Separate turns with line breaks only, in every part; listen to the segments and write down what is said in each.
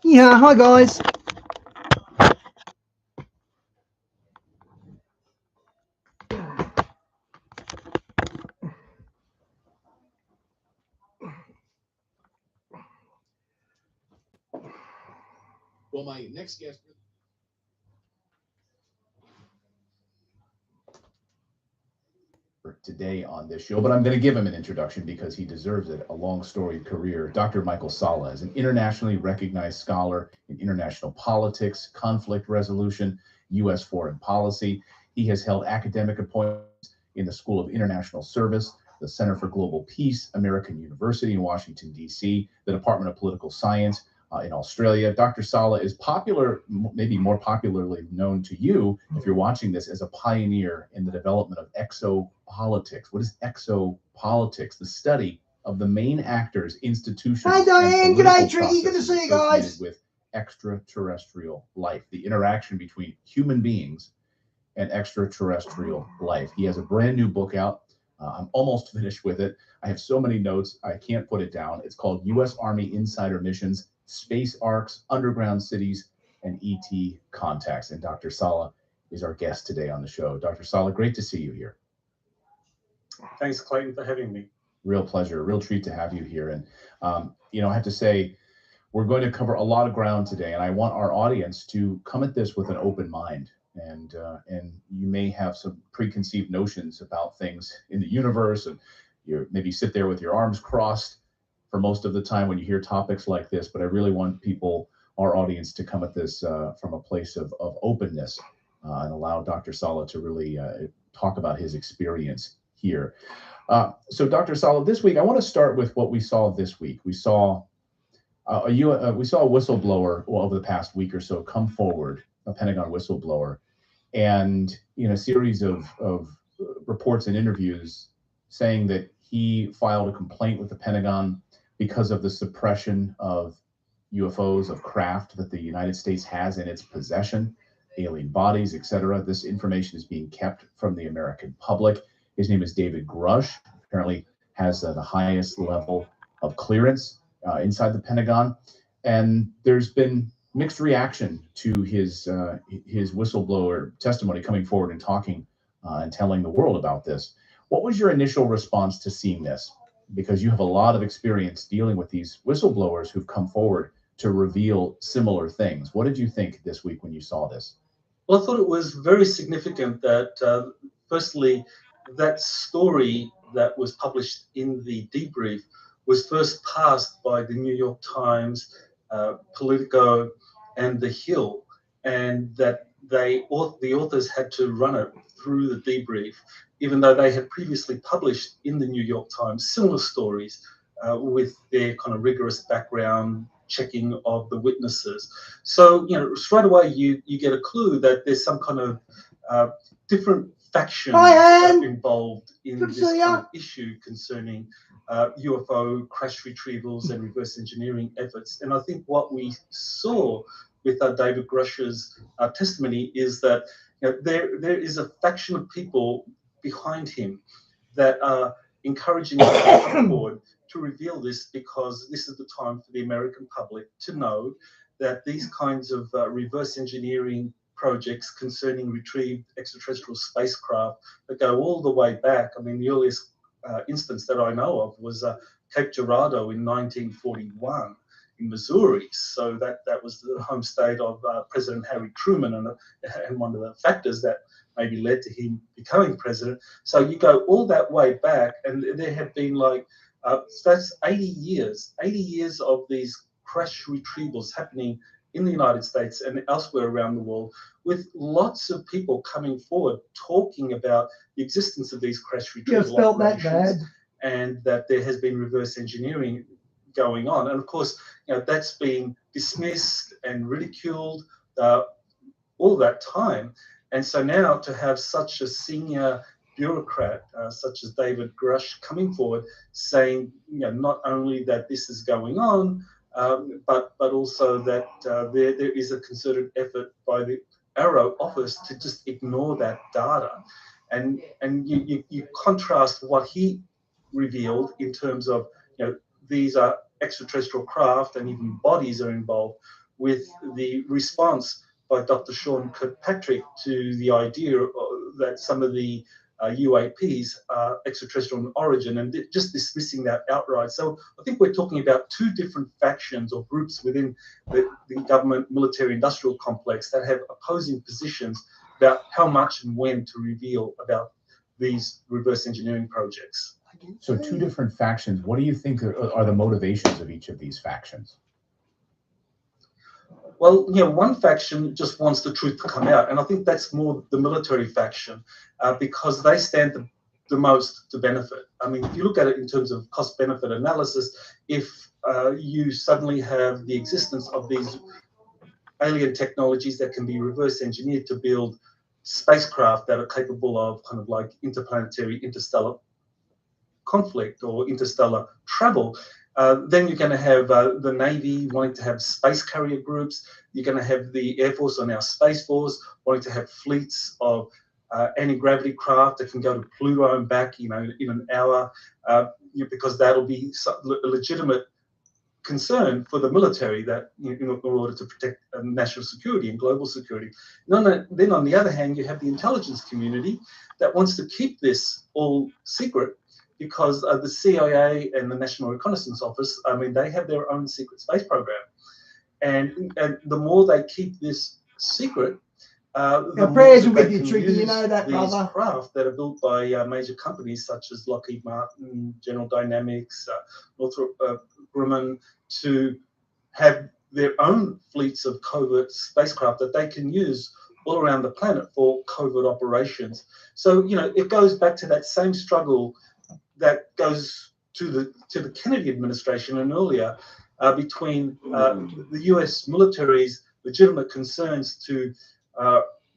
Yeah, hi guys.
Well, my next guest today on this show, but I'm going to give him an introduction because he deserves it. A long storied career. Dr. Michael Salla is an internationally recognized scholar in international politics, conflict resolution, U.S. foreign policy. He has held academic appointments in the School of International Service, the Center for Global Peace, American University in Washington, D.C., the Department of Political Science in Australia. Dr. Salla is popular, maybe more popularly known to you, if you're watching this, as a pioneer in the development of exopolitics. What is exopolitics? The study of the main actors, institutions,
Hi Diane, good day, Tricky. Good to see you guys.
With extraterrestrial life, the interaction between human beings and extraterrestrial life. He has a brand new book out. I'm almost finished with it. I have so many notes, I can't put it down. It's called U.S. Army Insider Missions, Space Arcs, Underground Cities, and ET Contacts. And Dr. Salla is our guest today on the show. Dr. Salla, great to see you here.
Thanks, Clayton, for having me.
Real pleasure, real treat to have you here. And, I have to say, we're going to cover a lot of ground today, and I want our audience to come at this with an open mind. And you may have some preconceived notions about things in the universe, and you maybe sit there with your arms crossed for most of the time when you hear topics like this. But I really want our audience, to come at this from a place of openness and allow Dr. Salla to really talk about his experience here. So, Dr. Salla, this week I want to start with what we saw this week. We saw a whistleblower over the past week or so come forward, a Pentagon whistleblower, and a series of reports and interviews saying that he filed a complaint with the Pentagon because of the suppression of UFOs, of craft that the United States has in its possession, alien bodies, etc. This information is being kept from the American public. His name is David Grush. Apparently has the highest level of clearance inside the Pentagon, and there's been mixed reaction to his whistleblower testimony, coming forward and talking and telling the world about this. What was your initial response to seeing this? Because you have a lot of experience dealing with these whistleblowers who've come forward to reveal similar things. What did you think this week when you saw this?
Well, I thought it was very significant that, firstly, that story that was published in the debrief was first passed by the New York Times, Politico, and The Hill, and that the authors had to run it through the debrief, even though they had previously published in the New York Times similar stories with their kind of rigorous background checking of the witnesses. So, straight away you get a clue that there's some kind of different factions involved in this kind of issue concerning UFO crash retrievals and reverse engineering efforts. And I think what we saw with David Grush's testimony is that there is a faction of people behind him that are encouraging him to come forward to reveal this, because this is the time for the American public to know that these kinds of reverse engineering projects concerning retrieved extraterrestrial spacecraft that go all the way back. I mean, the earliest instance that I know of was Cape Girardeau in 1941 in Missouri. So that was the home state of President Harry Truman, and one of the factors that maybe led to him becoming president. So you go all that way back, and there have been that's 80 years of these crash retrievals happening in the United States and elsewhere around the world, with lots of people coming forward talking about the existence of these crash retrieval operations, and that there has been reverse engineering going on. And of course, that's been dismissed and ridiculed all that time. And so now to have such a senior bureaucrat such as David Grush coming forward saying, not only that this is going on, but also that there is a concerted effort by the Arrow office to just ignore that data. And you contrast what he revealed in terms of, these are extraterrestrial craft and even bodies are involved, with the response by Dr. Sean Kirkpatrick to the idea that some of the UAPs are extraterrestrial in origin, and just dismissing that outright. So I think we're talking about two different factions or groups within the government military industrial complex that have opposing positions about how much and when to reveal about these reverse engineering projects.
So two different factions. What do you think are the motivations of each of these factions?
Well, one faction just wants the truth to come out, and I think that's more the military faction, because they stand the most to benefit. I mean, if you look at it in terms of cost-benefit analysis, if you suddenly have the existence of these alien technologies that can be reverse engineered to build spacecraft that are capable of kind of like interplanetary, interstellar conflict or interstellar travel, then you're going to have the Navy wanting to have space carrier groups. You're going to have the Air Force, or now Space Force, wanting to have fleets of anti-gravity craft that can go to Pluto and back, in an hour, because that'll be a legitimate concern for the military, that in order to protect national security and global security. Then on the other hand, you have the intelligence community that wants to keep this all secret, because the CIA and the National Reconnaissance Office, I mean, they have their own secret space program. And the more they keep this secret, the
prayers
more
will
they
be
can
tricky,
use
you know that,
these
brother.
craft that are built by major companies such as Lockheed Martin, General Dynamics, Northrop Grumman, to have their own fleets of covert spacecraft that they can use all around the planet for covert operations. So, it goes back to that same struggle that goes to the Kennedy administration and earlier, between the US military's legitimate concerns to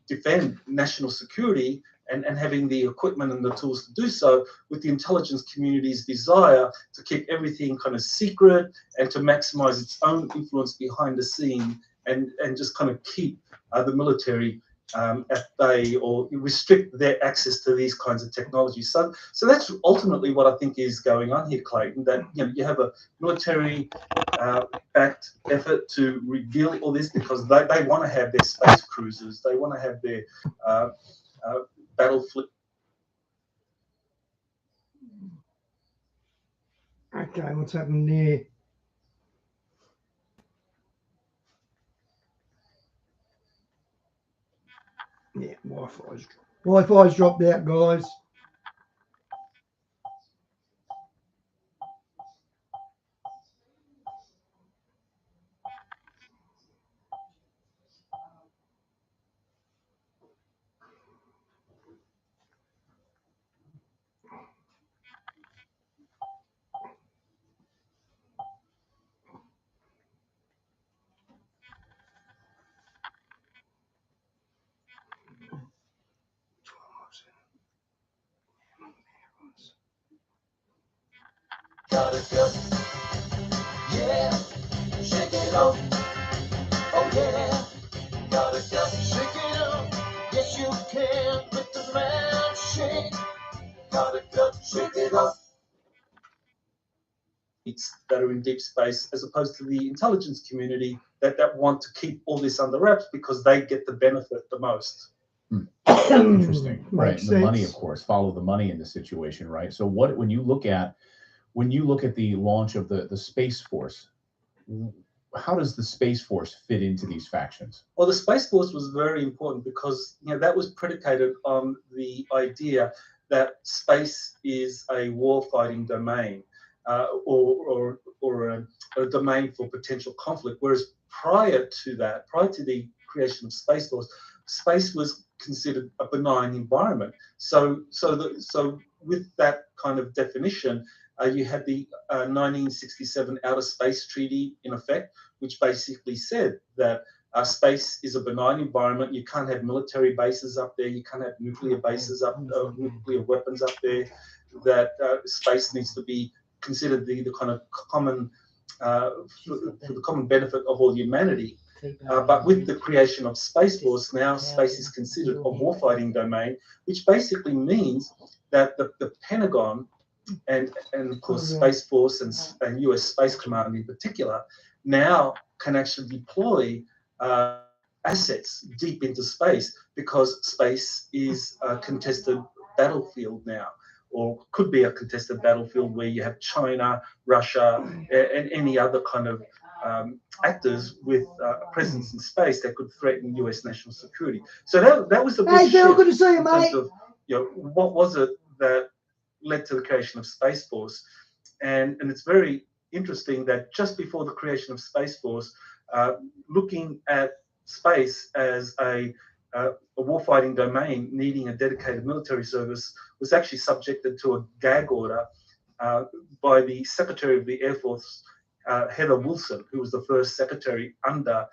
defend national security and having the equipment and the tools to do so, with the intelligence community's desire to keep everything kind of secret and to maximize its own influence behind the scene, and just kind of keep the military at bay, or restrict their access to these kinds of technologies. So that's ultimately what I think is going on here, Clayton, that you have a military backed effort to reveal all this, because they want to have their space cruisers, they want to have their battle fleet.
Okay, what's happening there? Yeah, Wi-Fi's dropped out, guys.
Gotta go. Yeah, shake it off. Oh yeah, gotta go. Shake it up. Yes, you can. Let the man shake. Gotta go. Shake it off.
That are in deep space, as opposed to the intelligence community that want to keep all this under wraps because they get the benefit the most.
Interesting, right?
Makes
The money,
sense.
of course, follow the money in the situation, right? So when you look at the launch of the Space Force, how does the Space Force fit into these factions?
Well, the Space Force was very important because that was predicated on the idea that space is a war-fighting domain, or a domain for potential conflict. Whereas prior to the creation of Space Force, space was considered a benign environment. So with that kind of definition, you had the 1967 Outer Space Treaty in effect, which basically said that space is a benign environment. You can't have military bases up there. You can't have nuclear bases nuclear weapons up there. That space needs to be considered the kind of common, for the common benefit of all humanity. But with the creation of Space Force, now space is considered a warfighting domain, which basically means that the Pentagon and of course
Okay.
Space Force and US Space Command in particular now can actually deploy assets deep into space, because space is a contested battlefield now, or could be a contested battlefield where you have China, Russia, and any other kind of actors with a presence in space that could threaten US national security. So that was the big
Hey, Phil,
shift
good to see you,
in terms
mate.
of, what was it that led to the creation of Space Force. And it's very interesting that just before the creation of Space Force, looking at space as a warfighting domain needing a dedicated military service was actually subjected to a gag order by the Secretary of the Air Force, Heather Wilson, who was the first secretary under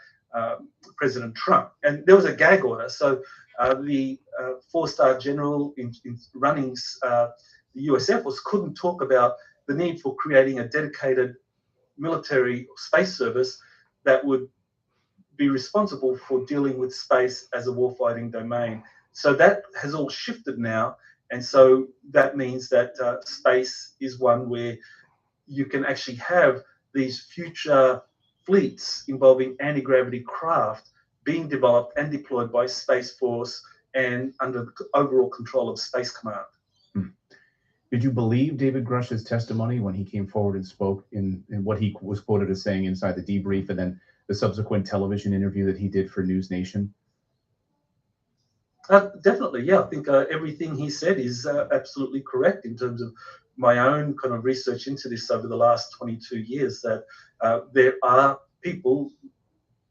President Trump. And there was a gag order. So the four-star general in running the US Air Force couldn't talk about the need for creating a dedicated military space service that would be responsible for dealing with space as a warfighting domain. So that has all shifted now. And so that means that space is one where you can actually have these future fleets involving anti-gravity craft being developed and deployed by Space Force and under the overall control of Space Command.
Did you believe David Grush's testimony when he came forward and spoke in what he was quoted as saying inside the debrief, and then the subsequent television interview that he did for News Nation?
Definitely, yeah. I think everything he said is absolutely correct in terms of my own kind of research into this over the last 22 years, that there are people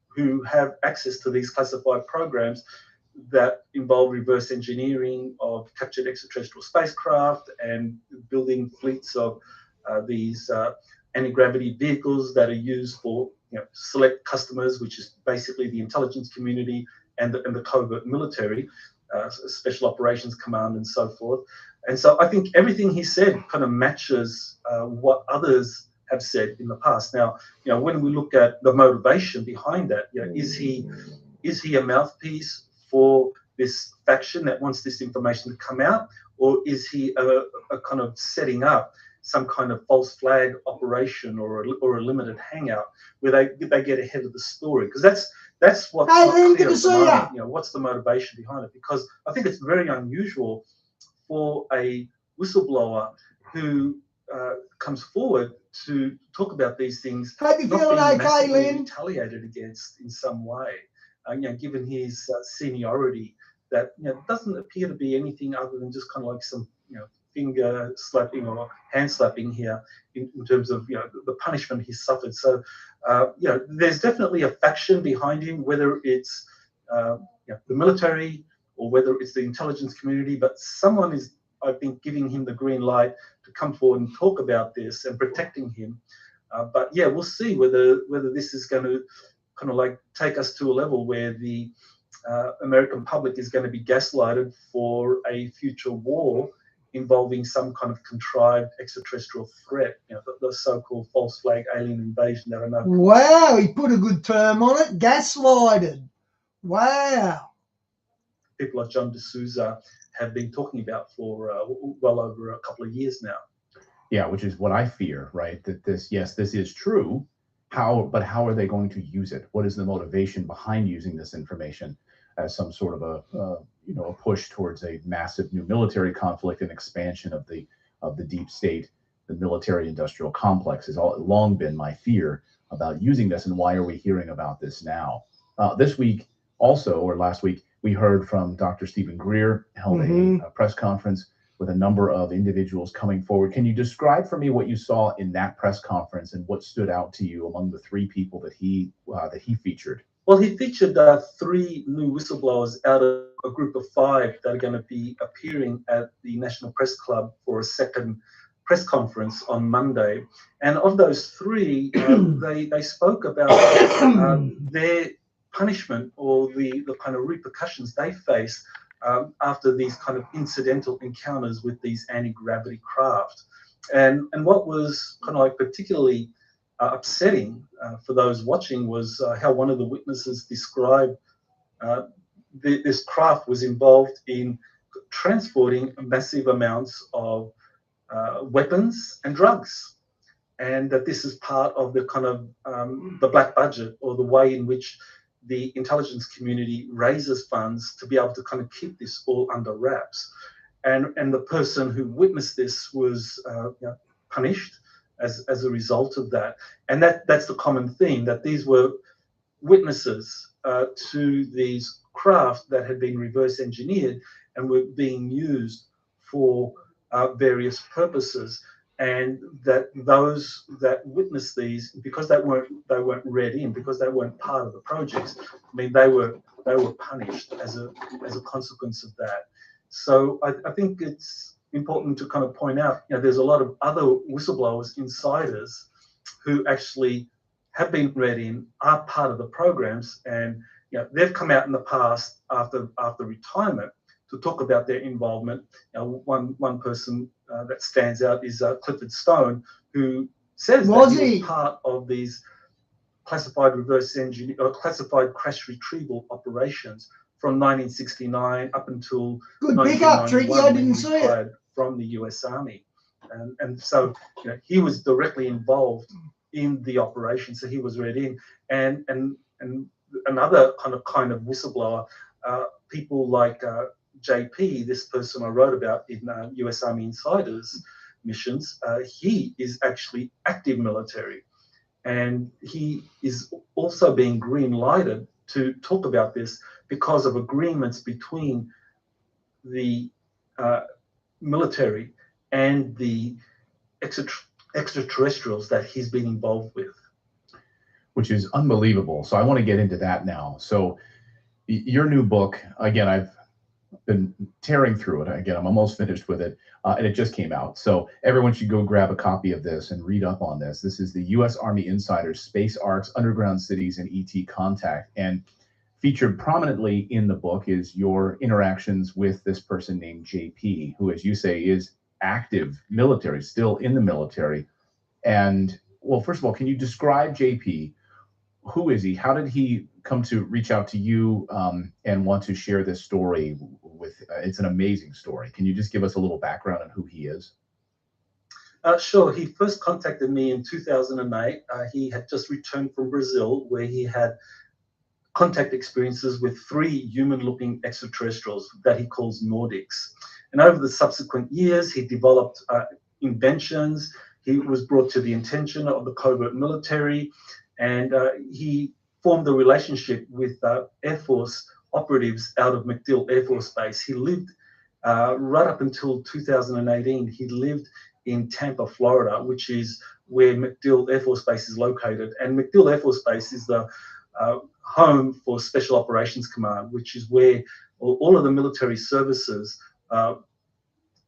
who have access to these classified programs that involve reverse engineering of captured extraterrestrial spacecraft and building fleets of these anti-gravity vehicles that are used for select customers, which is basically the intelligence community and the covert military, special operations command and so forth. And so I think everything he said kind of matches what others have said in the past. Now, when we look at the motivation behind that, is he a mouthpiece for this faction that wants this information to come out, or is he a kind of setting up some kind of false flag operation or a limited hangout where they get ahead of the story? Because that's what's not clear at the moment. What's the motivation behind it? Because I think it's very unusual for a whistleblower who comes forward to talk about these things
Hope you feeling okay, Lynn?
Retaliated against in some way. Given his seniority, that doesn't appear to be anything other than just kind of like some finger slapping or hand slapping here in terms of the punishment he suffered. So there's definitely a faction behind him, whether it's the military or whether it's the intelligence community, but someone is, I think, giving him the green light to come forward and talk about this and protecting him. But yeah, we'll see whether this is going to kind of like take us to a level where the American public is going to be gaslighted for a future war involving some kind of contrived extraterrestrial threat, the so-called false flag alien invasion that I know.
Wow, he put a good term on it. Gaslighted. Wow.
People like John D'Souza have been talking about for well over a couple of years now.
Yeah, which is what I fear, right? That this is true. But how are they going to use it? What is the motivation behind using this information as some sort of a push towards a massive new military conflict and expansion of the deep state, the military-industrial complex has long been my fear about using this. And why are we hearing about this now? This week also, or last week, we heard from Dr. Stephen Greer, held a press conference with a number of individuals coming forward. Can you describe for me what you saw in that press conference and what stood out to you among the three people that he featured?
Well, he featured three new whistleblowers out of a group of 5 that are going to be appearing at the National Press Club for a second press conference on Monday. And of those 3, they spoke about their punishment or the kind of repercussions they face after these kind of incidental encounters with these anti-gravity craft. And what was kind of like particularly upsetting for those watching was how one of the witnesses described this craft was involved in transporting massive amounts of weapons and drugs, and that this is part of the kind of the black budget, or the way in which the intelligence community raises funds to be able to kind of keep this all under wraps. And the person who witnessed this was punished as a result of that. And that's the common theme, that these were witnesses to these craft that had been reverse engineered and were being used for various purposes, and that those that witnessed these, because they weren't read in, because they weren't part of the projects, I mean, they were punished as a consequence of that. So I think it's important to kind of point out, there's a lot of other whistleblowers, insiders, who actually have been read in, are part of the programs, and they've come out in the past after retirement to talk about their involvement. One person that stands out is Clifford Stone, who says that he was part of these classified reverse engineer or classified crash retrieval operations from 1969 up until 1991, when he retired from the US Army. And so he was directly involved in the operation, so he was read in. And another kind of whistleblower, people like JP, this person I wrote about in US Army Insiders missions, he is actually active military, and he is also being green lighted to talk about this because of agreements between the military and the extraterrestrials that he's been involved with.
Which is unbelievable. So I want to get into that now. So your new book, again, I've been tearing through it. Again, I'm almost finished with it, and it just came out. So everyone should go grab a copy of this and read up on this. This is the U.S. Army Insiders, Space Arcs, Underground Cities, and ET Contact. And featured prominently in the book is your interactions with this person named JP, who, as you say, is active military, still in the military. And, well, first of all, can you describe JP? Who is he? How did he come to reach out to you and want to share this story with? It's an amazing story. Can you just give us a little background on who he is?
Sure. He first contacted me in 2008. He had just returned from Brazil, where he had contact experiences with 3 human-looking extraterrestrials that he calls Nordics. And over the subsequent years, he developed inventions. He was brought to the attention of the covert military, and he formed a relationship with Air Force operatives out of MacDill Air Force Base. He lived right up until 2018. He lived in Tampa, Florida, which is where MacDill Air Force Base is located. And MacDill Air Force Base is the home for Special Operations Command, which is where all of the military services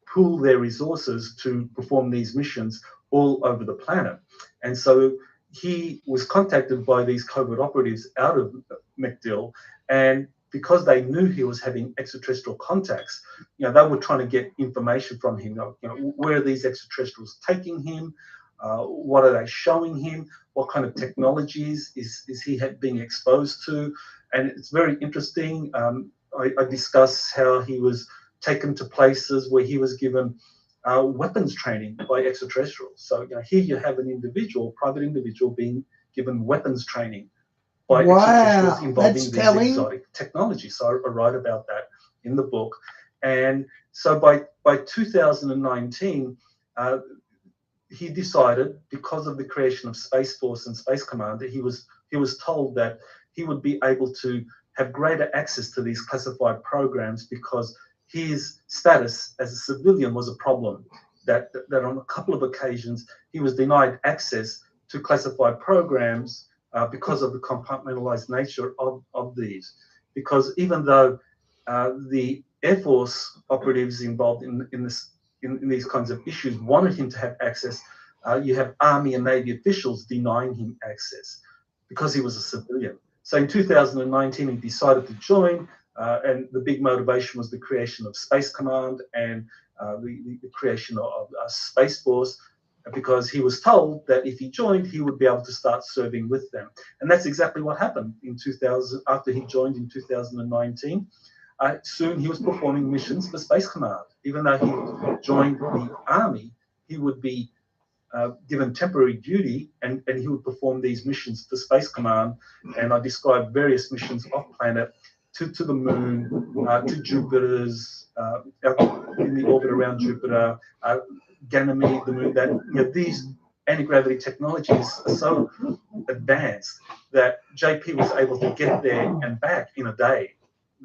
pool their resources to perform these missions all over the planet. And so he was contacted by these covert operatives out of MacDill, and because they knew he was having extraterrestrial contacts, they were trying to get information from him. Where are these extraterrestrials taking him? What are they showing him? What kind of technologies is he being exposed to? And it's very interesting. I discuss how he was taken to places where he was given weapons training by extraterrestrials. So here you have an individual, private individual, being given weapons training by extraterrestrials involving these exotic technologies. So I write about that in the book. And so by 2019, he decided, because of the creation of Space Force and Space Command, that he was told that he would be able to have greater access to these classified programs, because his status as a civilian was a problem, that on a couple of occasions he was denied access to classified programs because of the compartmentalized nature of these. Because even though the Air Force operatives involved in these kinds of issues wanted him to have access, you have Army and Navy officials denying him access because he was a civilian. So in 2019, he decided to join, and the big motivation was the creation of Space Command and the creation of Space Force, because he was told that if he joined, he would be able to start serving with them. And that's exactly what happened in 2000, after he joined in 2019. Soon he was performing missions for Space Command. Even though he joined the Army, he would be given temporary duty, and he would perform these missions for Space Command. And I described various missions off planet to the moon, to Jupiter's, in the orbit around Jupiter, Ganymede, the moon. That these anti-gravity technologies are so advanced that JP was able to get there and back in a day.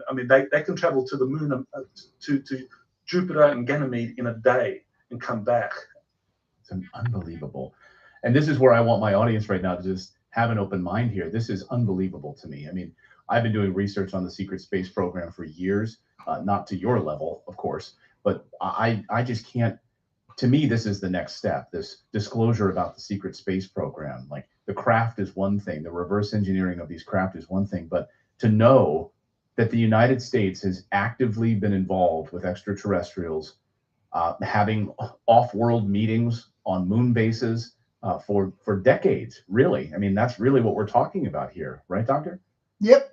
I mean, they can travel to the moon, to Jupiter and Ganymede in a day and come back.
It's unbelievable. And this is where I want my audience right now to just have an open mind here. This is unbelievable to me. I mean, I've been doing research on the Secret Space Program for years, not to your level, of course, but I just can't. To me, this is the next step, this disclosure about the Secret Space Program. Like, the craft is one thing, the reverse engineering of these craft is one thing, but to know that the United States has actively been involved with extraterrestrials, having off-world meetings on moon bases for decades, really. I mean, that's really what we're talking about here, right, Doctor?
Yep.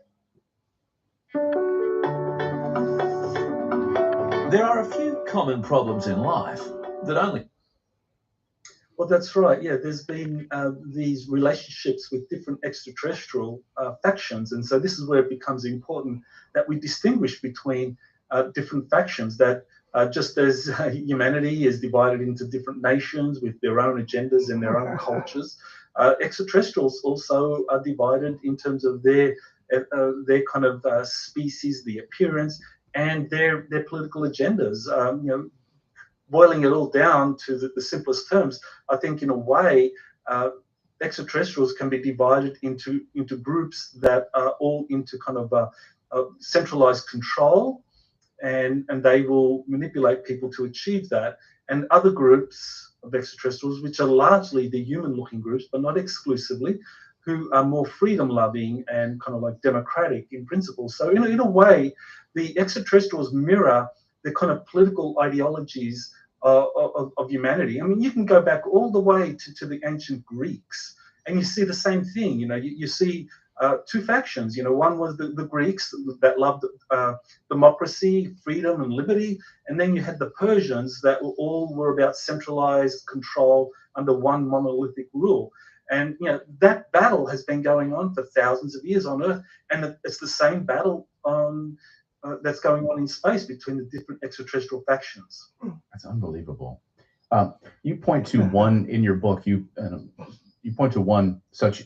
There are a few common problems in life that only...
Well, that's right. Yeah, there's been these relationships with different extraterrestrial factions. And so this is where it becomes important that we distinguish between different factions, that just as humanity is divided into different nations with their own agendas and their own cultures, extraterrestrials also are divided in terms of their kind of species, the appearance, and their political agendas. Boiling it all down to the simplest terms, I think in a way, extraterrestrials can be divided into groups that are all into kind of centralized control, and they will manipulate people to achieve that. And other groups of extraterrestrials, which are largely the human-looking groups, but not exclusively, who are more freedom-loving and kind of like democratic in principle. So in a way, the extraterrestrials mirror the kind of political ideologies of humanity. I mean, you can go back all the way to the ancient Greeks, and you see the same thing. You see two factions. One was the Greeks that loved democracy, freedom, and liberty, and then you had the Persians that all were about centralized control under one monolithic rule. And that battle has been going on for thousands of years on Earth, and it's the same battle that's going on in space between the different extraterrestrial factions.
That's unbelievable. You point to one in your book. You point to one such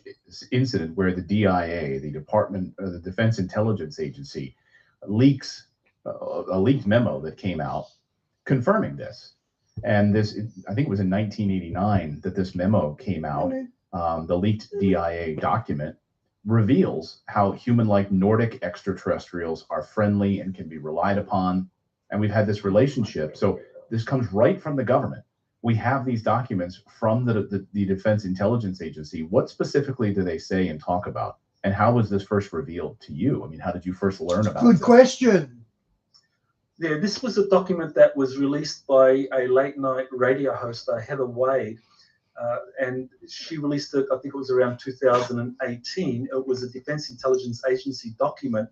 incident where the DIA, the Department of the Defense Intelligence Agency, leaks a leaked memo that came out confirming this. And this, I think it was in 1989 that this memo came out. The leaked DIA document reveals how human-like Nordic extraterrestrials are friendly and can be relied upon. And we've had this relationship. So this comes right from the government. We have these documents from the Defense Intelligence Agency. What specifically do they say and talk about? And how was this first revealed to you? I mean, how did you first learn about it?
Good question.
Yeah, this was a document that was released by a late-night radio host, Heather Wade, and she released it, I think it was around 2018. It was a Defense Intelligence Agency document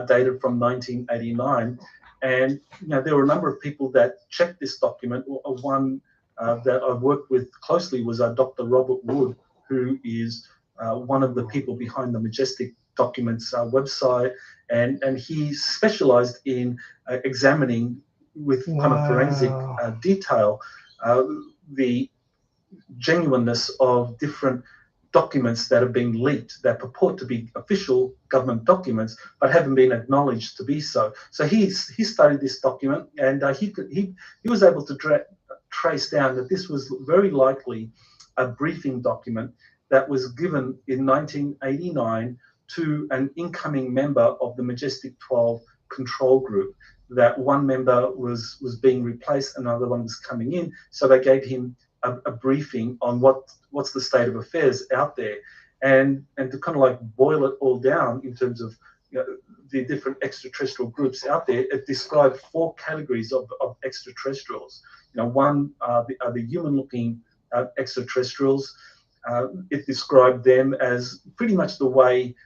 dated from 1989. And there were a number of people that checked this document. One that I've worked with closely was Dr. Robert Wood, who is one of the people behind the Majestic Documents website, and he specialized in examining with kind of forensic detail the genuineness of different documents that have been leaked that purport to be official government documents but haven't been acknowledged to be so. So he studied this document, and he was able to trace down that this was very likely a briefing document that was given in 1989 to an incoming member of the Majestic 12 control group. That one member was being replaced, another one was coming in, so they gave him a briefing on what's the state of affairs out there, and to kind of like boil it all down in terms of the different extraterrestrial groups out there. It described 4 categories of extraterrestrials. One are the human-looking extraterrestrials. It described them as pretty much the way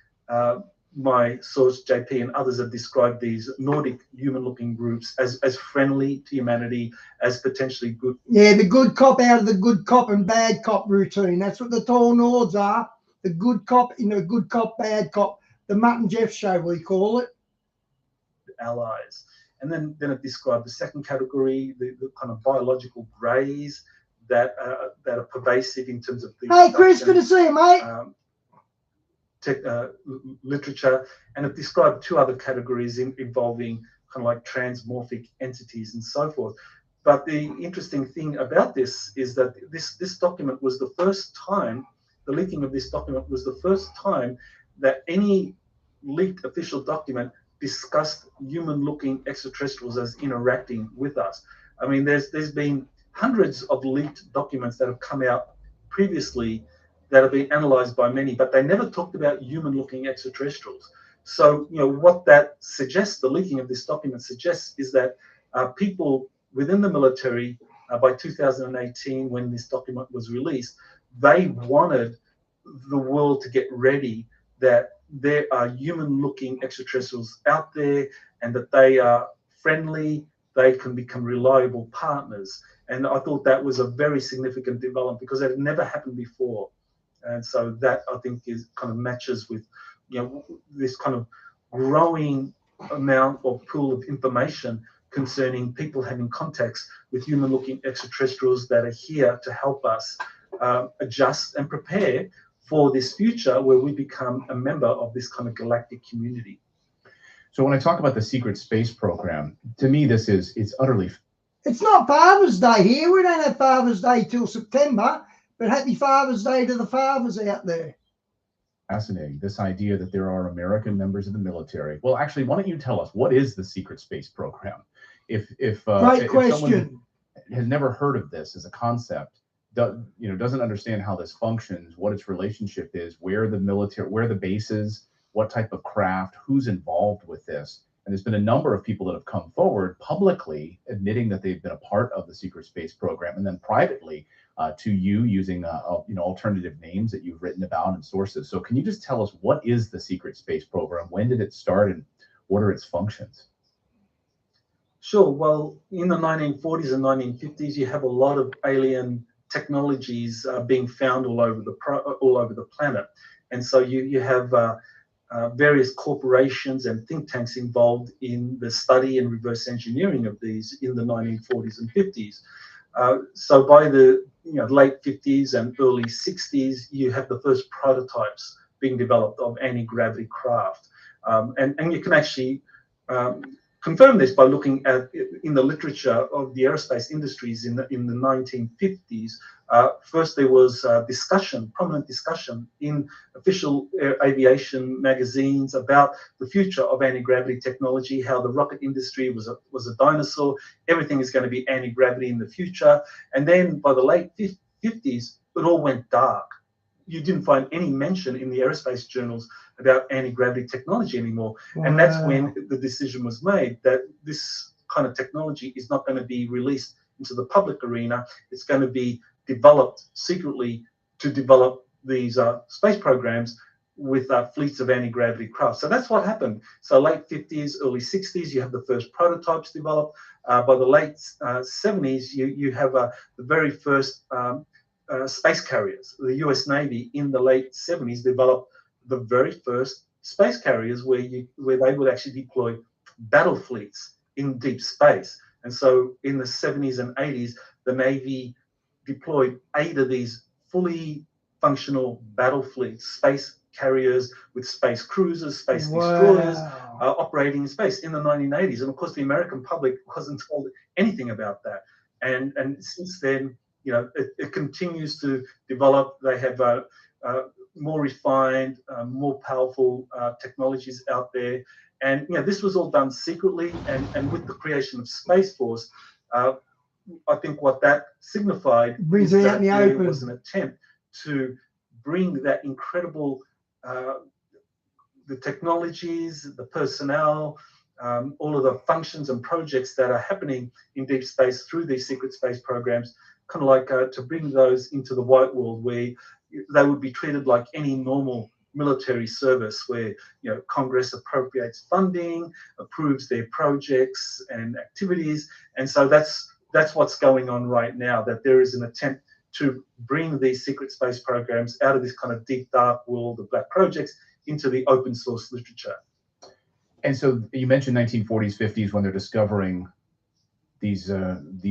my source JP and others have described these Nordic human-looking groups as friendly to humanity, as potentially good.
Yeah, the good cop out of the good cop and bad cop routine. That's what the tall Nords are. The good cop, good cop, bad cop. The Mutt and Jeff show, we call it.
Allies. And then it described the second category, the kind of biological greys that are pervasive in terms of the
Hey, Chris, good to see you, mate.
Literature, and it described two other categories involving kind of like transmorphic entities and so forth. But the interesting thing about this is that this document was the first time, the leaking of this document was the first time that any leaked official document discussed human-looking extraterrestrials as interacting with us. I mean, there's been hundreds of leaked documents that have come out previously that have been analyzed by many, but they never talked about human-looking extraterrestrials. So, what that suggests, the leaking of this document suggests, is that people within the military, by 2018, when this document was released, they wanted the world to get ready that there are human-looking extraterrestrials out there and that they are friendly, they can become reliable partners. And I thought that was a very significant development because it had never happened before. And so that, I think, is kind of matches with, this kind of growing amount of pool of information concerning people having contacts with human-looking extraterrestrials that are here to help us adjust and prepare for this future where we become a member of this kind of galactic community.
So when I talk about the Secret Space Program, to me, it's utterly...
It's not Father's Day here. We don't have Father's Day till September. But happy Father's Day to the fathers out there.
Fascinating, this idea that there are American members of the military. Well, actually, why don't you tell us, what is the Secret Space Program? If someone has never heard of this as a concept, doesn't understand how this functions, what its relationship is, where the bases, what type of craft, who's involved with this. And there's been a number of people that have come forward publicly admitting that they've been a part of the Secret Space Program, and then privately to you using alternative names that you've written about and sources. So can you just tell us, what is the Secret Space Program? When did it start, and what are its functions?
Sure. Well, in the 1940s and 1950s, you have a lot of alien technologies being found all over the planet, and so you have various corporations and think tanks involved in the study and reverse engineering of these in the 1940s and 50s. So by the late 50s and early 60s, you have the first prototypes being developed of anti-gravity craft, and you can actually confirm this by looking at in the literature of the aerospace industries in the 1950s. First, there was prominent discussion in official aviation magazines about the future of anti-gravity technology, how the rocket industry was a dinosaur. Everything is going to be anti-gravity in the future. And then by the late 50s, it all went dark. You didn't find any mention in the aerospace journals about anti-gravity technology anymore. Wow. And that's when the decision was made that this kind of technology is not going to be released into the public arena. It's going to be developed secretly to develop these space programs with fleets of anti-gravity craft. So that's what happened. So late 50s, early 60s, you have the first prototypes developed. By the late 70s, you have the very first space carriers. The US Navy in the late 70s developed the very first space carriers where they would actually deploy battle fleets in deep space. And so in the 70s and 80s, the Navy deployed 8 of these fully functional battle fleets, space carriers with space cruisers, space destroyers, operating in space in the 1980s. And of course, the American public wasn't told anything about that. And since then, it continues to develop. They have more refined, more powerful technologies out there. And this was all done secretly. And with the creation of Space Force, I think what that signified is that there was an attempt to bring that incredible, the technologies, the personnel, all of the functions and projects that are happening in deep space through these secret space programs, kind of like to bring those into the white world where they would be treated like any normal military service, where Congress appropriates funding, approves their projects and activities, and so that's what's going on right now. That there is an attempt to bring these secret space programs out of this kind of deep dark world of black projects into the open source literature.
And so you mentioned 1940s, 50s when they're discovering these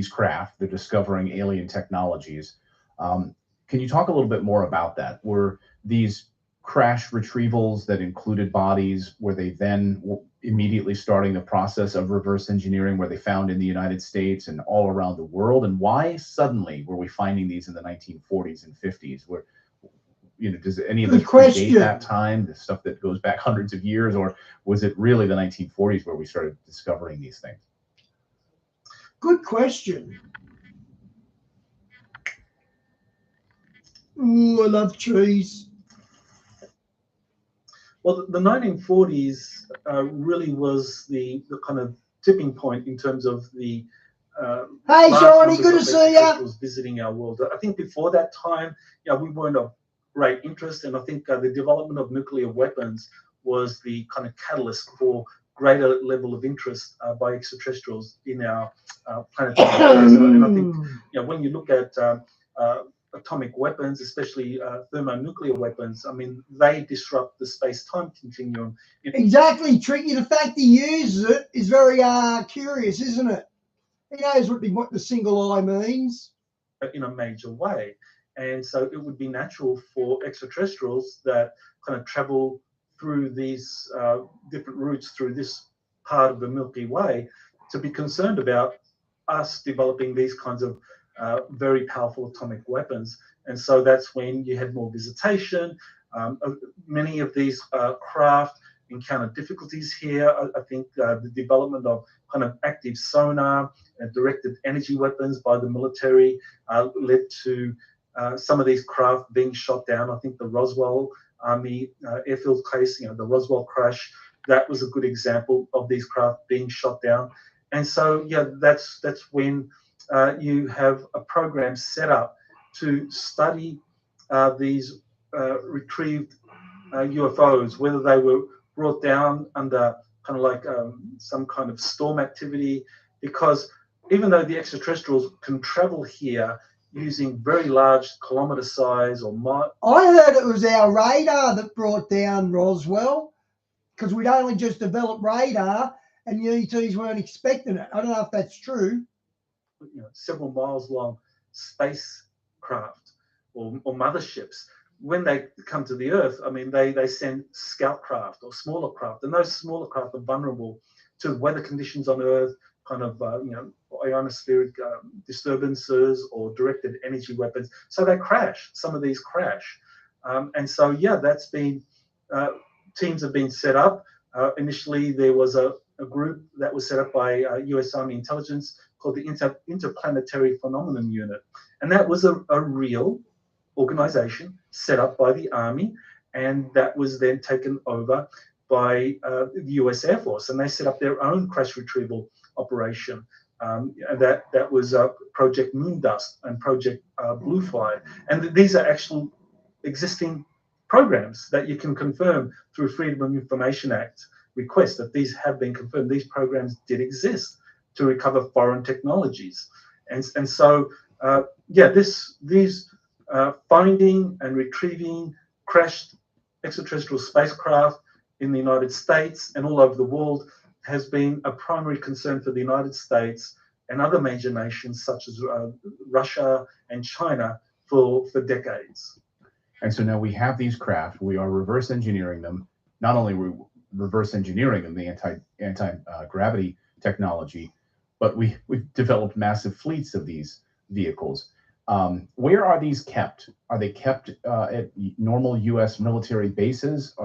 craft, they're discovering alien technologies. Can you talk a little bit more about that? Were these crash retrievals that included bodies, were they then immediately starting the process of reverse engineering, where they found in the United States and all around the world? And why suddenly were we finding these in the 1940s and 50s? Where, does any of this predate that time, the stuff that goes back hundreds of years, or was it really the 1940s where we started discovering these things?
Good question. Ooh, I love trees.
Well, the 1940s really was the kind of tipping point in terms of the
hey, Johnny, good to see you.
Visiting our world. I think before that time, we weren't of great interest, and I think the development of nuclear weapons was the kind of catalyst for greater level of interest by extraterrestrials in our planetary affairs. And I think when you look at atomic weapons, especially thermonuclear weapons, I mean, they disrupt the space-time continuum.
Exactly, Tricky. The fact he uses it is very curious, isn't it? He knows what the single eye means.
In a major way. And so it would be natural for extraterrestrials that kind of travel through these different routes through this part of the Milky Way to be concerned about us developing these kinds of very powerful atomic weapons. And so that's when you had more visitation. Many of these craft encountered difficulties here. I think the development of kind of active sonar and directed energy weapons by the military led to some of these craft being shot down. I think the Roswell Army airfield case, the Roswell crash, that was a good example of these craft being shot down. And so, that's when you have a program set up to study these retrieved UFOs, whether they were brought down under kind of like some kind of storm activity, because even though the extraterrestrials can travel here using very large kilometer size or
I heard it was our radar that brought down Roswell, because we'd only just developed radar and the ETs weren't expecting it. I don't know if that's true.
Several miles long spacecraft or motherships, when they come to the Earth, I mean, they send scout craft or smaller craft, and those smaller craft are vulnerable to weather conditions on Earth, kind of ionospheric disturbances or directed energy weapons. So they crash. Some of these crash, and so that's been teams have been set up. Initially, there was a group that was set up by U.S. Army intelligence called the Interplanetary Phenomenon Unit, and that was a real organization set up by the Army, and that was then taken over by the US Air Force, and they set up their own crash retrieval operation. And that was Project Moondust and Project Bluefly, and these are actual existing programs that you can confirm through Freedom of Information Act request that these have been confirmed. These programs did exist to recover foreign technologies, and so these finding and retrieving crashed extraterrestrial spacecraft in the United States and all over the world has been a primary concern for the United States and other major nations such as Russia and China for decades.
And so now we have these craft, we are reverse engineering them. Not only are we reverse engineering them, the anti-gravity technology, but we've developed massive fleets of these vehicles. Where are these kept? Are they kept at normal U.S. military bases?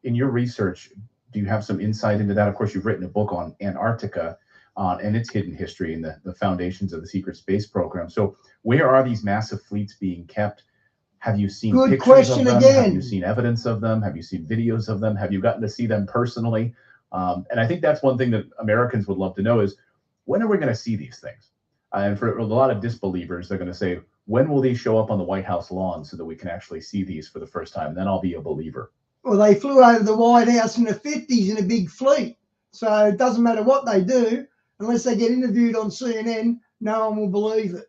In your research, do you have some insight into that? Of course, you've written a book on Antarctica and its hidden history and the foundations of the Secret Space Program. So where are these massive fleets being kept? Have you seen pictures of them? Have you seen evidence of them? Have you seen videos of them? Have you gotten to see them personally? And I think that's one thing that Americans would love to know is, when are we going to see these things? And for a lot of disbelievers, they're going to say, when will these show up on the White House lawn so that we can actually see these for the first time? And then I'll be a believer.
Well, they flew over the White House in the 50s in a big fleet. So it doesn't matter what they do, unless they get interviewed on CNN, no one will believe it.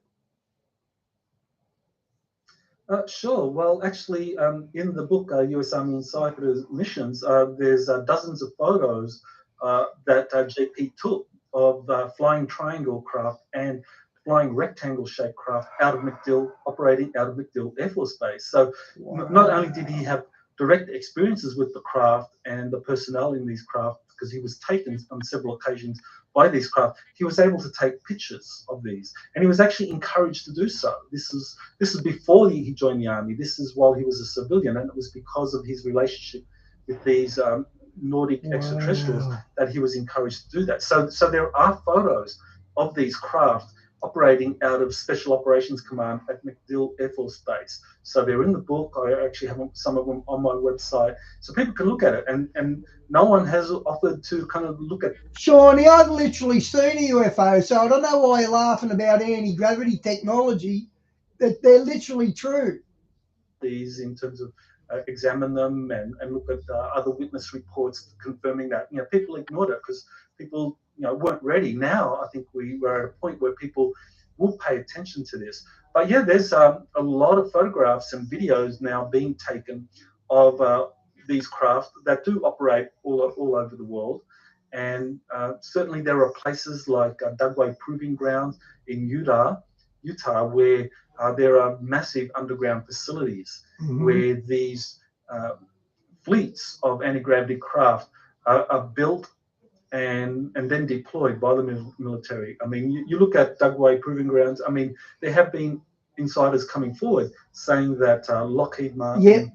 Sure. Well, actually, in the book, US Army Insider Missions, there's dozens of photos that JP took of flying triangle craft and flying rectangle shaped craft out of MacDill, operating out of MacDill Air Force Base. So not only did he have direct experiences with the craft and the personnel in these craft, because he was taken on several occasions by these craft, he was able to take pictures of these, and he was actually encouraged to do so. This is before he joined the army. This is while he was a civilian, and it was because of his relationship with these Nordic extraterrestrials that he was encouraged to do that. So there are photos of these craft operating out of Special Operations Command at MacDill Air Force Base. So they're in the book. I actually have some of them on my website, so people can look at it. And no one has offered to kind of look at.
Shawnee, I've literally seen a UFO, so I don't know why you're laughing about anti-gravity technology. That they're literally true.
These in terms of examine them and look at other witness reports confirming that. People ignored it because people weren't ready. Now I think we were at a point where people will pay attention to this. But yeah, there's a lot of photographs and videos now being taken of these craft that do operate all over the world. And certainly there are places like Dugway Proving Grounds in Utah, where there are massive underground facilities where these fleets of anti-gravity craft are built and then deployed by the military. I mean, you look at Dugway Proving Grounds. I mean, there have been insiders coming forward saying that Lockheed Martin,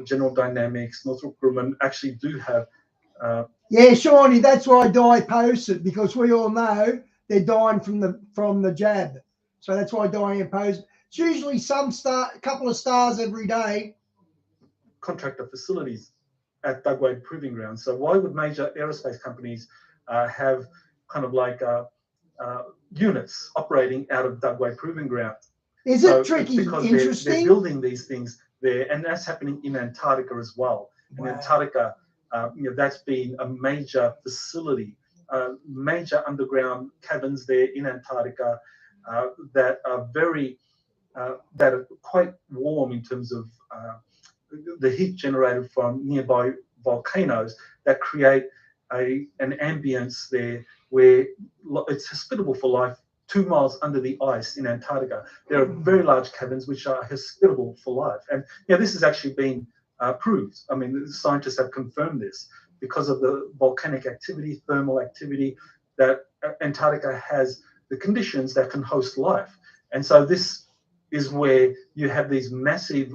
General Dynamics, Northrop Grumman actually do have.
Yeah, Shawnee, that's why Di posted, because we all know they're dying from the jab. So that's why Di posted. It's usually a couple of stars every day.
Contractor facilities at Dugway Proving Grounds. So why would major aerospace companies have kind of like units operating out of Dugway Proving Ground?
Is it tricky?
Because
Interesting.
They're building these things there, and that's happening in Antarctica as well. In Antarctica, that's been a major facility, major underground caverns there in Antarctica that are that are quite warm in terms of the heat generated from nearby volcanoes that create an ambience there where it's hospitable for life 2 miles under the ice in Antarctica. There are very large caverns which are hospitable for life. And this has actually been proved. I mean, the scientists have confirmed this because of the volcanic activity, thermal activity, that Antarctica has the conditions that can host life. And so this is where you have these massive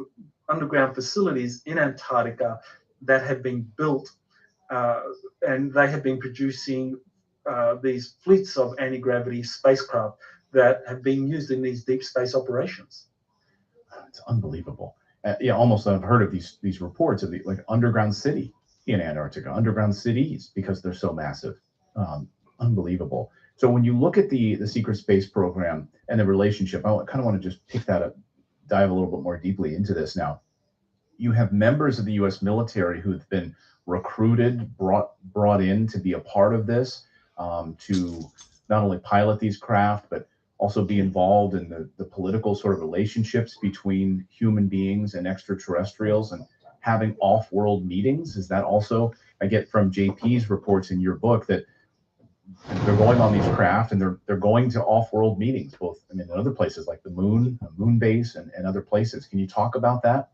underground facilities in Antarctica that have been built, and they have been producing these fleets of anti-gravity spacecraft that have been used in these deep space operations.
It's unbelievable. Almost I've heard of these reports of the underground city in Antarctica, underground cities, because they're so massive. Unbelievable. So when you look at the Secret Space Program and the relationship, I kind of want to just pick that up, dive a little bit more deeply into this now. You have members of the U.S. military who've been recruited, brought in to be a part of this, to not only pilot these craft, but also be involved in the political sort of relationships between human beings and extraterrestrials, and having off-world meetings. Is that also, I get from JP's reports in your book, that they're going on these craft and they're going to off-world meetings, both in other places like the moon base and other places. Can you talk about that?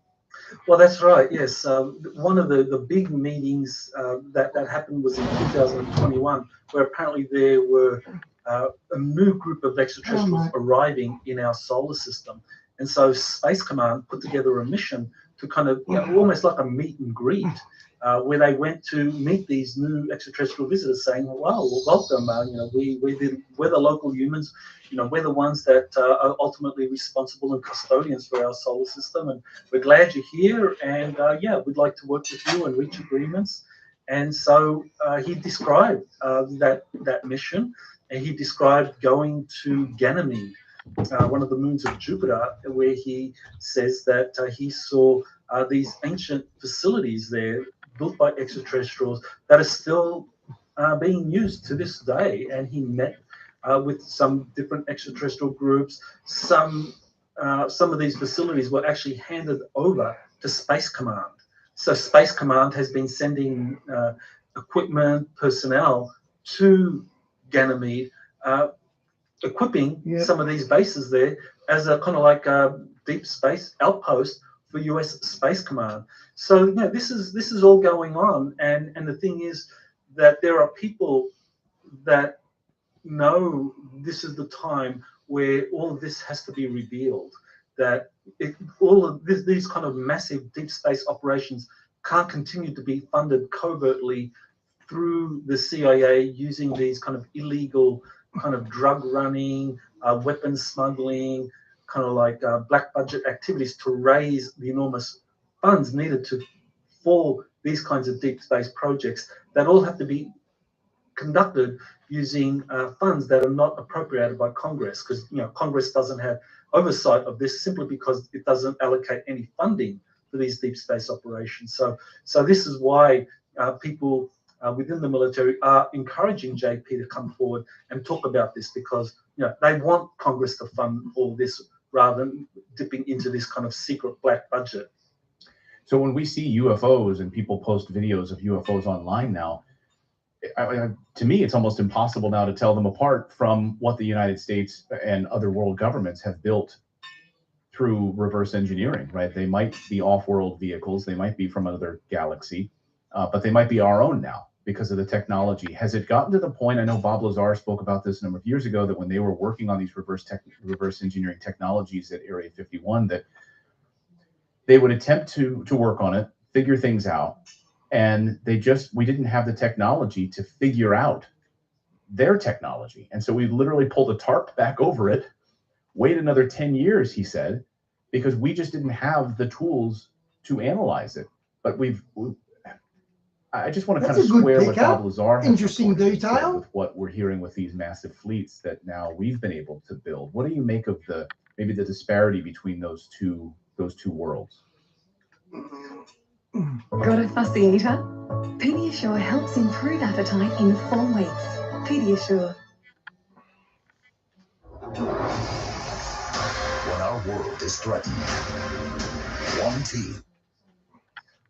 Well, that's right. Yes, one of the big meetings that happened was in 2021, where apparently there were a new group of extraterrestrials arriving in our solar system, and so Space Command put together a mission to kind of almost like a meet and greet, where they went to meet these new extraterrestrial visitors, saying, "Wow, well, welcome. We're the local humans. We're the ones that are ultimately responsible and custodians for our solar system, and we're glad you're here. And we'd like to work with you and reach agreements." And so he described that mission, and he described going to Ganymede, one of the moons of Jupiter, where he says that he saw these ancient facilities there built by extraterrestrials that are still being used to this day. And he met with some different extraterrestrial groups. Some of these facilities were actually handed over to Space Command. So Space Command has been sending equipment, personnel to Ganymede, equipping some of these bases there as a kind of like a deep space outpost for US Space Command. So this is all going on, and the thing is that there are people that know this is the time where all of this has to be revealed, that all of these kind of massive deep space operations can't continue to be funded covertly through the CIA using these kind of illegal kind of drug running, weapons smuggling, kind of like black budget activities to raise the enormous funds needed for these kinds of deep space projects that all have to be conducted using funds that are not appropriated by Congress, because Congress doesn't have oversight of this simply because it doesn't allocate any funding for these deep space operations. So this is why people within the military are encouraging JP to come forward and talk about this, because they want Congress to fund all this rather than dipping into this kind of secret black budget.
So when we see UFOs and people post videos of UFOs online now, to me, it's almost impossible now to tell them apart from what the United States and other world governments have built through reverse engineering, right? They might be off-world vehicles, they might be from another galaxy, but they might be our own now because of the technology. Has it gotten to the point, I know Bob Lazar spoke about this a number of years ago, that when they were working on these reverse engineering technologies at Area 51, that they would attempt to work on it, figure things out, and we didn't have the technology to figure out their technology. And so we literally pulled a tarp back over it, wait another 10 years, he said, because we just didn't have the tools to analyze it. But I just want to kind of square what Bob Lazar has
interesting detail
with what we're hearing with these massive fleets that now we've been able to build. What do you make of maybe the disparity between those two worlds?
Got a fussy eater? Pediasure helps improve appetite in 4 weeks. Pediasure.
When our world is threatened, one team.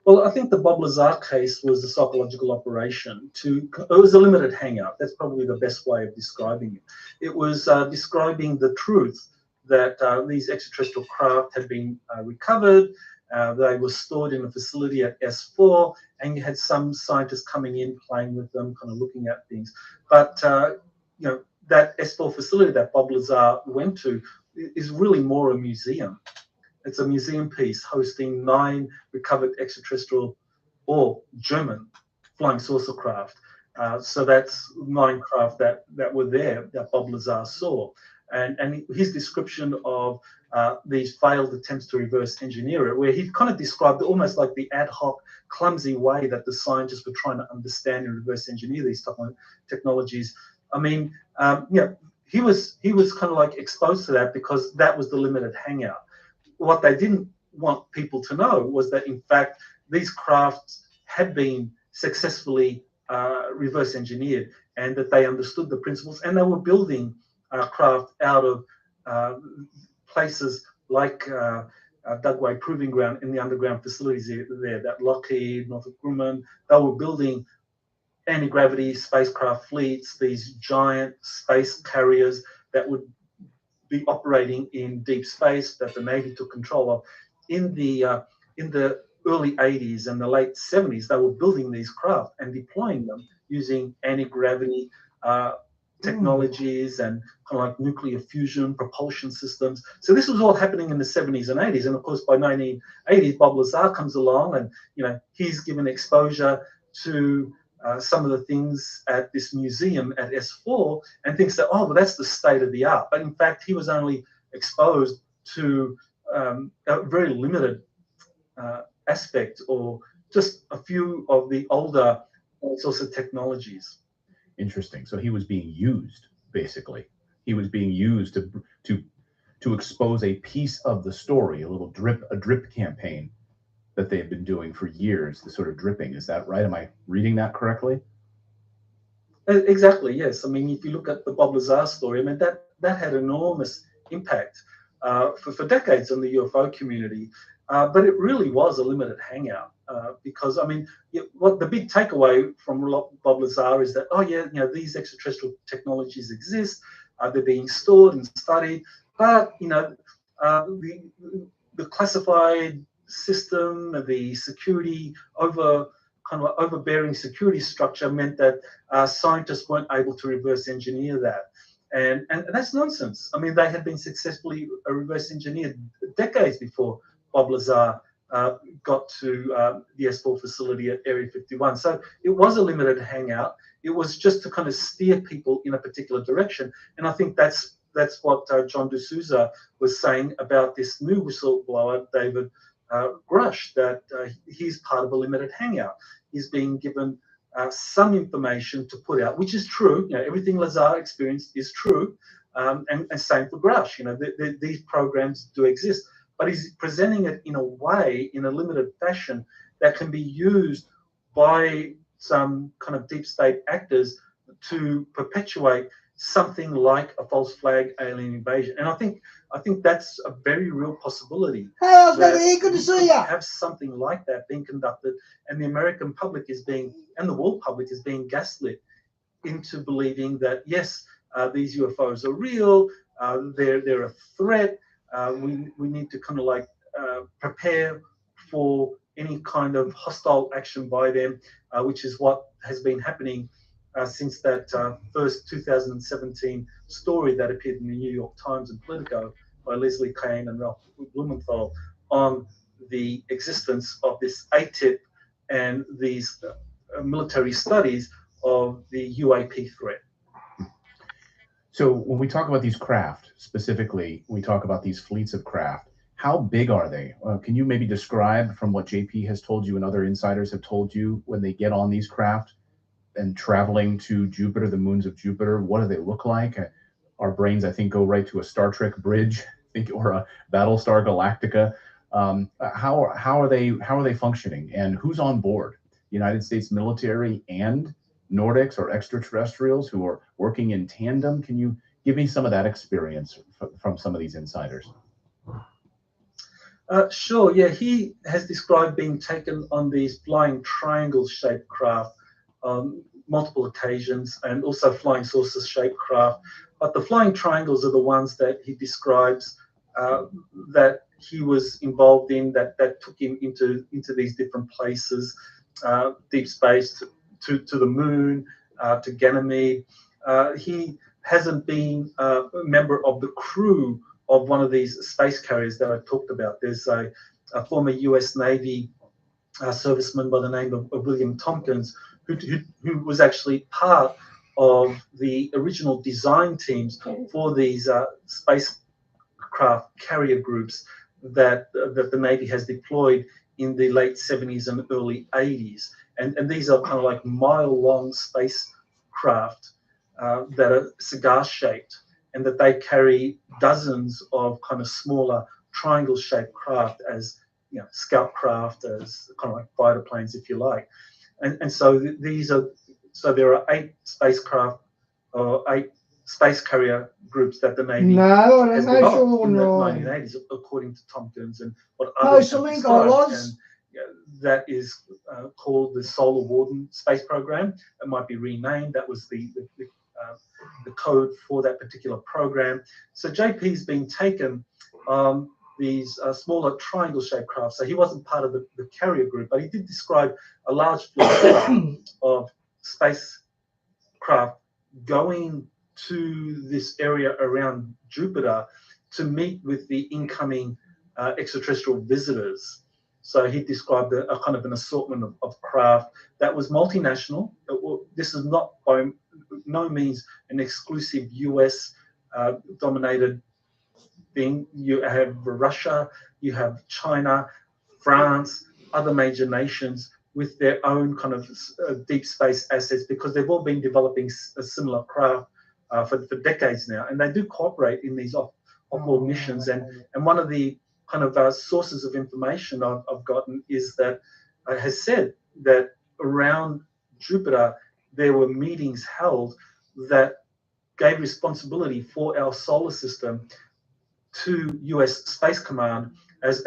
Well, I think the Bob Lazar case was a psychological operation. It was a limited hangout. That's probably the best way of describing it. It was describing the truth that these extraterrestrial craft had been recovered. They were stored in a facility at S4, and you had some scientists coming in, playing with them, kind of looking at things. But that S4 facility that Bob Lazar went to is really more a museum. It's a museum piece hosting 9 recovered extraterrestrial or German flying saucer craft. So that's 9 craft that were there that Bob Lazar saw. And his description of these failed attempts to reverse engineer it, where he kind of described it almost like the ad hoc, clumsy way that the scientists were trying to understand and reverse engineer these technologies. I mean, he was kind of like exposed to that because that was the limited hangout. What they didn't want people to know was that, in fact, these crafts had been successfully reverse engineered, and that they understood the principles, and they were building craft out of places like Dugway Proving Ground in the underground facilities there, that Lockheed, Northrop Grumman. They were building anti-gravity spacecraft fleets, these giant space carriers that would be operating in deep space that the Navy took control of. In the early 80s and the late 70s, they were building these craft and deploying them using anti-gravity technologies and kind of like nuclear fusion propulsion systems. So this was all happening in the 70s and 80s. And of course, by 1980s, Bob Lazar comes along, and he's given exposure to some of the things at this museum at S4, and thinks that, oh, well, that's the state of the art. But in fact, he was only exposed to a very limited aspect, or just a few of the older sorts of technologies.
Interesting. So he was being used, basically. He was being used to expose a piece of the story, a drip campaign, that they've been doing for years, the sort of dripping. Is that right? Am I reading that correctly?
Exactly, yes. I mean, if you look at the Bob Lazar story, I mean, that had enormous impact for decades on the UFO community. But it really was a limited hangout because, I mean, what the big takeaway from Bob Lazar is that, oh, yeah, you know, these extraterrestrial technologies exist, they're being stored and studied, but, you know, the classified system, the security kind of overbearing security structure meant that scientists weren't able to reverse engineer that. And that's nonsense. I mean, they had been successfully reverse engineered decades before Bob Lazar got to the S4 facility at Area 51. So it was a limited hangout. It was just to kind of steer people in a particular direction. And I think that's what John D'Souza was saying about this new whistleblower, David Grush, that he's part of a limited hangout. He's being given some information to put out, which is true. You know, everything Lazar experienced is true, and same for Grush. You know, these programs do exist, but he's presenting it in a way, in a limited fashion, that can be used by some kind of deep state actors to perpetuate something like a false flag alien invasion. And I think that's a very real possibility.
Hey, I was going to be good to see you.
Have something like that being conducted, and the American public and the world public is being gaslit into believing that yes, these UFOs are real. They're a threat. We need to kind of like prepare for any kind of hostile action by them, which is what has been happening since that first 2017 story that appeared in the New York Times and Politico by Leslie Kean and Ralph Blumenthal on the existence of this ATIP and these military studies of the UAP threat.
So when we talk about these craft, specifically, we talk about these fleets of craft. How big are they? Can you maybe describe from what JP has told you and other insiders have told you when they get on these craft and traveling to Jupiter, the moons of Jupiter? What do they look like? Our brains, I think, go right to a Star Trek bridge, or a Battlestar Galactica. How are they functioning, and who's on board? United States military and Nordics or extraterrestrials who are working in tandem? Can you give me some of that experience from some of these insiders?
Sure. Yeah, he has described being taken on these flying triangle-shaped craft on multiple occasions, and also flying saucer-shaped craft. But the flying triangles are the ones that he describes that he was involved in, that took him into these different places, deep space, to the moon, to Ganymede. He hasn't been a member of the crew of one of these space carriers that I talked about. There's a former US Navy serviceman by the name of William Tompkins, who was actually part of the original design teams for these spacecraft carrier groups that the Navy has deployed in the late 70s and early 80s. And these are kind of like mile-long spacecraft that are cigar-shaped, and that they carry dozens of kind of smaller triangle-shaped craft as, you know, scout craft, as kind of like fighter planes, if you like. And so there are 8 spacecraft or 8 space carrier groups that the Navy has developed in the 1980s, according to Tompkins and what others have described. And that is called the Solar Warden Space Program. It might be renamed. That was the code for that particular program. So JP's been taken these smaller triangle-shaped craft. So he wasn't part of the carrier group, but he did describe a large fleet of spacecraft going to this area around Jupiter to meet with the incoming extraterrestrial visitors. So he described a kind of an assortment of craft that was multinational. This is not by no means an exclusive US dominated thing. You have Russia, you have China, France, other major nations with their own kind of deep space assets, because they've all been developing a similar craft for decades now, and they do cooperate in these off-world missions. And one of the kind of sources of information I've gotten is that has said that around Jupiter there were meetings held that gave responsibility for our solar system to US Space Command as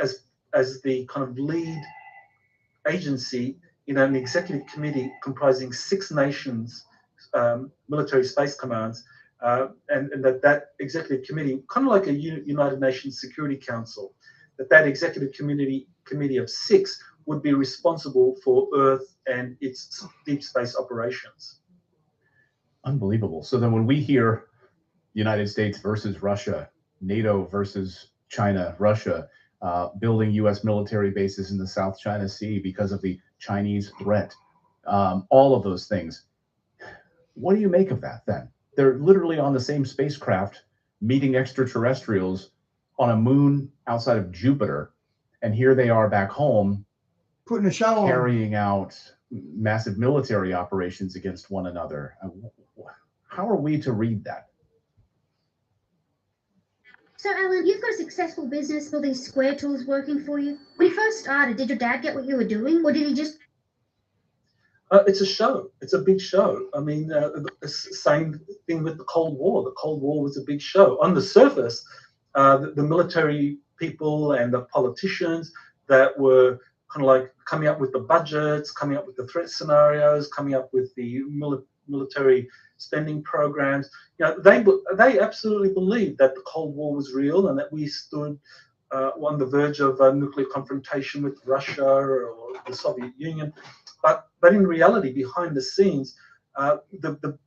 the kind of lead agency in an executive committee comprising 6 nations, military space commands, and that executive committee, kind of like a United Nations Security Council, that executive committee of 6 would be responsible for Earth and its deep space operations.
Unbelievable. So then when we hear United States versus Russia, NATO versus China, Russia, building U.S. military bases in the South China Sea because of the Chinese threat, all of those things, what do you make of that then? They're literally on the same spacecraft meeting extraterrestrials on a moon outside of Jupiter, and here they are back home
putting a show on,
carrying out massive military operations against one another. How are we to read that?
So, Alan, you've got a successful business, all these square tools working for you. When you first started, did your dad get what you were doing, or did he just...
It's a show. It's a big show. I mean, same thing with the Cold War. The Cold War was a big show. On the surface, the military people and the politicians that were kind of like coming up with the budgets, coming up with the threat scenarios, coming up with the military spending programs, they absolutely believed that the Cold War was real and that we stood on the verge of a nuclear confrontation with Russia or the Soviet Union. But in reality, behind the scenes, the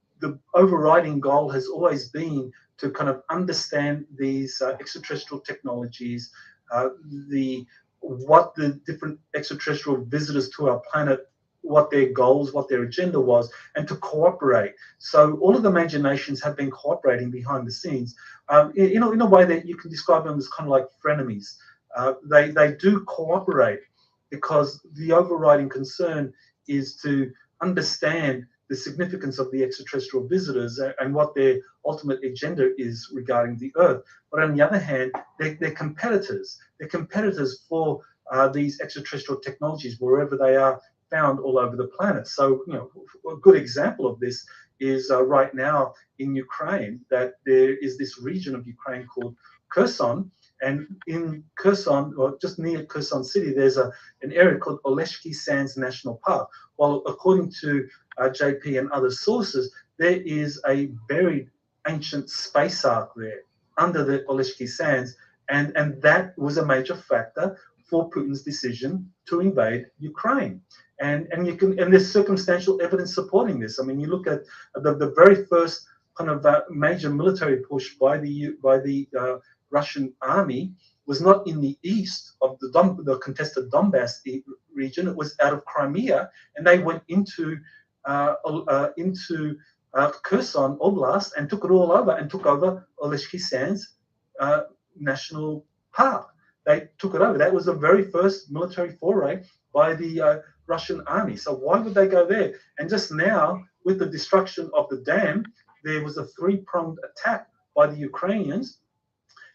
overriding goal has always been to kind of understand these extraterrestrial technologies, what the different extraterrestrial visitors to our planet, what their goals, what their agenda was, and to cooperate. So all of the major nations have been cooperating behind the scenes, in a way that you can describe them as kind of like frenemies. They do cooperate because the overriding concern is to understand the significance of the extraterrestrial visitors and what their ultimate agenda is regarding the Earth. But on the other hand, they're competitors. They're competitors for these extraterrestrial technologies wherever they are found all over the planet. So, a good example of this is right now in Ukraine, that there is this region of Ukraine called Kherson. And in Kherson, or just near Kherson City, there's an area called Oleshki Sands National Park. Well, according to JP and other sources, there is a buried ancient space ark there under the Oleshki Sands, and that was a major factor for Putin's decision to invade Ukraine. And there's circumstantial evidence supporting this. I mean, you look at the very first kind of major military push by the Russian army was not in the east of the contested Donbass region. It was out of Crimea, and they went into Kherson Oblast and took it all over and took over Oleshki Sands National Park. They took it over. That was the very first military foray by the Russian army. So why would they go there? And just now, with the destruction of the dam, there was a 3-pronged attack by the Ukrainians.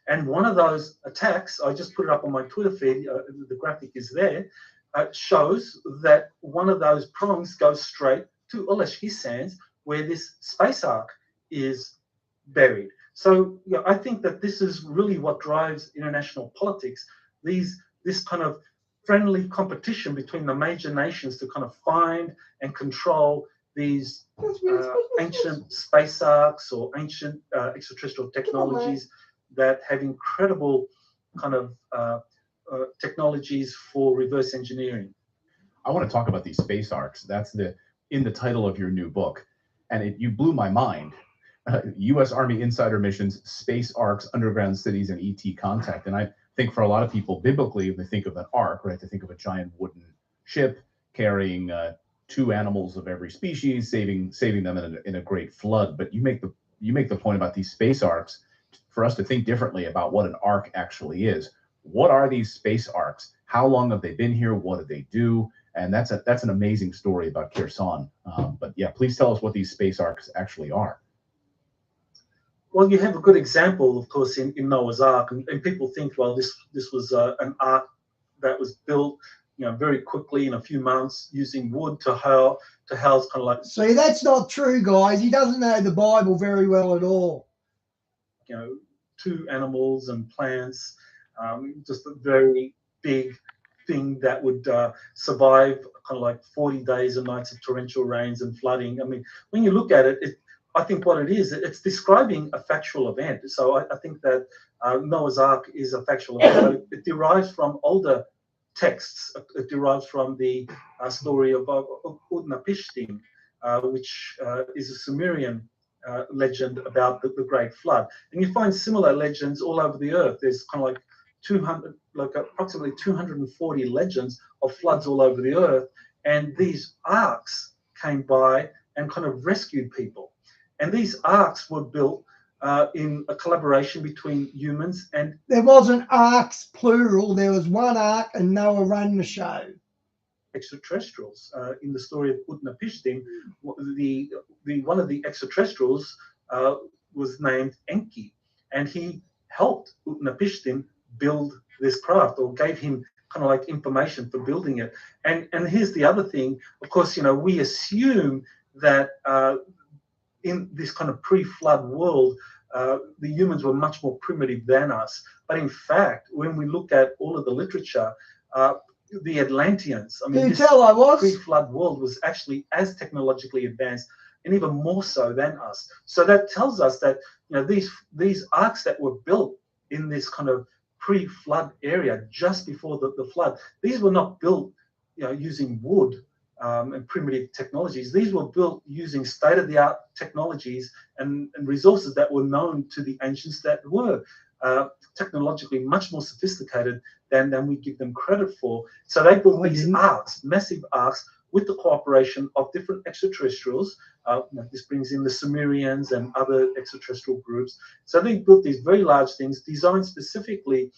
And one of those attacks, I just put it up on my Twitter feed, the graphic is there, shows that one of those prongs goes straight to Oleshki Sands, where this space ark is buried. So I think that this is really what drives international politics, this kind of friendly competition between the major nations to kind of find and control these ancient space arks or ancient extraterrestrial technologies that have incredible kind of technologies for reverse engineering.
I want to talk about these space arcs. That's in the title of your new book, and you blew my mind. U.S. Army Insider Missions, Space Arcs, Underground Cities, and ET Contact. And I think for a lot of people, biblically, they think of an ark, right? They think of a giant wooden ship carrying 2 animals of every species, saving them in a great flood. But you make the point about these space arcs for us to think differently about what an arc actually is. What are these space arcs? How long have they been here? What do they do? And that's an amazing story about Kherson. But yeah, please tell us what these space arcs actually are.
Well, you have a good example, of course, in Noah's Ark, and people think, well, this was an ark that was built, very quickly in a few months using wood to house kind of like,
See, that's not true, guys. He doesn't know the Bible very well at all.
2 animals and plants, just a very big thing that would survive kind of like 40 days and nights of torrential rains and flooding. I mean, when you look at it, I think what it is, it's describing a factual event. So I think that Noah's Ark is a factual event. It derives from older texts. It derives from the story of Utnapishtim, which is a Sumerian legend about the Great Flood. And you find similar legends all over the earth. There's kind of like approximately 240 legends of floods all over the earth. And these arks came by and kind of rescued people. And these arks were built in a collaboration between humans and...
There wasn't arks, plural. There was one ark and Noah ran the show.
Extraterrestrials. In the story of Utnapishtim, one of the extraterrestrials was named Enki, and he helped Utnapishtim build this craft, or gave him kind of like information for building it. And here's the other thing, of course, we assume that in this kind of pre-flood world, the humans were much more primitive than us. But in fact, when we look at all of the literature, the Atlanteans, I mean, this pre-flood world was actually as technologically advanced and even more so than us. So that tells us that these arks that were built in this kind of pre-flood area just before the flood, these were not built using wood and primitive technologies. These were built using state-of-the-art technologies and resources that were known to the ancients, that were technologically much more sophisticated than we give them credit for. So they built these arks, massive arks, with the cooperation of different extraterrestrials. This brings in the Sumerians and other extraterrestrial groups. So they built these very large things designed specifically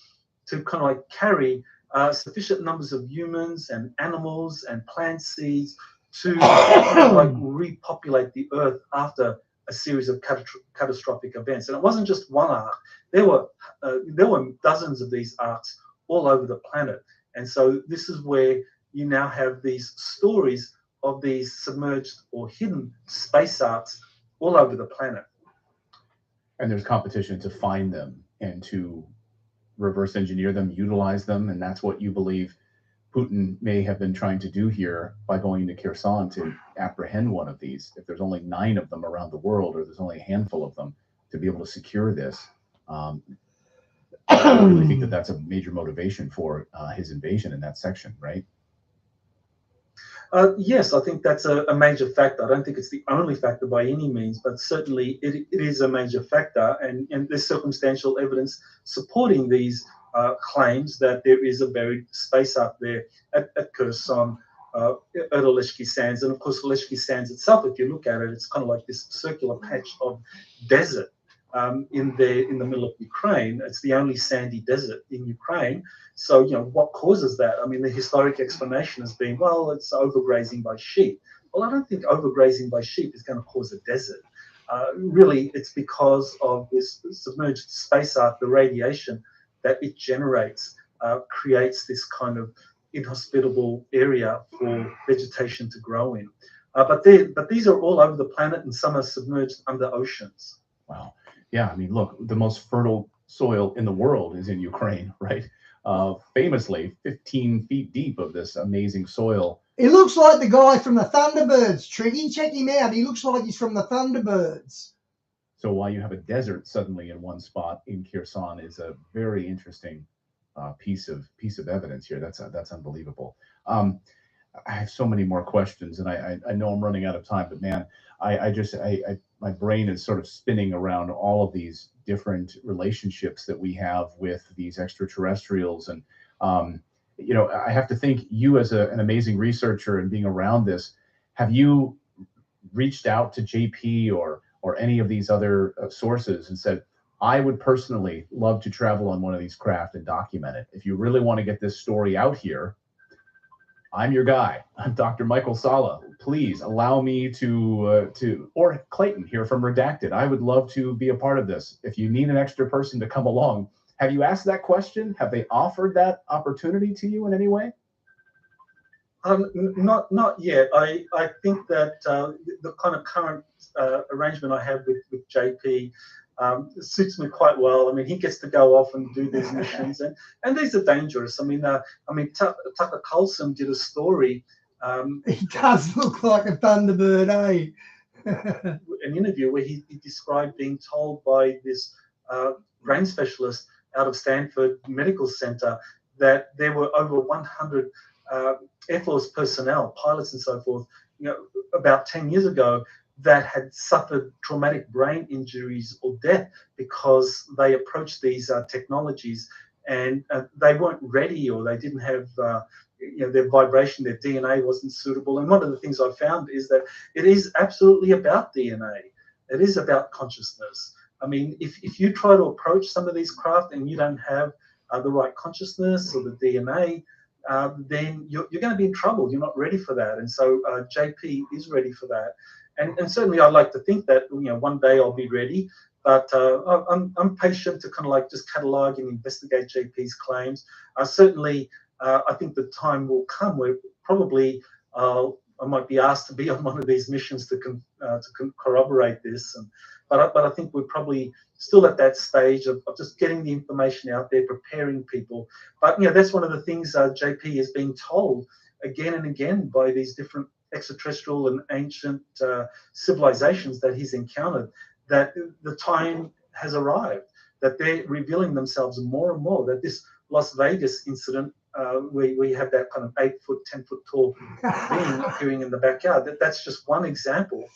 to kind of like carry sufficient numbers of humans and animals and plant seeds to like repopulate the earth after a series of catastrophic events. And it wasn't just one ark. There were dozens of these arks all over the planet. And so this is where you now have these stories of these submerged or hidden space arks all over the planet.
And there's competition to find them and to reverse engineer them, utilize them, and that's what you believe Putin may have been trying to do here by going to Kherson to apprehend one of these. If there's only 9 of them around the world, or there's only a handful of them, to be able to secure this, I really think that that's a major motivation for his invasion in that section, right?
Yes, I think that's a major factor. I don't think it's the only factor by any means, but certainly it is a major factor, and there's circumstantial evidence supporting these claims that there is a buried space up there at Kherson, at Oleshki Sands. And of course, Oleshki Sands itself, if you look at it, it's kind of like this circular patch of desert in the middle of Ukraine. It's the only sandy desert in Ukraine. So, what causes that? I mean, the historic explanation has been, well, it's overgrazing by sheep. Well, I don't think overgrazing by sheep is going to cause a desert. Really, it's because of this submerged space ark, the radiation that it generates creates this kind of inhospitable area for vegetation to grow in. But these are all over the planet, and some are submerged under oceans.
Wow. Yeah, I mean, look, the most fertile soil in the world is in Ukraine, right? Famously, 15 feet deep of this amazing soil.
He looks like the guy from the Thunderbirds, Triggy. Check him out. He looks like he's from the Thunderbirds.
So while you have a desert suddenly in one spot in Kherson is a very interesting piece of evidence here. That's unbelievable. I have so many more questions, and I know I'm running out of time, but man, my brain is sort of spinning around all of these different relationships that we have with these extraterrestrials. And, I have to think, you as an amazing researcher and being around this, have you reached out to JP or any of these other sources and said, I would personally love to travel on one of these craft and document it. If you really want to get this story out here, I'm your guy. I'm Dr. Michael Sala. Please allow me to or Clayton here from Redacted. I would love to be a part of this. If you need an extra person to come along, have you asked that question? Have they offered that opportunity to you in any way?
Not yet. I think that the kind of current arrangement I have with JP suits me quite well. I mean, he gets to go off and do these missions, and these are dangerous. I mean, Tucker Carlson did a story.
He does look like a Thunderbird, eh?
An interview where he described being told by this brain specialist out of Stanford Medical Center that there were over 100 Air Force personnel, pilots and so forth, about 10 years ago, that had suffered traumatic brain injuries or death because they approached these technologies and they weren't ready, or they didn't have their vibration, their DNA wasn't suitable. And one of the things I found is that it is absolutely about DNA. It is about consciousness. I mean, if you try to approach some of these craft and you don't have the right consciousness or the DNA, then you're going to be in trouble. You're not ready for that. And so JP is ready for that. And certainly I'd like to think that, one day I'll be ready. But I'm patient to kind of like just catalog and investigate JP's claims. Certainly, I think the time will come where probably I might be asked to be on one of these missions to corroborate this. But I think we're probably still at that stage of just getting the information out there, preparing people. But that's one of the things JP is being told again and again by these different extraterrestrial and ancient civilizations that he's encountered, that the time has arrived, that they're revealing themselves more and more, that this Las Vegas incident, we have that kind of 8-foot, 10-foot tall being appearing in the backyard. That's just one example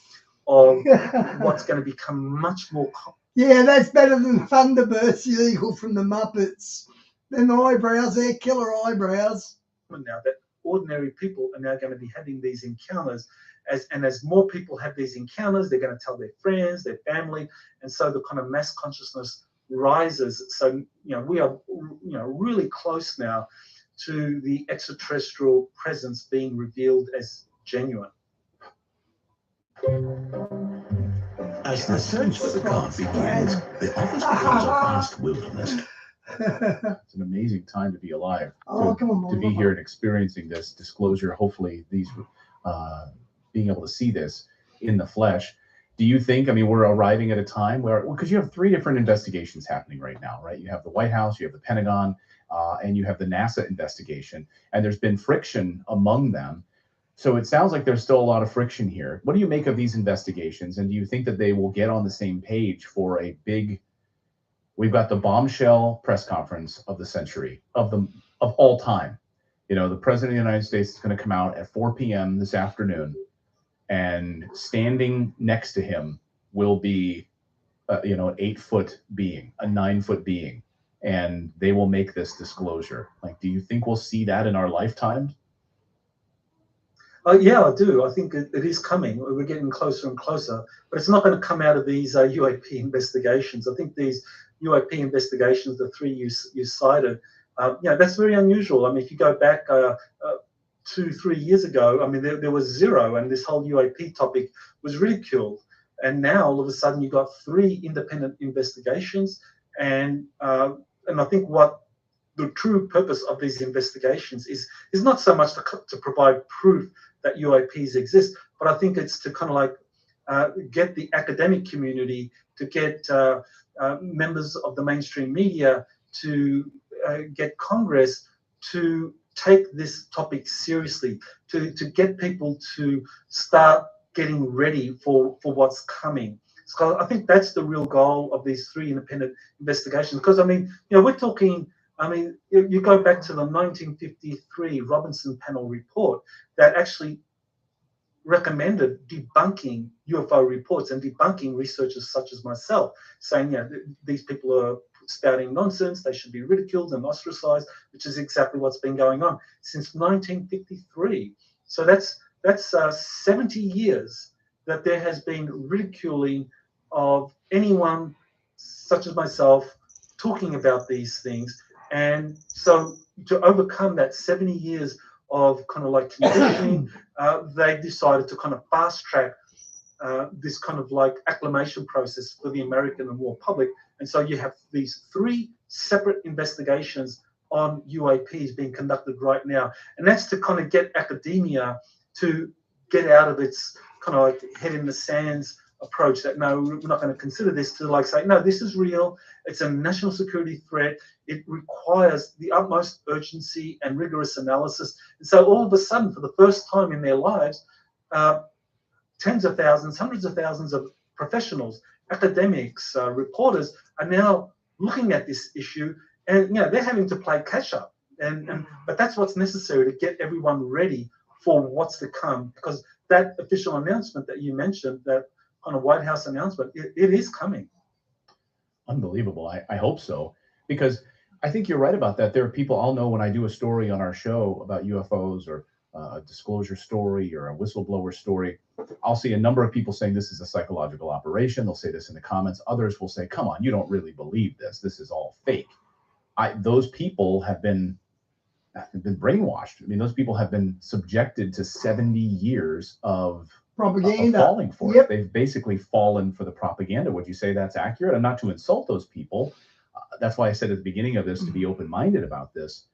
of what's going to become much more.
Yeah, that's better than Thunderbird, the eagle from the Muppets. Then the eyebrows, they're killer eyebrows.
Now that ordinary people are now going to be having these encounters, as more people have these encounters, they're going to tell their friends, their family, and so the kind of mass consciousness rises. So we are really close now to the extraterrestrial presence being revealed as genuine.
As the search for the god begins, the office becomes a vast wilderness.
It's an amazing time to be alive.
To
be here and experiencing this disclosure. Hopefully, these being able to see this in the flesh. Do you think? I mean, we're arriving at a time where, because you have 3 different investigations happening right now, right? You have the White House, you have the Pentagon, and you have the NASA investigation, and there's been friction among them. So it sounds like there's still a lot of friction here. What do you make of these investigations? And do you think that they will get on the same page for a big, we've got the bombshell press conference of the century, of all time. The president of the United States is going to come out at 4 p.m. this afternoon, and standing next to him will be, an 8-foot being, a 9-foot being, and they will make this disclosure. Like, do you think we'll see that in our lifetime?
Yeah, I do. I think it is coming. We're getting closer and closer, but it's not going to come out of these UAP investigations. I think these UAP investigations, the 3 you cited, that's very unusual. I mean, if you go back 2-3 years ago, I mean, there was 0, and this whole UAP topic was ridiculed. And now all of a sudden you've got 3 independent investigations, and I think what the true purpose of these investigations is not so much to provide proof that UAPs exist, but I think it's to kind of like get the academic community, to get members of the mainstream media, to get Congress to take this topic seriously, to get people to start getting ready for what's coming. So I think that's the real goal of these 3 independent investigations. Because, I mean, we're talking, I mean, you go back to the 1953 Robinson Panel report that actually recommended debunking UFO reports and debunking researchers such as myself, saying, these people are spouting nonsense, they should be ridiculed and ostracized, which is exactly what's been going on since 1953. So that's 70 years that there has been ridiculing of anyone such as myself talking about these things. And so to overcome that 70 years of kind of like conditioning, they decided to kind of fast track this kind of like acclimation process for the American and world public. And so you have these 3 separate investigations on UAPs being conducted right now. And that's to kind of get academia to get out of its kind of like head in the sands approach that, no, we're not going to consider this, to like say, no, this is real. It's a national security threat. It requires the utmost urgency and rigorous analysis. And so all of a sudden, for the first time in their lives, tens of thousands, hundreds of thousands of professionals, academics, reporters are now looking at this issue, and they're having to play catch up. But that's what's necessary to get everyone ready for what's to come, because that official announcement that you mentioned, that kind of White House announcement, it is coming.
Unbelievable. I hope so, because I think you're right about that. There are people, I'll know when I do a story on our show about UFOs, or a disclosure story or a whistleblower story, I'll see a number of people saying this is a psychological operation. They'll say this in the comments. Others will say, come on, you don't really believe this. This is all fake. Those people have been brainwashed. I mean, those people have been subjected to 70 years of
propaganda,
falling for it. They've basically fallen for the propaganda. Would you say that's accurate? And not to insult those people. That's why I said at the beginning of this to be open-minded about this.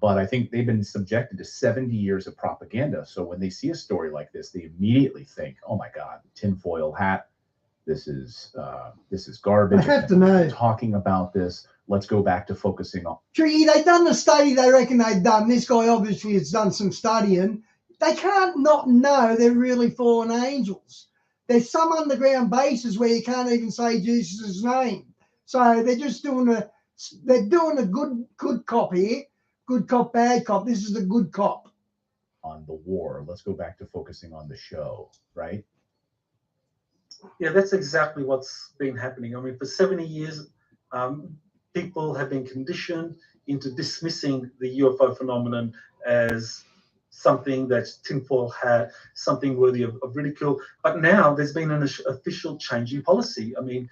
But I think they've been subjected to 70 years of propaganda. So when they see a story like this, they immediately think, "Oh my God, tinfoil hat! This is garbage."
I have to know.
Talking about this. Let's go back to focusing on.
Tricky, they've done the study they reckon they've done. This guy obviously has done some studying. They can't not know they're really fallen angels. There's some underground bases where you can't even say Jesus' name. So they're just doing a good cop here. Good cop, bad cop. This is a good cop.
On the war. Let's go back to focusing on the show, right?
Yeah, that's exactly what's been happening. I mean, for 70 years, people have been conditioned into dismissing the UFO phenomenon as something that's tinfoil hat, something worthy of ridicule. But now there's been an official change in policy. I mean,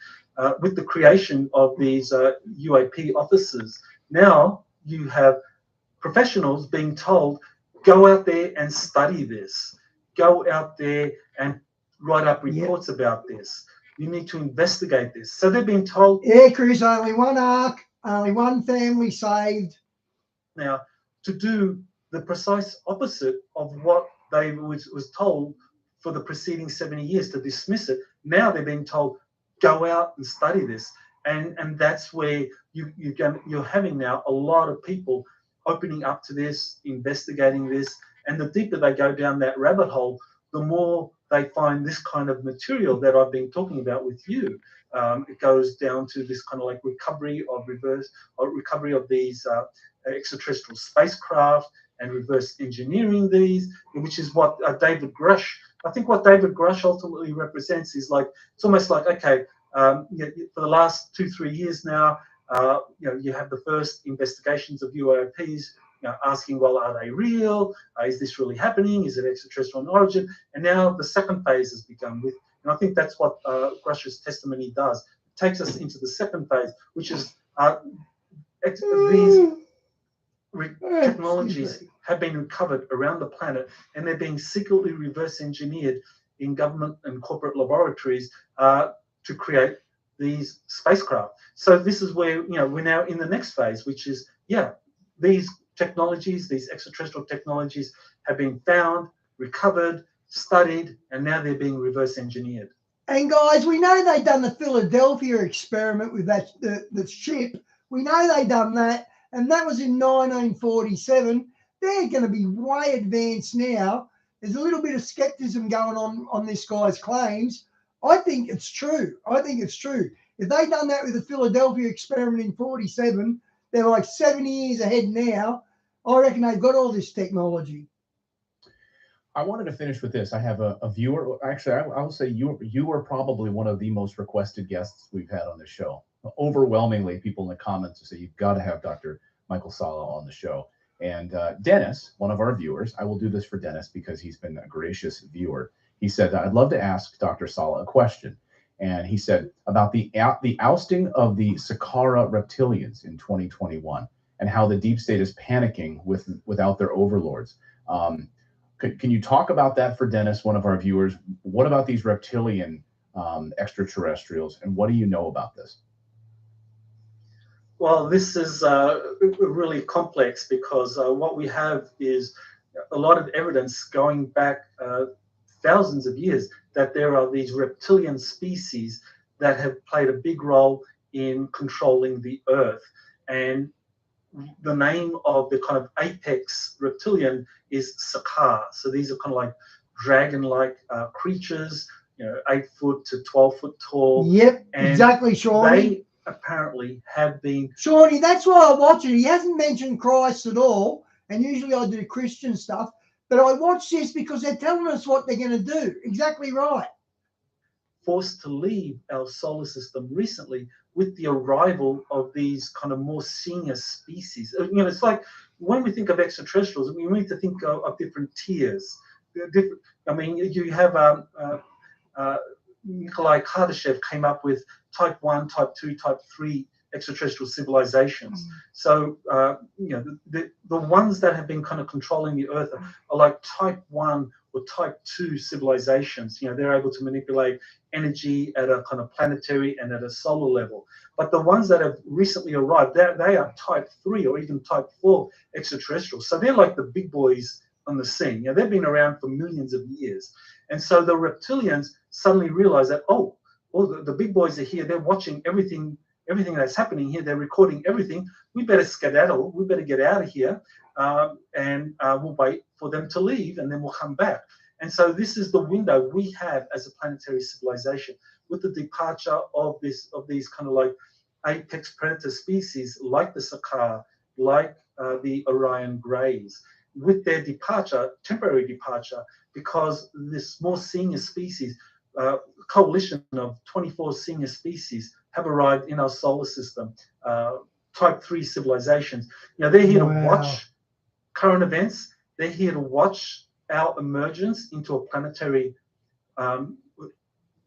with the creation of these UAP officers, now you have professionals being told, go out there and study this. Go out there and write up reports about this. You need to investigate this. So they're being told...
Yeah, Chris, only one ark, only one family saved.
Now, to do the precise opposite of what they was told for the preceding 70 years, to dismiss it, now they're being told, go out and study this. And that's where you're having now a lot of people opening up to this, investigating this, and the deeper they go down that rabbit hole, the more they find this kind of material that I've been talking about with you. It goes down to this kind of like recovery of these extraterrestrial spacecraft and reverse engineering these, which is what David Grush, I think what David Grush ultimately represents is like, it's almost like, okay, for the last 2-3 years now, you have the first investigations of UAPs, asking, well, are they real? Is this really happening? Is it extraterrestrial in origin? And now the second phase has begun with, and I think that's what Grush's testimony does. It takes us into the second phase, which is these technologies have been recovered around the planet, and they're being secretly reverse engineered in government and corporate laboratories to create these spacecraft. So this is where we're now in the next phase, which is these technologies, these extraterrestrial technologies have been found, recovered, studied, and now they're being reverse engineered.
And guys, we know they've done the Philadelphia experiment with that the ship. We know they've done that, and that was in 1947. They're going to be way advanced now. There's a little bit of skepticism going on this guy's claims. I think it's true. If they'd done that with the Philadelphia experiment in 47, they're like 70 years ahead now. I reckon they've got all this technology.
I wanted to finish with this. I have a viewer. Actually, I will say you are probably one of the most requested guests we've had on the show. Overwhelmingly, people in the comments say you've got to have Dr. Michael Salla on the show. And Dennis, one of our viewers, I will do this for Dennis because he's been a gracious viewer. He said, I'd love to ask Dr. Salla a question. And he said about the ousting of the Saqqara reptilians in 2021 and how the deep state is panicking without their overlords. Can you talk about that for Dennis, one of our viewers? What about these reptilian extraterrestrials, and what do you know about this?
Well, this is really complex because what we have is a lot of evidence going back thousands of years that there are these reptilian species that have played a big role in controlling the Earth. And the name of the kind of apex reptilian is Sakar. So these are kind of like dragon-like creatures, 8 foot to 12 foot tall.
Yep,
and
exactly, Shawnee.
They apparently have been.
Shawnee, that's why I watch it. He hasn't mentioned Christ at all, and usually I do Christian stuff, but I watch this because they're telling us what they're going to do. Exactly right.
Forced to leave our solar system recently with the arrival of these kind of more senior species. It's like when we think of extraterrestrials, we need to think of different tiers. You have Nikolai Kardashev came up with type 1, type 2, type 3 extraterrestrial civilizations. So, the ones that have been kind of controlling the Earth are like type 1 or type 2 civilizations. They're able to manipulate energy at a kind of planetary and at a solar level. But the ones that have recently arrived, they are type 3 or even type 4 extraterrestrials. So they're like the big boys on the scene. They've been around for millions of years. And so the reptilians suddenly realize that, the big boys are here. They're watching everything that's happening here. They're recording everything. We better skedaddle. We better get out of here. And we'll wait for them to leave, and then we'll come back. And so this is the window we have as a planetary civilization, with the departure of these kind of like apex predator species like the Sakar, like the Orion Greys, with their departure, temporary departure, because this more senior species, coalition of 24 senior species have arrived in our solar system, type 3 civilizations. They're here to watch current events. They're here to watch our emergence into a planetary,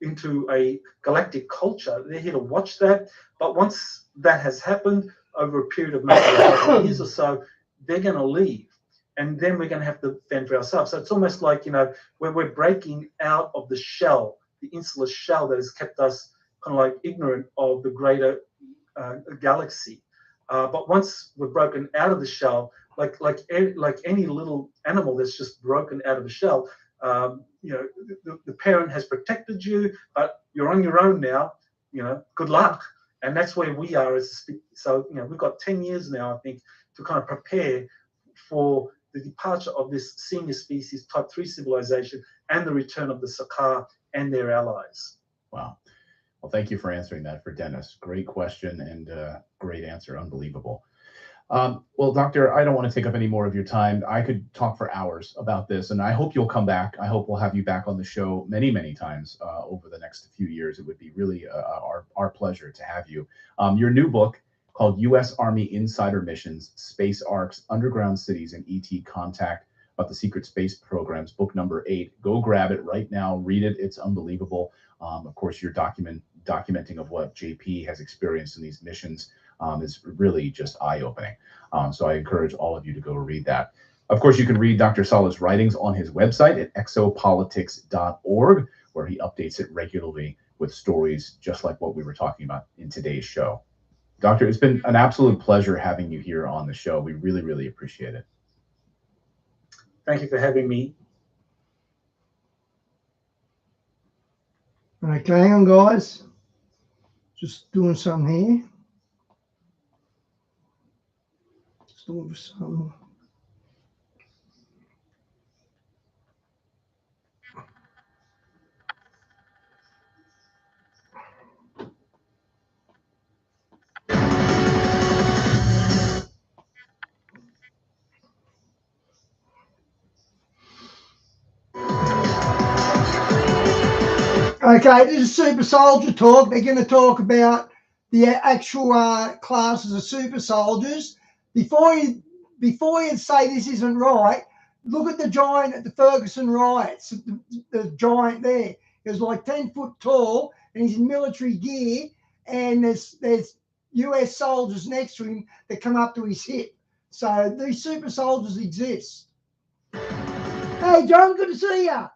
into a galactic culture. They're here to watch that. But once that has happened over a period of maybe a couple of years or so, they're going to leave. And then we're going to have to fend for ourselves. So it's almost like, when we're breaking out of the shell, the insular shell that has kept us kind of like ignorant of the greater galaxy. But once we're broken out of the shell, like any little animal that's just broken out of a shell, the parent has protected you, but you're on your own now. Good luck. And that's where we are as a species. So we've got 10 years now, I think, to kind of prepare for the departure of this senior species, type 3 civilization, and the return of the Sakar and their allies.
Wow. Well, thank you for answering that for Dennis. Great question and great answer. Unbelievable. Well, Doctor, I don't want to take up any more of your time. I could talk for hours about this, and I hope you'll come back. I hope we'll have you back on the show many, many times over the next few years. It would be really our pleasure to have you. Your new book, called U.S. Army Insider Missions, Space Arcs, Underground Cities, and ET Contact, about the Secret Space Programs, book number 8. Go grab it right now. Read it. It's unbelievable. Of course, you're documenting of what JP has experienced in these missions is really just eye-opening. So I encourage all of you to go read that. Of course, you can read Dr. Saleh's writings on his website at exopolitics.org, where he updates it regularly with stories just like what we were talking about in today's show. Doctor, it's been an absolute pleasure having you here on the show. We really, really appreciate it.
Thank you for having me.
Okay, hang on, guys. Just doing some here. Just doing some. Okay, this is Super Soldier Talk. They're going to talk about the actual classes of super soldiers. Before you say this isn't right, look at the giant at the Ferguson riots. The giant there. He was like 10 foot tall, and he's in military gear. And there's US soldiers next to him that come up to his hip. So these super soldiers exist. Hey, John, good to see you.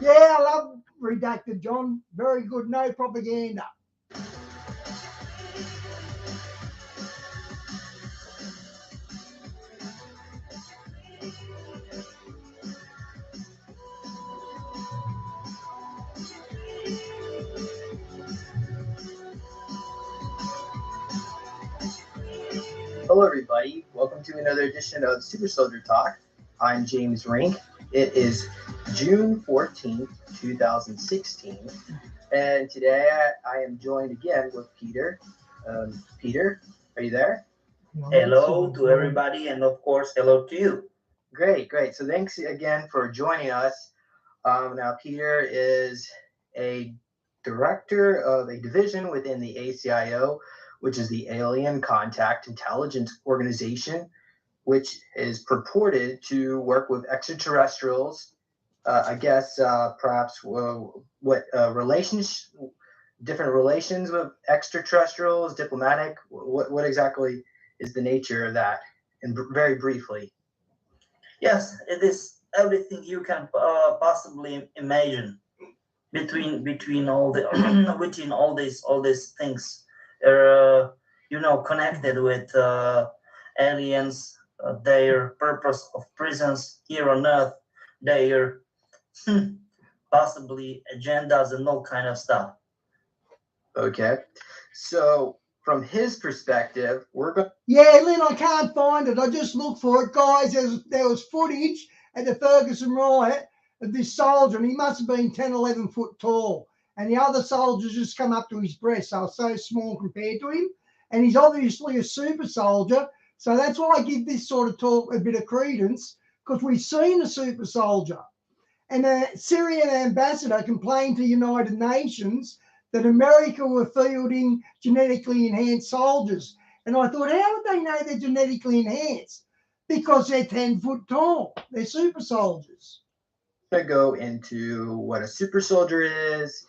Yeah, I love Redacted, John. Very good. No propaganda.
Hello, everybody. Welcome to another edition of Super Soldier Talk. I'm James Rink. It is June 14th, 2016. And today I am joined again with Peter. Peter, are you there?
Hello to everybody, and of course, hello to you.
Great, great. So thanks again for joining us. Now, Peter is a director of a division within the ACIO, which is the Alien Contact Intelligence Organization, which is purported to work with extraterrestrials. I guess perhaps relations, different relations with extraterrestrials, diplomatic. What exactly is the nature of that? And very briefly.
Yes, it is everything you can possibly imagine between all the within all these things. Connected with aliens, their purpose of presence here on Earth, their possibly agendas and all kind of stuff.
Okay, so from his perspective, we're going.
Yeah, Lynn, I can't find it. I just looked for it, guys. There was footage at the Ferguson riot of this soldier, and he must have been 10, 11 foot tall. And the other soldiers just come up to his breast. They were so small compared to him. And he's obviously a super soldier. So that's why I give this sort of talk a bit of credence, because we've seen a super soldier. And a Syrian ambassador complained to United Nations that America were fielding genetically enhanced soldiers. And I thought, how would they know they're genetically enhanced? Because they're 10 foot tall. They're super soldiers.
To go into what a super soldier is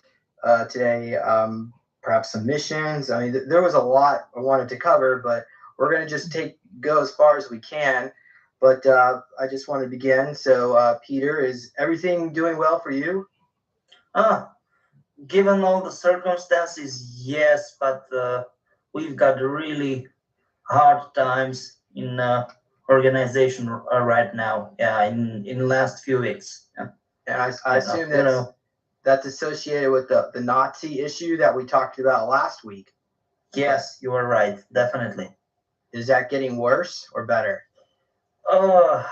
today, perhaps some missions. I mean, there was a lot I wanted to cover, but we're going to just go as far as we can. But I just want to begin. So, Peter, is everything doing well for you?
Given all the circumstances, yes, but we've got really hard times in organization right now. Yeah, in last few weeks. Yeah.
And I assume that's associated with the Nazi issue that we talked about last week.
Yes, you are right. Definitely.
Is that getting worse or better?
I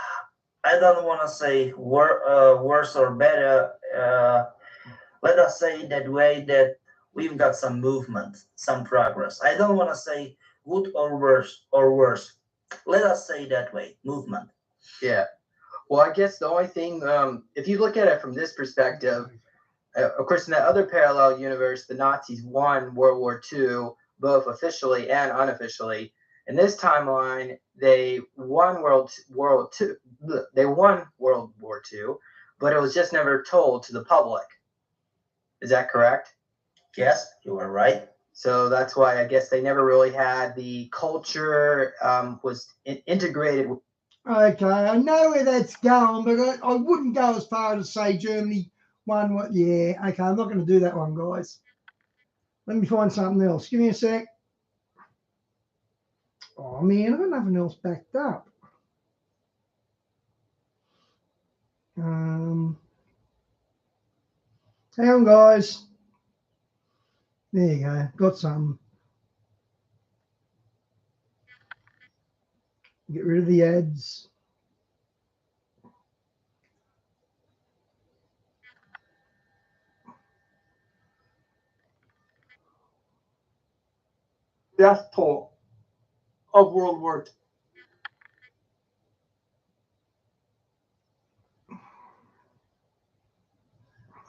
don't want to say worse or better. Let us say that way that we've got some movement, some progress. I don't want to say good or worse. Let us say that way, movement.
Yeah. Well, I guess the only thing, if you look at it from this perspective, of course, in that other parallel universe, the Nazis won World War II, both officially and unofficially. In this timeline, they won World War II, but it was just never told to the public. Is that correct?
Yes, you are right.
So that's why I guess they never really had the culture was integrated.
Okay, I know where that's going, but I wouldn't go as far as say Germany won what. Yeah, okay, I'm not going to do that one, guys. Let me find something else. Give me a sec. Oh, man, I've got nothing else backed up. Hang on, guys. There you go. Got some. Get rid of the ads.
Death toll of World War II.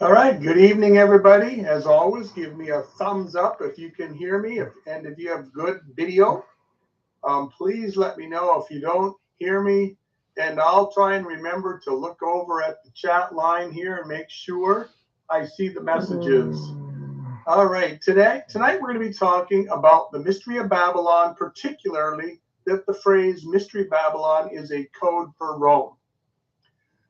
All right, good evening, everybody. As always, give me a thumbs up if you can hear me, and if you have good video. Please let me know if you don't hear me, and I'll try and remember to look over at the chat line here and make sure I see the messages. All right, tonight we're going to be talking about the Mystery of Babylon, particularly that the phrase Mystery Babylon is a code for Rome.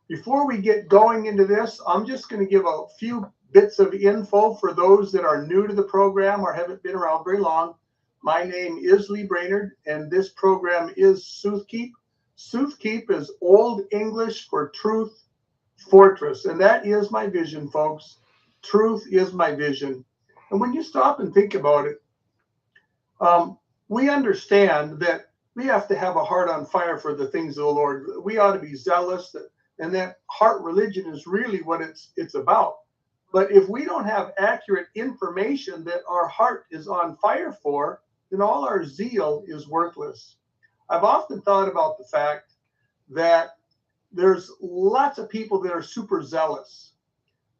Before we get going into this, I'm just going to give a few bits of info for those that are new to the program or haven't been around very long. My name is Lee Brainerd, and this program is Soothkeep. Soothkeep is Old English for Truth Fortress, and that is my vision, folks. Truth is my vision. And when you stop and think about it, we understand that we have to have a heart on fire for the things of the Lord. We ought to be zealous, and that heart religion is really what it's about. But if we don't have accurate information that our heart is on fire for, then all our zeal is worthless. I've often thought about the fact that there's lots of people that are super zealous.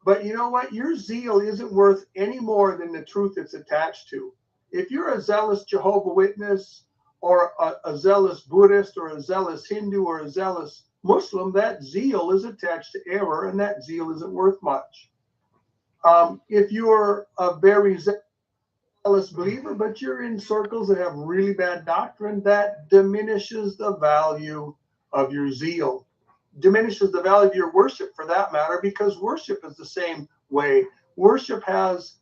But you know what? Your zeal isn't worth any more than the truth it's attached to. If you're a zealous Jehovah Witness or a zealous Buddhist or a zealous Hindu or a zealous Muslim, that zeal is attached to error, and that zeal isn't worth much. If you're a very zealous believer, but you're in circles that have really bad doctrine, that diminishes the value of your zeal, diminishes the value of your worship for that matter, because worship is the same way. Worship has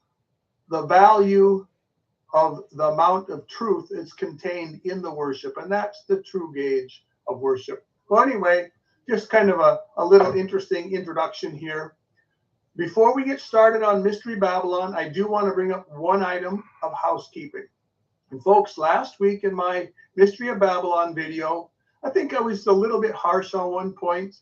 the value of the amount of truth that's contained in the worship, and that's the true gauge of worship. Well, anyway, just kind of a little interesting introduction here. Before we get started on Mystery Babylon, I do want to bring up one item of housekeeping. And folks, last week in my Mystery of Babylon video, I think I was a little bit harsh on one point.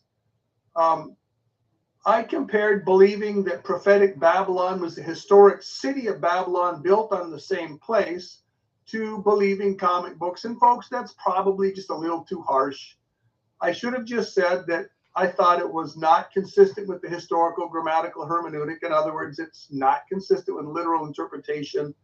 I compared believing that prophetic Babylon was the historic city of Babylon built on the same place to believing comic books. And folks, that's probably just a little too harsh. I should have just said that I thought it was not consistent with the historical grammatical hermeneutic. In other words, it's not consistent with literal interpretation.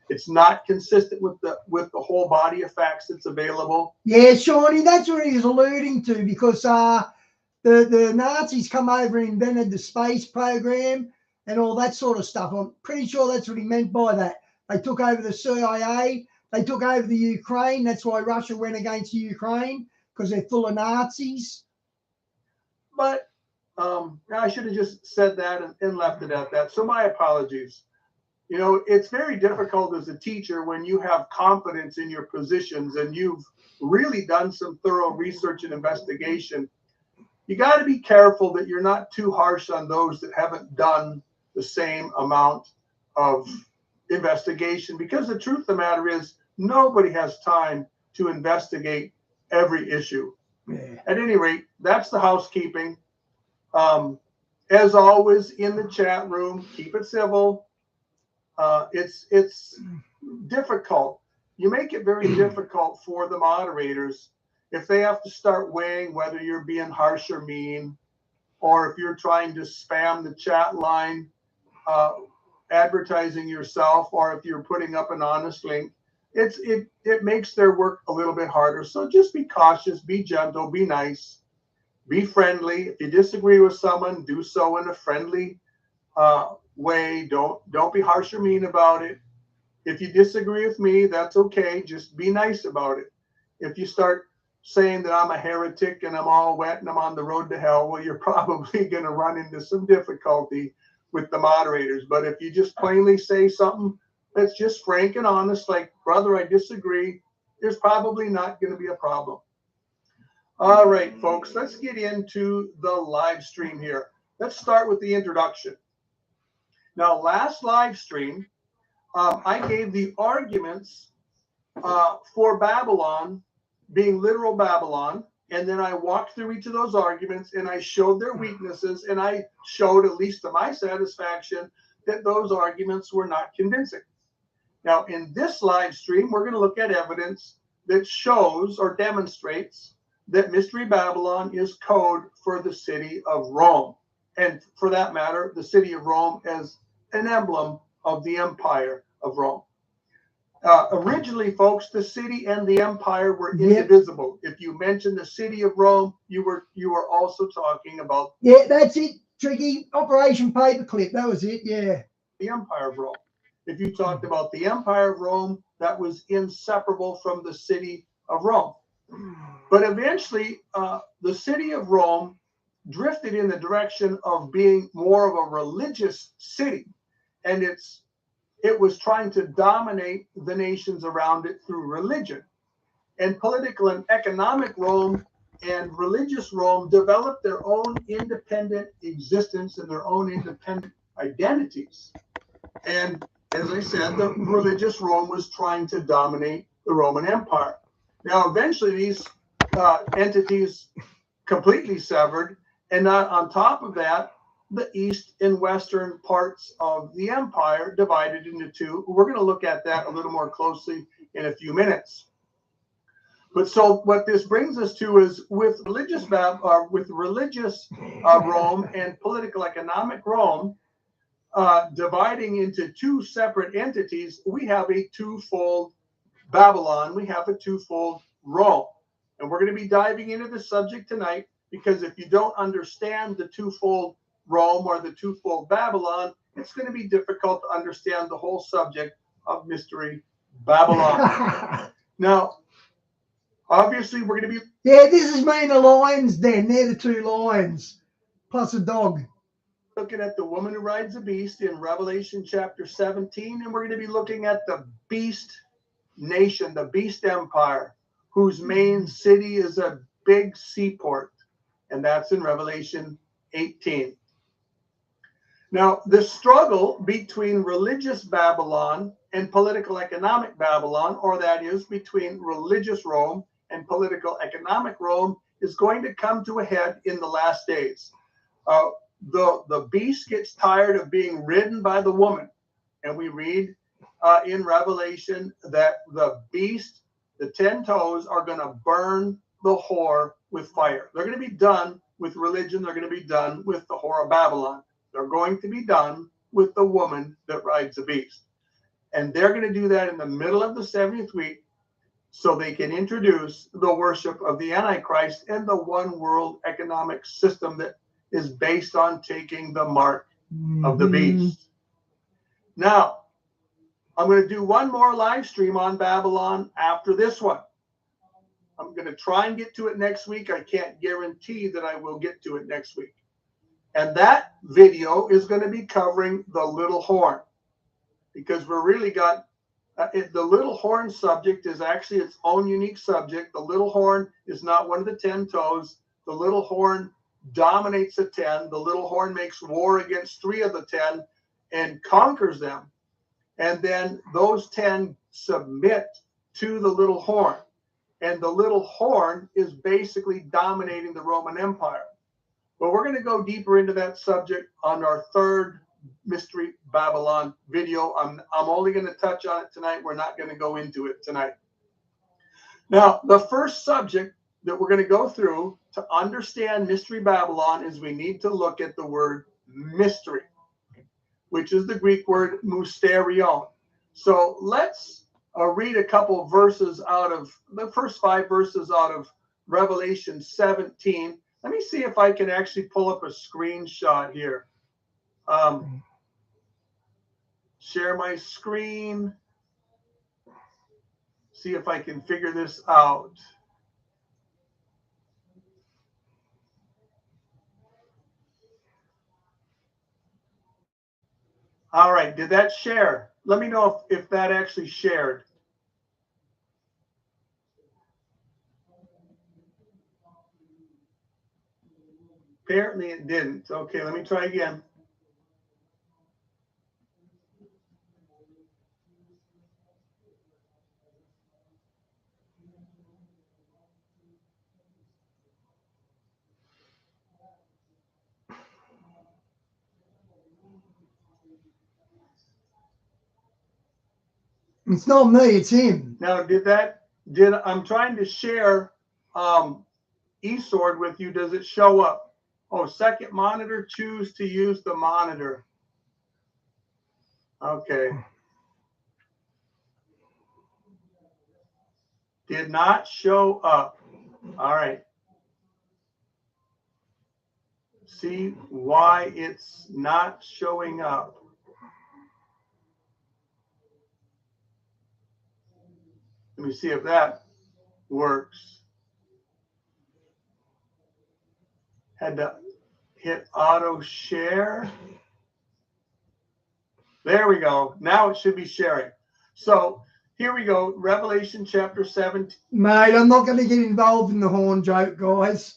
It's not consistent with the whole body of facts that's available.
Yeah, Shawnee, that's what he was alluding to, because the Nazis come over and invented the space program and all that sort of stuff. I'm pretty sure that's what he meant by that. They took over the CIA. They took over the Ukraine. That's why Russia went against the Ukraine, because they're full of Nazis.
But I should have just said that and left it at that. So my apologies. You know, it's very difficult as a teacher when you have confidence in your positions and you've really done some thorough research and investigation. You got to be careful that you're not too harsh on those that haven't done the same amount of investigation, because the truth of the matter is nobody has time to investigate every issue. Yeah. At any rate, that's the housekeeping. As always, in the chat room, keep it civil. It's difficult. You make it very difficult for the moderators if they have to start weighing whether you're being harsh or mean, or if you're trying to spam the chat line, advertising yourself, or if you're putting up an honest link. It makes their work a little bit harder. So just be cautious, be gentle, be nice, be friendly. If you disagree with someone, do so in a friendly way. Don't be harsh or mean about it. If you disagree with me, that's okay. Just be nice about it. If you start saying that I'm a heretic and I'm all wet and I'm on the road to hell, well, you're probably going to run into some difficulty with the moderators. But if you just plainly say something that's just frank and honest, like, brother, I disagree, there's probably not going to be a problem. All right, folks, let's get into the live stream here. Let's start with the introduction. Now, last live stream, I gave the arguments for Babylon being literal Babylon, and then I walked through each of those arguments and I showed their weaknesses, and I showed, at least to my satisfaction, that those arguments were not convincing. Now, in this live stream, we're going to look at evidence that shows or demonstrates that Mystery Babylon is code for the city of Rome, and for that matter, the city of Rome as an emblem of the empire of Rome. Originally, folks, the city and the empire were indivisible. If you mentioned the city of Rome, you were also talking about...
Yeah, that's it, Tricky. Operation Paperclip, that was it, yeah.
The empire of Rome. If you talked about the empire of Rome, that was inseparable from the city of Rome. But eventually, the city of Rome drifted in the direction of being more of a religious city, and it was trying to dominate the nations around it through religion. And political and economic Rome and religious Rome developed their own independent existence and their own independent identities. And as I said, the religious Rome was trying to dominate the Roman Empire. Now, eventually, these entities completely severed, and on top of that, the east and western parts of the empire divided into two. We're going to look at that a little more closely in a few minutes. But so what this brings us to is with religious Rome and political economic Rome dividing into two separate entities, we have a twofold Babylon. We have a twofold Rome. And we're going to be diving into the subject tonight, because if you don't understand the twofold Rome or the twofold Babylon, it's going to be difficult to understand the whole subject of Mystery Babylon. Now, obviously, we're going to be...
Yeah, this is me and the lions then. They're the two lions, plus a dog.
Looking at the woman who rides a beast in Revelation chapter 17, and we're going to be looking at the beast nation, the beast empire, whose main city is a big seaport, and that's in Revelation 18. Now, the struggle between religious Babylon and political economic Babylon, or that is between religious Rome and political economic Rome, is going to come to a head in the last days. The beast gets tired of being ridden by the woman, and we read in Revelation that the beast, the 10 toes, are going to burn the whore with fire. They're going to be done with religion. They're going to be done with the whore of Babylon. They're going to be done with the woman that rides the beast. And they're going to do that in the middle of the 70th week, so they can introduce the worship of the Antichrist and the one world economic system that is based on taking the mark of the beast. Now, I'm going to do one more live stream on Babylon after this one. I'm going to try and get to it next week. I can't guarantee that I will get to it next week. And that video is going to be covering the little horn, because we're really got the little horn subject is actually its own unique subject. The little horn is not one of the 10 toes. The little horn dominates the 10. The little horn makes war against 3 of the 10 and conquers them. And then those 10 submit to the little horn. And the little horn is basically dominating the Roman Empire. But we're going to go deeper into that subject on our third Mystery Babylon video. I'm only going to touch on it tonight. We're not going to go into it tonight. Now, the first subject that we're going to go through to understand Mystery Babylon is we need to look at the word mystery, which is the Greek word mysterion. So let's read a couple of verses out of the first 5 verses out of Revelation 17. Let me see if I can actually pull up a screenshot here. Share my screen. See if I can figure this out. All right, did that share? Let me know if that actually shared. Apparently it didn't. Okay, let me try again.
It's not me, it's him.
Now, I'm trying to share eSword with you. Does it show up? Oh, second monitor, choose to use the monitor. Okay. Did not show up. All right. See why it's not showing up. Let me see if that works. Had to hit auto share. There we go. Now it should be sharing. So here we go. Revelation chapter 17.
Mate, I'm not going to get involved in the horn joke, guys.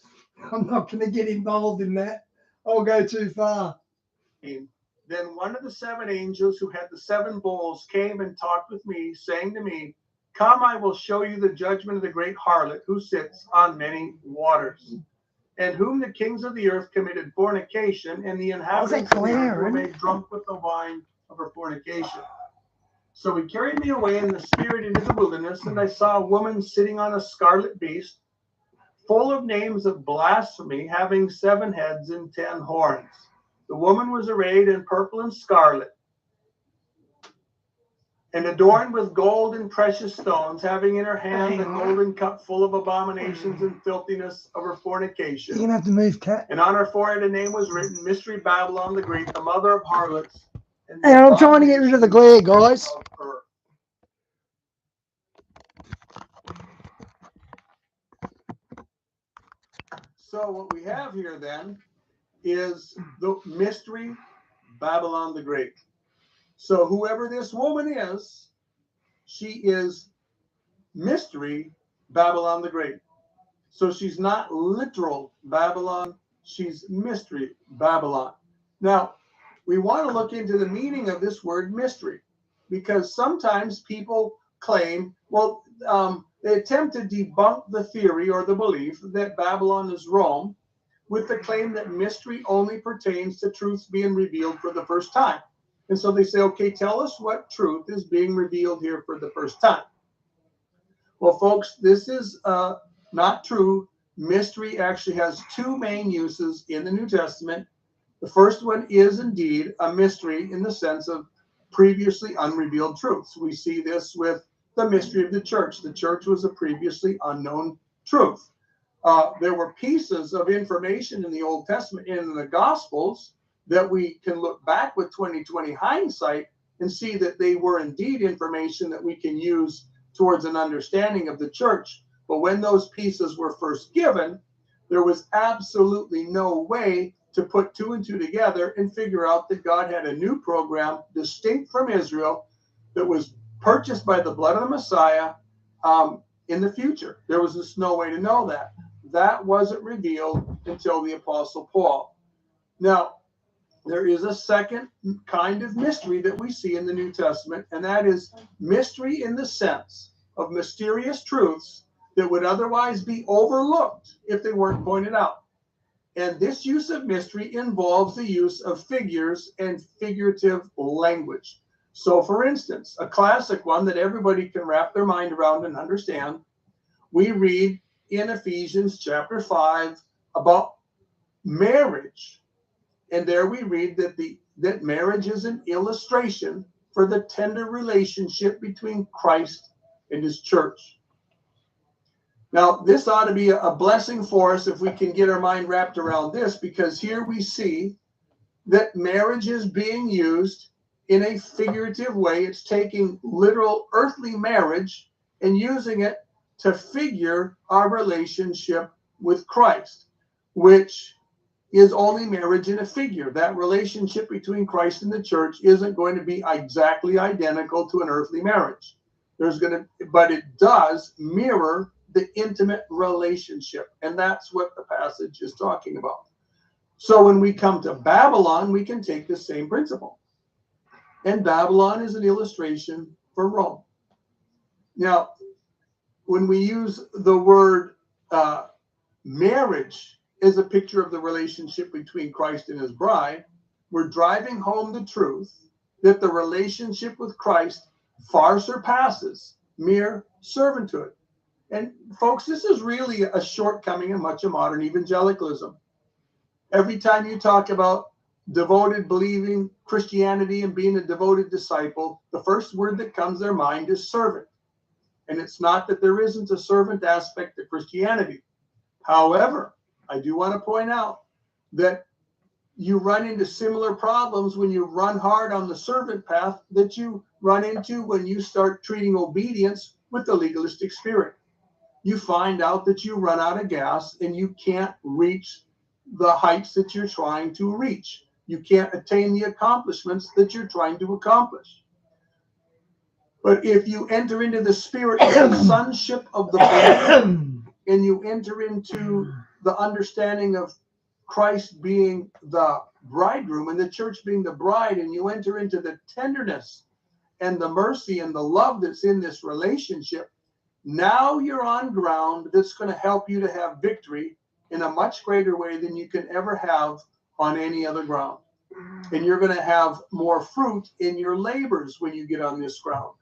I'm not going to get involved in that. I'll go too far.
Then one of the seven angels who had the seven bowls came and talked with me, saying to me, "Come, I will show you the judgment of the great harlot who sits on many waters, and whom the kings of the earth committed fornication, and the inhabitants of the earth were made drunk with the wine of her fornication." So he carried me away in the spirit into the wilderness, and I saw a woman sitting on a scarlet beast, full of names of blasphemy, having 7 heads and 10 horns. The woman was arrayed in purple and scarlet, and adorned with gold and precious stones, having in her hand a golden cup full of abominations and filthiness of her fornication.
You're going to have to move, Cat.
And on her forehead a name was written, Mystery Babylon the Great, the mother of harlots. And
I'm trying to get rid of the glare, guys.
So what we have here then is the Mystery Babylon the Great. So whoever this woman is, she is Mystery Babylon the Great. So she's not literal Babylon, she's Mystery Babylon. Now, we want to look into the meaning of this word mystery, because sometimes people claim, well, they attempt to debunk the theory or the belief that Babylon is Rome with the claim that mystery only pertains to truths being revealed for the first time. And so they say, okay, tell us what truth is being revealed here for the first time. Well, folks, this is not true. Mystery actually has 2 main uses in the New Testament. The first one is indeed a mystery in the sense of previously unrevealed truths. We see this with the mystery of the church. The church was a previously unknown truth. There were pieces of information in the Old Testament and in the Gospels that we can look back with 20/20 hindsight and see that they were indeed information that we can use towards an understanding of the church. But when those pieces were first given, there was absolutely no way to put 2 and 2 together and figure out that God had a new program distinct from Israel that was purchased by the blood of the Messiah in the future. There was just no way to know that. That wasn't revealed until the Apostle Paul. Now, there is a second kind of mystery that we see in the New Testament, and that is mystery in the sense of mysterious truths that would otherwise be overlooked if they weren't pointed out. And this use of mystery involves the use of figures and figurative language. So, for instance, a classic one that everybody can wrap their mind around and understand, we read in Ephesians chapter 5 about marriage. And there we read that marriage is an illustration for the tender relationship between Christ and his church. Now, this ought to be a blessing for us if we can get our mind wrapped around this, because here we see that marriage is being used in a figurative way. It's taking literal earthly marriage and using it to figure our relationship with Christ, which is only marriage in a figure. That relationship between Christ and the church isn't going to be exactly identical to an earthly marriage. But it does mirror the intimate relationship, and that's what the passage is talking about. So when we come to Babylon, we can take the same principle, and Babylon is an illustration for Rome. Now, when we use the word marriage as a picture of the relationship between Christ and his bride, we're driving home the truth that the relationship with Christ far surpasses mere servanthood. And folks, this is really a shortcoming in much of modern evangelicalism. Every time you talk about devoted, believing Christianity and being a devoted disciple, the first word that comes to their mind is servant. And it's not that there isn't a servant aspect to Christianity. However, I do want to point out that you run into similar problems when you run hard on the servant path that you run into when you start treating obedience with the legalistic spirit. You find out that you run out of gas and you can't reach the heights that you're trying to reach. You can't attain the accomplishments that you're trying to accomplish. But if you enter into the spirit of the sonship of the believer, and you enter into the understanding of Christ being the bridegroom and the church being the bride, and you enter into the tenderness and the mercy and the love that's in this relationship, now you're on ground that's going to help you to have victory in a much greater way than you can ever have on any other ground. And you're going to have more fruit in your labors when you get on this ground.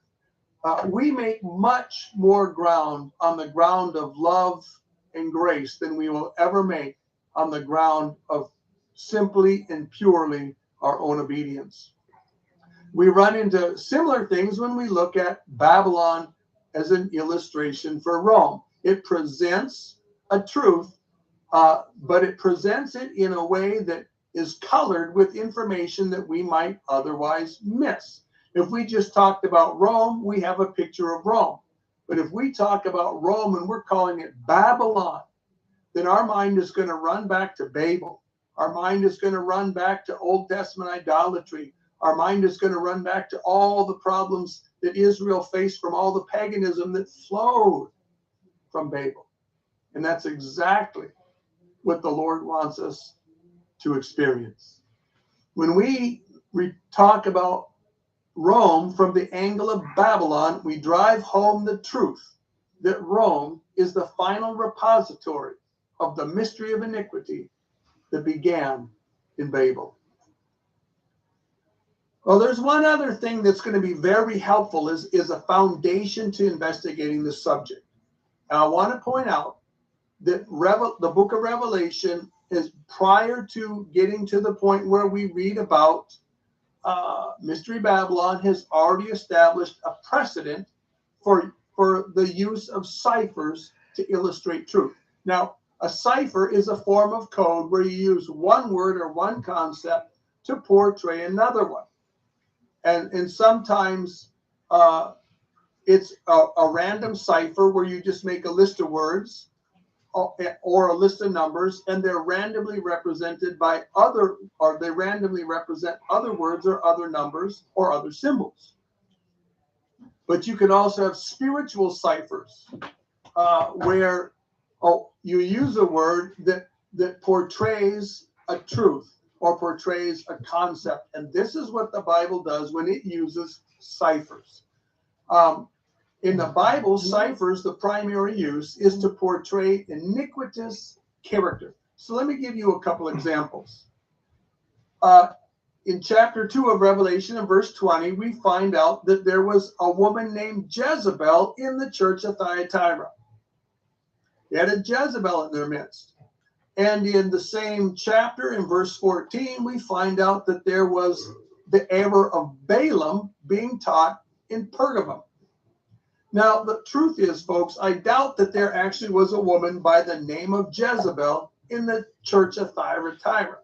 We make much more ground on the ground of love and grace than we will ever make on the ground of simply and purely our own obedience. We run into similar things when we look at Babylon as an illustration for Rome. It presents a truth, but it presents it in a way that is colored with information that we might otherwise miss. If we just talked about Rome, we have a picture of Rome. But if we talk about Rome and we're calling it Babylon, then our mind is going to run back to Babel. Our mind is going to run back to Old Testament idolatry. Our mind is going to run back to all the problems that Israel faced from all the paganism that flowed from Babel. And that's exactly what the Lord wants us to experience. When we talk about Rome from the angle of Babylon, we drive home the truth that Rome is the final repository of the mystery of iniquity that began in Babel. Well, there's one other thing that's going to be very helpful is a foundation to investigating the subject. And I want to point out that the book of Revelation is prior to getting to the point where we read about Mystery Babylon has already established a precedent for the use of ciphers to illustrate truth. Now, a cipher is a form of code where you use one word or one concept to portray another one. And sometimes it's a random cipher where you just make a list of words or a list of numbers, and they're randomly represented by they randomly represent other words or other numbers or other symbols. But you can also have spiritual ciphers where you use a word that portrays a truth or portrays a concept. And this is what the Bible does when it uses ciphers. In the Bible, ciphers, the primary use is to portray iniquitous character. So let me give you a couple examples. In chapter 2 of Revelation, in verse 20, we find out that there was a woman named Jezebel in the church of Thyatira. They had a Jezebel in their midst. And in the same chapter, in verse 14, we find out that there was the error of Balaam being taught in Pergamum. Now, the truth is, folks, I doubt that there actually was a woman by the name of Jezebel in the church of Thyatira.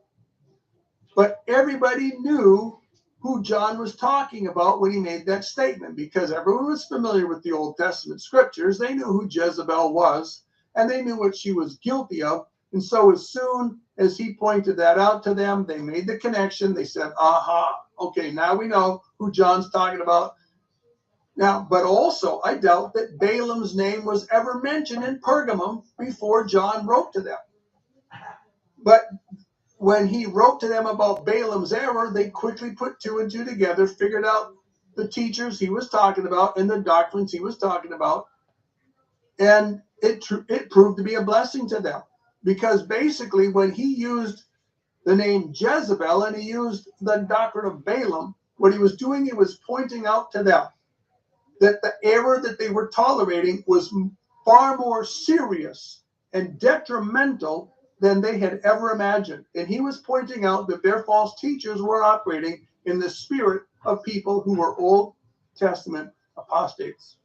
But everybody knew who John was talking about when he made that statement, because everyone was familiar with the Old Testament scriptures. They knew who Jezebel was, and they knew what she was guilty of. And so as soon as he pointed that out to them, they made the connection. They said, aha, okay, now we know who John's talking about. Now, but also, I doubt that Balaam's name was ever mentioned in Pergamum before John wrote to them. But when he wrote to them about Balaam's error, they quickly put two and two together, figured out the teachers he was talking about and the doctrines he was talking about. And it proved to be a blessing to them. Because basically, when he used the name Jezebel and he used the doctrine of Balaam, what he was doing, he was pointing out to them that the error that they were tolerating was far more serious and detrimental than they had ever imagined. And he was pointing out that their false teachers were operating in the spirit of people who were Old Testament apostates.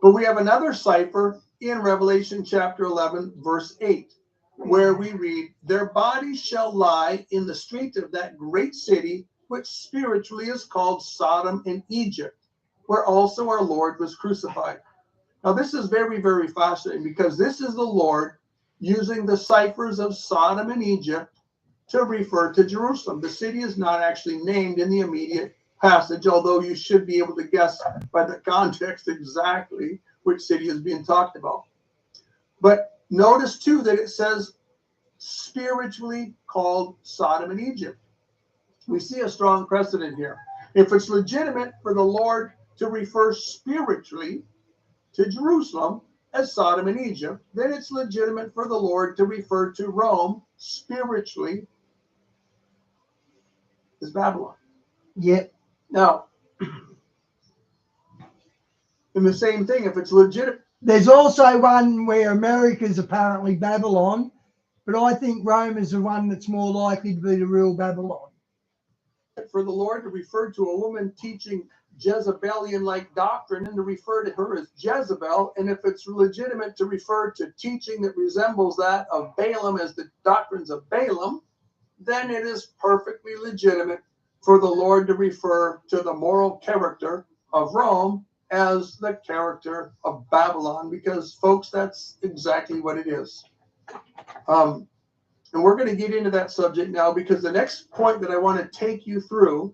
But we have another cipher in Revelation chapter 11, verse 8, where we read, their bodies shall lie in the street of that great city, which spiritually is called Sodom and Egypt, where also our Lord was crucified. Now, this is very, very fascinating because this is the Lord using the ciphers of Sodom and Egypt to refer to Jerusalem. The city is not actually named in the immediate passage, although you should be able to guess by the context exactly which city is being talked about. But notice too that it says spiritually called Sodom and Egypt. We see a strong precedent here. If it's legitimate for the Lord to refer spiritually to Jerusalem as Sodom and Egypt, then it's legitimate for the Lord to refer to Rome spiritually as Babylon.
Yep.
Now, in the same thing, if it's legitimate.
There's also one where America's apparently Babylon, but I think Rome is the one that's more likely to be the real Babylon.
For the Lord to refer to a woman teaching Jezebelian-like doctrine and to refer to her as Jezebel, and if it's legitimate to refer to teaching that resembles that of Balaam as the doctrines of Balaam, then it is perfectly legitimate for the Lord to refer to the moral character of Rome as the character of Babylon, because, folks, that's exactly what it is. And we're going to get into that subject now, because the next point that I want to take you through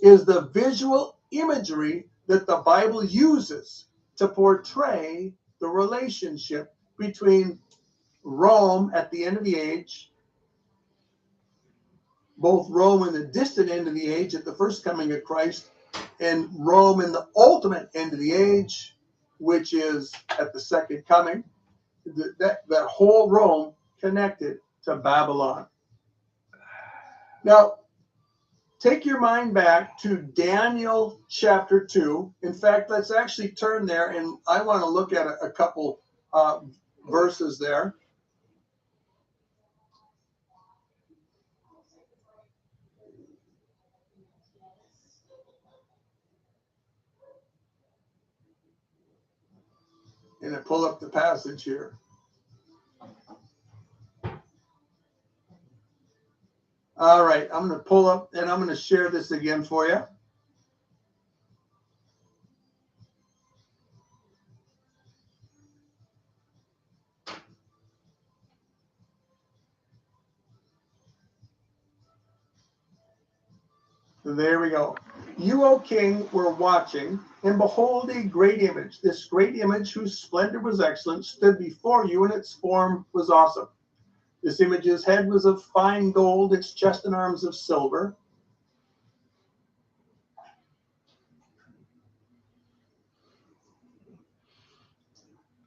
is the visual imagery that the Bible uses to portray the relationship between Rome at the end of the age, both Rome in the distant end of the age at the first coming of Christ, and Rome in the ultimate end of the age, which is at the second coming. That whole Rome connected to Babylon. Now, take your mind back to Daniel chapter 2. In fact, let's actually turn there, and I want to look at a couple verses there. And I pull up the passage here. All right, I'm going to pull up, and I'm going to share this again for you. There we go. You, O king, were watching, and behold, a great image. This great image, whose splendor was excellent, stood before you, and its form was awesome. This image's head was of fine gold, its chest and arms of silver.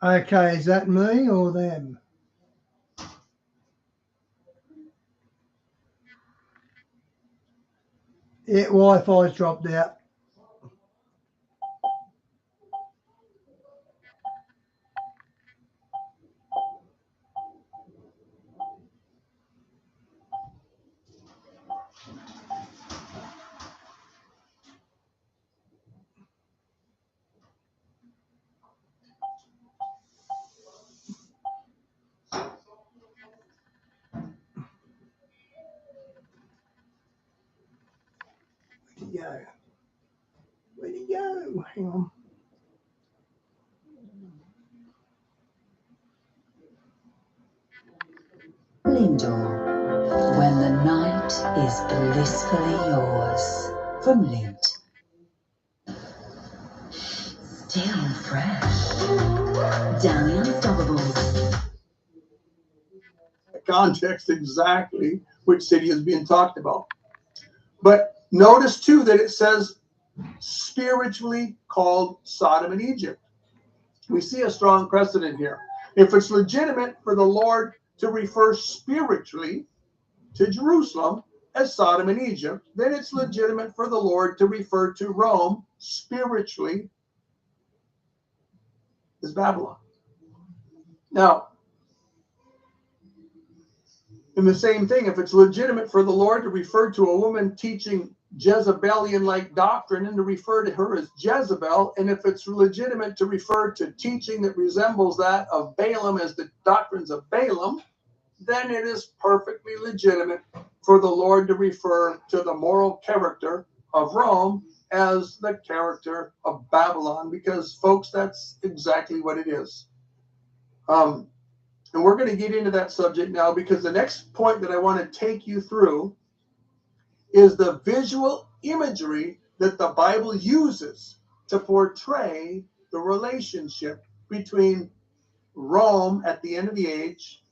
Okay, is that me or them? Yeah, Wi-Fi's dropped out. Where'd he go? Where'd he go? Hang on.
Lindor, when the night is blissfully yours. From Lind. Still fresh. Down the Unstoppables.
Context exactly which city is being talked about. But notice too that it says spiritually called Sodom and Egypt. We see a strong precedent here. If it's legitimate for the Lord to refer spiritually to Jerusalem as Sodom and Egypt, then it's legitimate for the Lord to refer to Rome spiritually as Babylon. Now, in the same thing, if it's legitimate for the Lord to refer to a woman teaching Jezebelian-like doctrine and to refer to her as Jezebel, and if it's legitimate to refer to teaching that resembles that of Balaam as the doctrines of Balaam, then it is perfectly legitimate for the Lord to refer to the moral character of Rome as the character of Babylon, because, folks, that's exactly what it is. And we're going to get into that subject now, because the next point that I want to take you through is the visual imagery that the Bible uses to portray the relationship between Rome at the end of the age,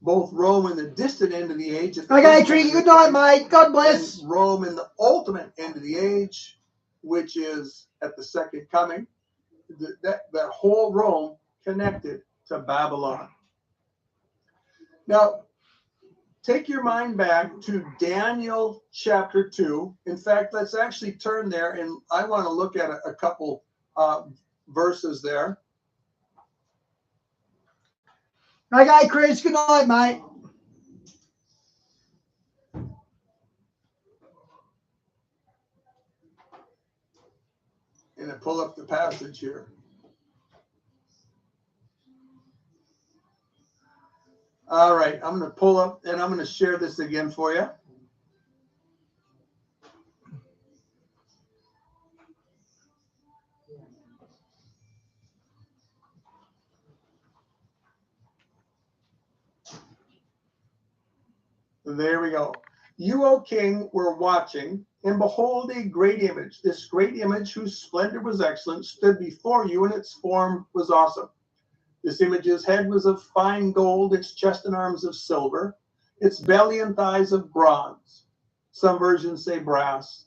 both Rome in the distant end of the age.
Okay, Tree, good night, mate. God bless.
And Rome in the ultimate end of the age, which is at the second coming. That whole Rome connected to Babylon. Now, take your mind back to Daniel chapter 2. In fact, let's actually turn there, and I want to look at a couple verses there.
Okay, Chris, good night, mate.
And I pull up the passage here. All right, I'm going to pull up, and I'm going to share this again for you. There we go. You, O king, were watching, and behold, a great image. This great image, whose splendor was excellent, stood before you, and its form was awesome. This image's head was of fine gold, its chest and arms of silver, its belly and thighs of bronze. Some versions say brass.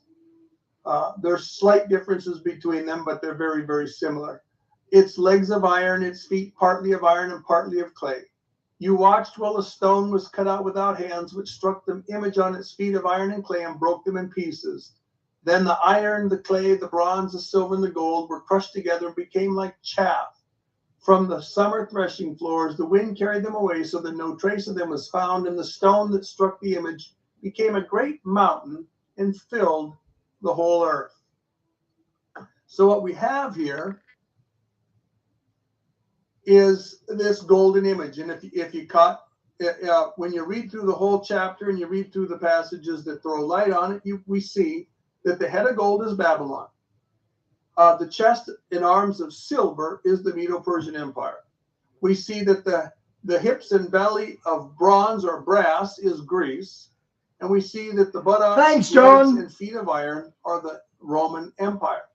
There's slight differences between them, but they're very, very similar. Its legs of iron, its feet partly of iron and partly of clay. You watched while a stone was cut out without hands, which struck the image on its feet of iron and clay and broke them in pieces. Then the iron, the clay, the bronze, the silver, and the gold were crushed together and became like chaff. From the summer threshing floors, the wind carried them away so that no trace of them was found, and the stone that struck the image became a great mountain and filled the whole earth. So what we have here is this golden image. And if you caught, when you read through the whole chapter and you read through the passages that throw light on it, we see that the head of gold is Babylon. The chest and arms of silver is the Medo-Persian Empire. We see that the hips and belly of bronze or brass is Greece. And we see that the buttocks, legs, and feet of iron are the Roman Empire.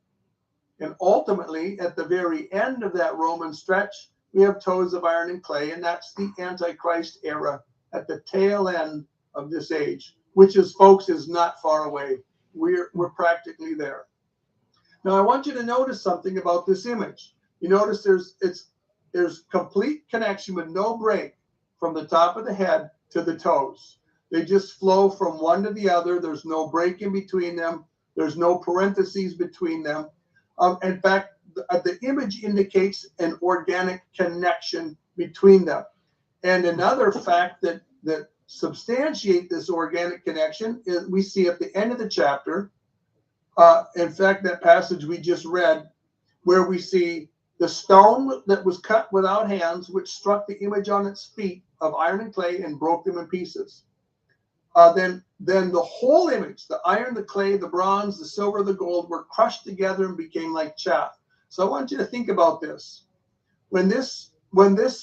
And ultimately, at the very end of that Roman stretch, we have toes of iron and clay, and that's the Antichrist era at the tail end of this age, which is, folks, is not far away. We're practically there. Now, I want you to notice something about this image. You notice there's complete connection with no break from the top of the head to the toes. They just flow from one to the other. There's no break in between them. There's no parentheses between them. In fact, the image indicates an organic connection between them. And another fact that substantiate this organic connection is we see at the end of the chapter, in fact, that passage we just read, where we see the stone that was cut without hands, which struck the image on its feet of iron and clay and broke them in pieces. Then the whole image, the iron, the clay, the bronze, the silver, the gold, were crushed together and became like chaff. So I want you to think about this. When this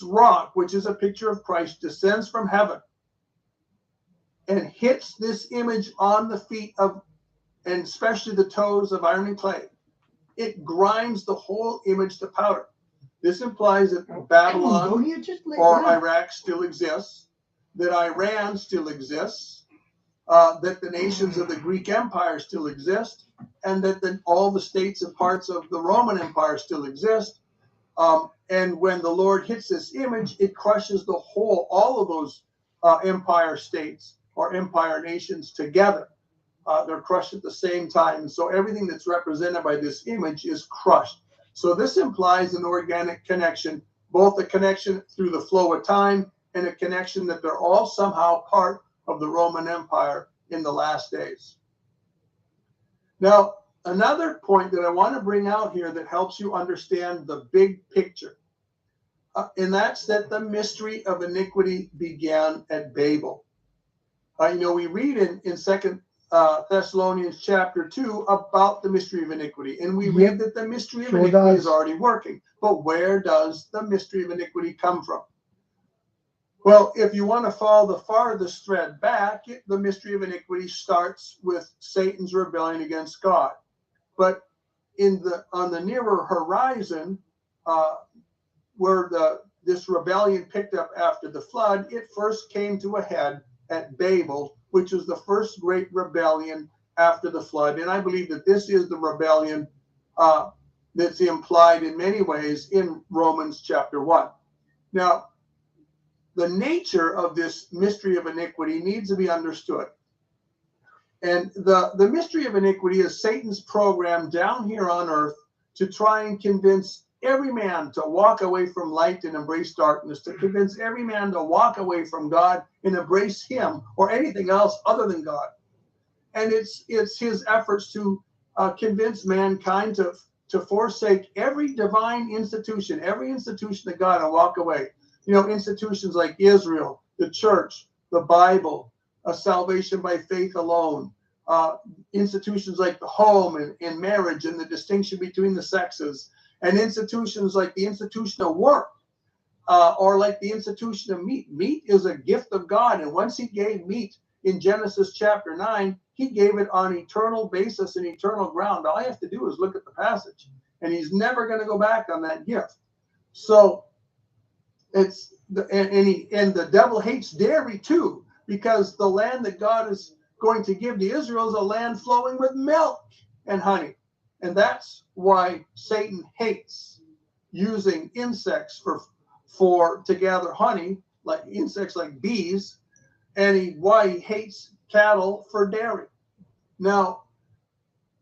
rock, which is a picture of Christ, descends from heaven and hits this image on the feet of, and especially the toes of iron and clay, it grinds the whole image to powder. This implies that Babylon or Iraq still exists, that Iran still exists, that the nations of the Greek Empire still exist, and that all the states and parts of the Roman Empire still exist. And when the Lord hits this image, it crushes all of those empire states or empire nations together. They're crushed at the same time. And so everything that's represented by this image is crushed. So this implies an organic connection, both a connection through the flow of time and a connection that they're all somehow part of the Roman Empire in the last days. Now, another point that I want to bring out here that helps you understand the big picture, and that's that the mystery of iniquity began at Babel. We read in Thessalonians chapter 2 about the mystery of iniquity. And we
Yep.
read that the mystery of
Sure
iniquity
does.
is already working. But where does the mystery of iniquity come from? Well, if you want to follow the farthest thread back, the mystery of iniquity starts with Satan's rebellion against God. But on the nearer horizon, where this rebellion picked up after the flood, it first came to a head at Babel, which was the first great rebellion after the flood. And I believe that this is the rebellion that's implied in many ways in Romans chapter 1. Now, the nature of this mystery of iniquity needs to be understood. And the mystery of iniquity is Satan's program down here on earth to try and convince every man to walk away from light and embrace darkness, to convince every man to walk away from God and embrace him or anything else other than God. And it's his efforts to convince mankind to forsake every divine institution, every institution of God, and walk away. You know, institutions like Israel, the church, the Bible, salvation by faith alone, institutions like the home and marriage and the distinction between the sexes, and institutions like the institution of work, or like the institution of meat. Meat is a gift of God, and once he gave meat in Genesis chapter 9, he gave it on eternal basis and eternal ground. All I have to do is look at the passage, and he's never going to go back on that gift. So it's and the devil hates dairy too, because the land that God is going to give to Israel is a land flowing with milk and honey. And that's why Satan hates using insects to gather honey, like insects like bees, and why he hates cattle for dairy. Now,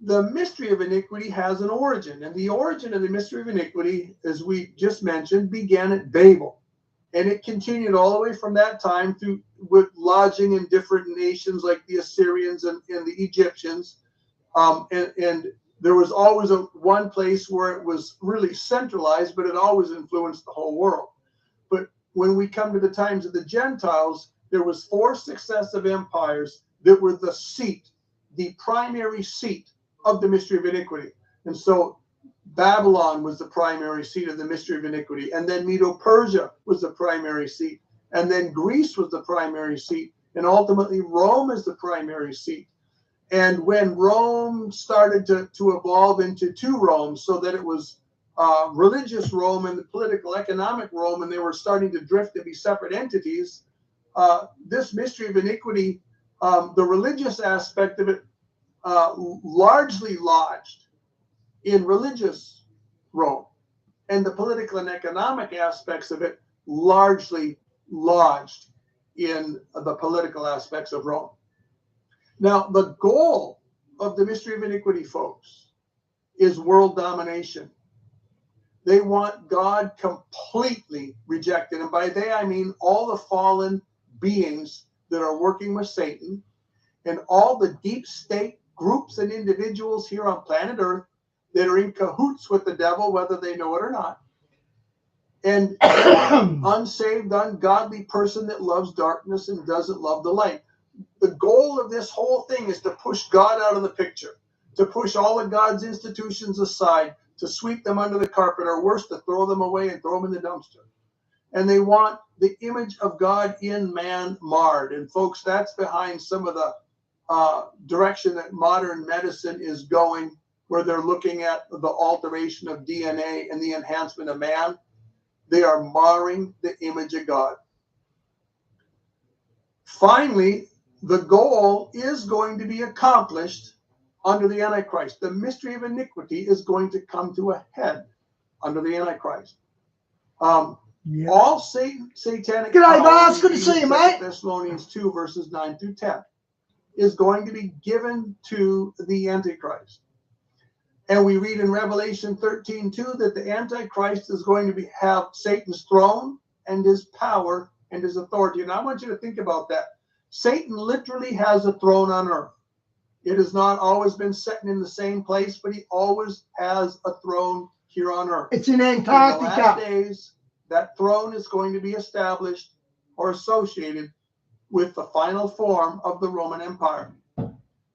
the mystery of iniquity has an origin, and the origin of the mystery of iniquity, as we just mentioned, began at Babel. And it continued all the way from that time through with lodging in different nations like the Assyrians and the Egyptians. And there was always one place where it was really centralized, but it always influenced the whole world. But when we come to the times of the Gentiles, there was 4 successive empires that were the seat, the primary seat of the mystery of iniquity. And so Babylon was the primary seat of the mystery of iniquity. And then Medo-Persia was the primary seat. And then Greece was the primary seat. And ultimately Rome is the primary seat. And when Rome started to evolve into 2 Romes, so that it was religious Rome and the political economic Rome, and they were starting to drift to be separate entities, this mystery of iniquity, the religious aspect of it, largely lodged in religious Rome, and the political and economic aspects of it largely lodged in the political aspects of Rome. Now, the goal of the mystery of iniquity, folks, is world domination. They want God completely rejected. And by they, I mean all the fallen beings that are working with Satan and all the deep state groups and individuals here on planet Earth that are in cahoots with the devil, whether they know it or not. And unsaved, ungodly person that loves darkness and doesn't love the light. The goal of this whole thing is to push God out of the picture, to push all of God's institutions aside, to sweep them under the carpet, or worse, to throw them away and throw them in the dumpster. And they want the image of God in man marred. And folks, that's behind some of the direction that modern medicine is going, where they're looking at the alteration of DNA and the enhancement of man. They are marring the image of God. Finally, the goal is going to be accomplished under the Antichrist. The mystery of iniquity is going to come to a head under the Antichrist. All satanic
G'day,
power,
boss. Good to see you, mate.
Thessalonians 2, verses 9 through 10, is going to be given to the Antichrist. And we read in Revelation 13:2 that the Antichrist is going to have Satan's throne and his power and his authority. And I want you to think about that. Satan literally has a throne on earth. It has not always been sitting in the same place, but he always has a throne here on earth.
It's in Antarctica.
In the last days, that throne is going to be established or associated with the final form of the Roman Empire.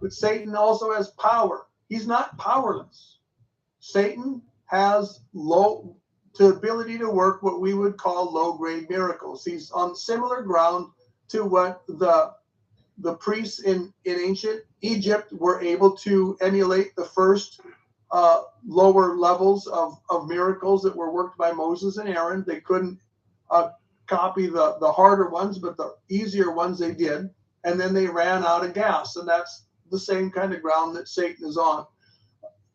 But Satan also has power. He's not powerless. Satan has the ability to work what we would call low-grade miracles. He's on similar ground to what the priests in ancient Egypt were able to emulate the first lower levels of miracles that were worked by Moses and Aaron. They couldn't copy the harder ones, but the easier ones they did. And then they ran out of gas. And that's the same kind of ground that Satan is on.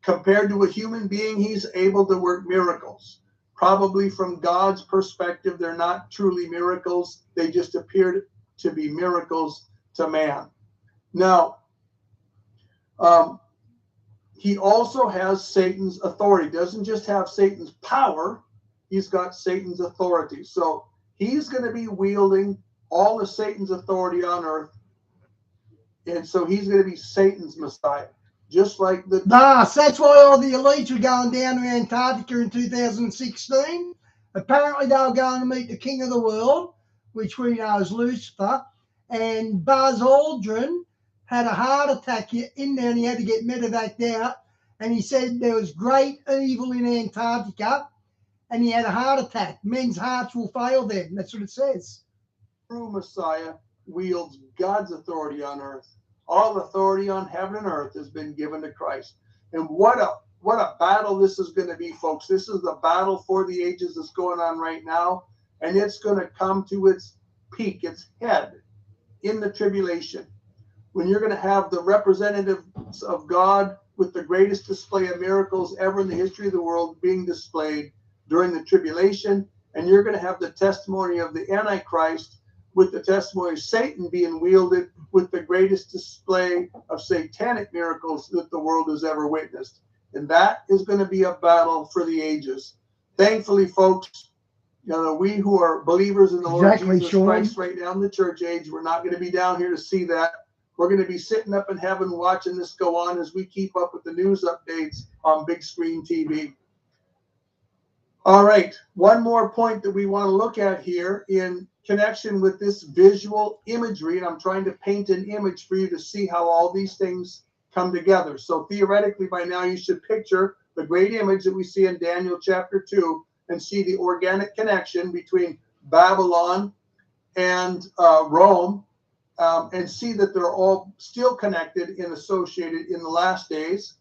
Compared to a human being, he's able to work miracles. Probably from God's perspective, they're not truly miracles. They just appear to be miracles to man. Now, he also has Satan's authority. He doesn't just have Satan's power, he's got Satan's authority. So he's going to be wielding all of Satan's authority on earth. And so he's going to be Satan's Messiah. Just like the...
So that's why all the elites were going down to Antarctica in 2016. Apparently they were going to meet the king of the world, which we know is Lucifer. And Buzz Aldrin had a heart attack in there and he had to get medevaced out. And he said there was great evil in Antarctica and he had a heart attack. Men's hearts will fail them. That's what it says.
True Messiah wields God's authority on earth. All authority on heaven and earth has been given to Christ. And what a battle this is going to be, folks. This is the battle for the ages that's going on right now. And it's going to come to its peak, its head, in the tribulation. When you're going to have the representatives of God with the greatest display of miracles ever in the history of the world being displayed during the tribulation. And you're going to have the testimony of the Antichrist with the testimony of Satan being wielded with the greatest display of satanic miracles that the world has ever witnessed. And that is going to be a battle for the ages. Thankfully, folks, we who are believers in the Lord Jesus Christ right now in the church age, we're not going to be down here to see that. We're going to be sitting up in heaven watching this go on as we keep up with the news updates on big screen TV. All right, one more point that we want to look at here in connection with this visual imagery, and I'm trying to paint an image for you to see how all these things come together. So theoretically, by now you should picture the great image that we see in Daniel chapter 2 and see the organic connection between Babylon and Rome, and see that they're all still connected and associated in the last days.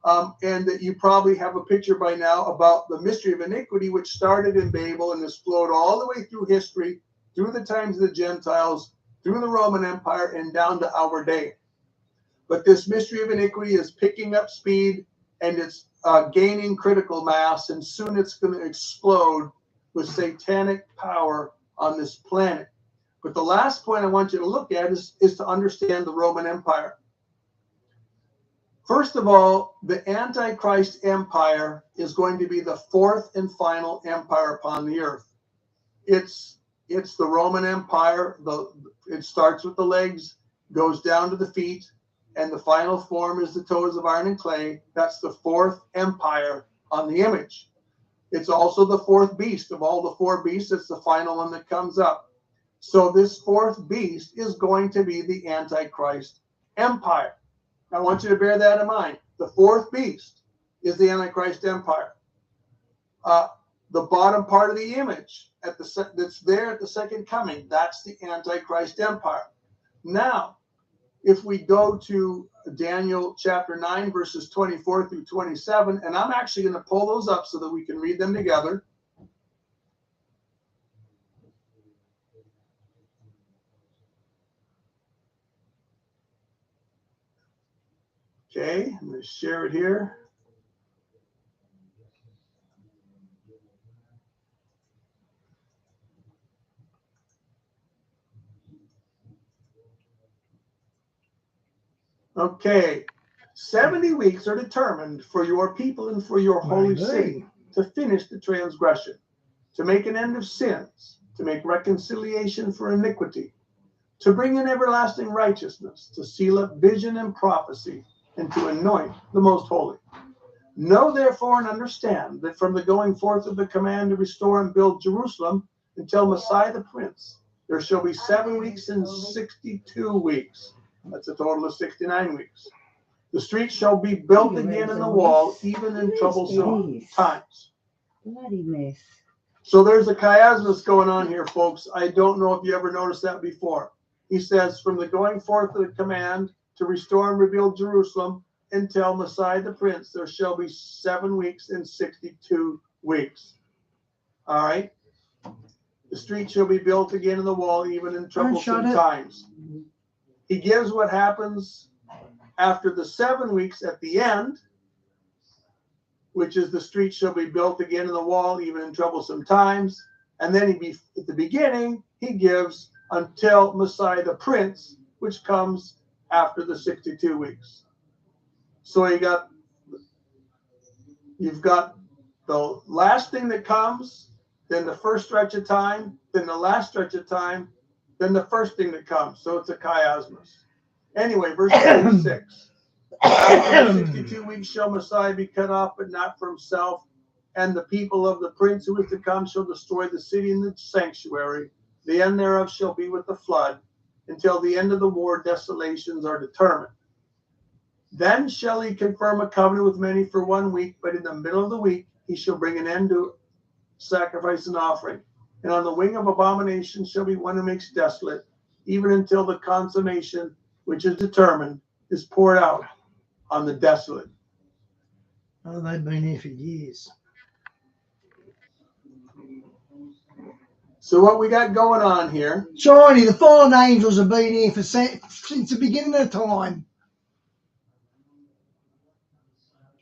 And that you probably have a picture by now about the mystery of iniquity, which started in Babel and has flowed all the way through history, through the times of the Gentiles, through the Roman Empire, and down to our day. But this mystery of iniquity is picking up speed, and it's gaining critical mass, and soon it's going to explode with satanic power on this planet. But the last point I want you to look at is to understand the Roman Empire. First of all, the Antichrist empire is going to be the fourth and final empire upon the earth. It's the Roman Empire. It starts with the legs, goes down to the feet, and the final form is the toes of iron and clay. That's the fourth empire on the image. It's also the fourth beast. Of all the four beasts, it's the final one that comes up. So this fourth beast is going to be the Antichrist empire. I want you to bear that in mind. The fourth beast is the Antichrist empire. The bottom part of the image that's there at the second coming, that's the Antichrist empire. Now, if we go to Daniel chapter 9, verses 24 through 27, and I'm actually going to pull those up so that we can read them together. Okay, I'm going to share it here. Okay, 70 weeks are determined for your people and for your holy city to finish the transgression, to make an end of sins, to make reconciliation for iniquity, to bring in everlasting righteousness, to seal up vision and prophecy, and to anoint the most holy. Know therefore and understand that from the going forth of the command to restore and build Jerusalem until Messiah the Prince, there shall be 7 weeks and 62 weeks. That's a total of 69 weeks. The street shall be built again in the wall, even in troublesome times.
Bloody mess.
So there's a chiasmus going on here, folks. I don't know if you ever noticed that before. He says, from the going forth of the command to restore and rebuild Jerusalem until Messiah the Prince, there shall be 7 weeks and 62 weeks. All right? The street shall be built again in the wall, even in troublesome times. He gives what happens after the 7 weeks at the end, which is the street shall be built again in the wall, even in troublesome times. And then at the beginning, he gives until Messiah the Prince, which comes after the 62 weeks. So you've got the last thing that comes, then the first stretch of time, then the last stretch of time, then the first thing that comes. So it's a chiasmus. Anyway, verse 26. After the 62 weeks shall Messiah be cut off, but not for himself. And the people of the prince who is to come shall destroy the city and the sanctuary. The end thereof shall be with the flood. Until the end of the war, desolations are determined. Then shall he confirm a covenant with many for 1 week, but in the middle of the week he shall bring an end to sacrifice and offering. And on the wing of abomination shall be one who makes desolate, even until the consummation which is determined is poured out on the desolate.
Oh, they've been here for years.
So what we got going on here?
Shiny, the fallen angels have been here since the beginning of time.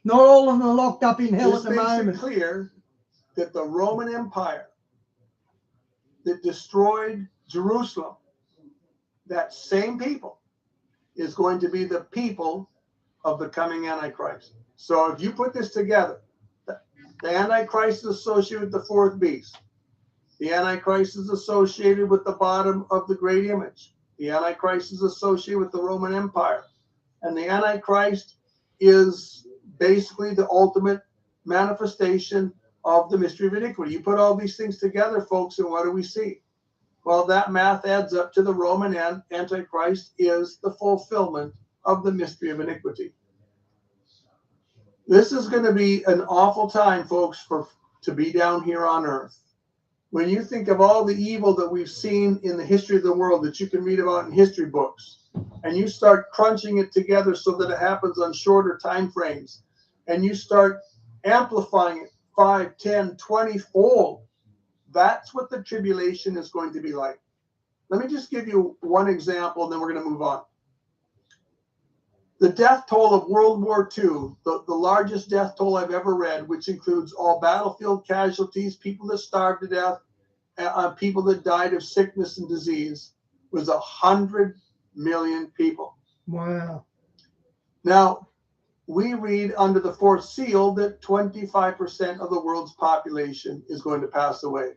Not all of them are locked up in hell at the moment.
This makes it clear that the Roman Empire that destroyed Jerusalem, that same people, is going to be the people of the coming Antichrist. So if you put this together, the Antichrist is associated with the fourth beast. The Antichrist is associated with the bottom of the great image. The Antichrist is associated with the Roman Empire. And the Antichrist is basically the ultimate manifestation of the mystery of iniquity. You put all these things together, folks, and what do we see? Well, that math adds up to the Roman Antichrist is the fulfillment of the mystery of iniquity. This is going to be an awful time, folks, to be down here on earth. When you think of all the evil that we've seen in the history of the world that you can read about in history books, and you start crunching it together so that it happens on shorter time frames, and you start amplifying it 5, 10, 20-fold, that's what the tribulation is going to be like. Let me just give you one example, and then we're going to move on. The death toll of World War II, the largest death toll I've ever read, which includes all battlefield casualties, people that starved to death, people that died of sickness and disease, was 100 million people.
Wow.
Now, we read under the fourth seal that 25% of the world's population is going to pass away.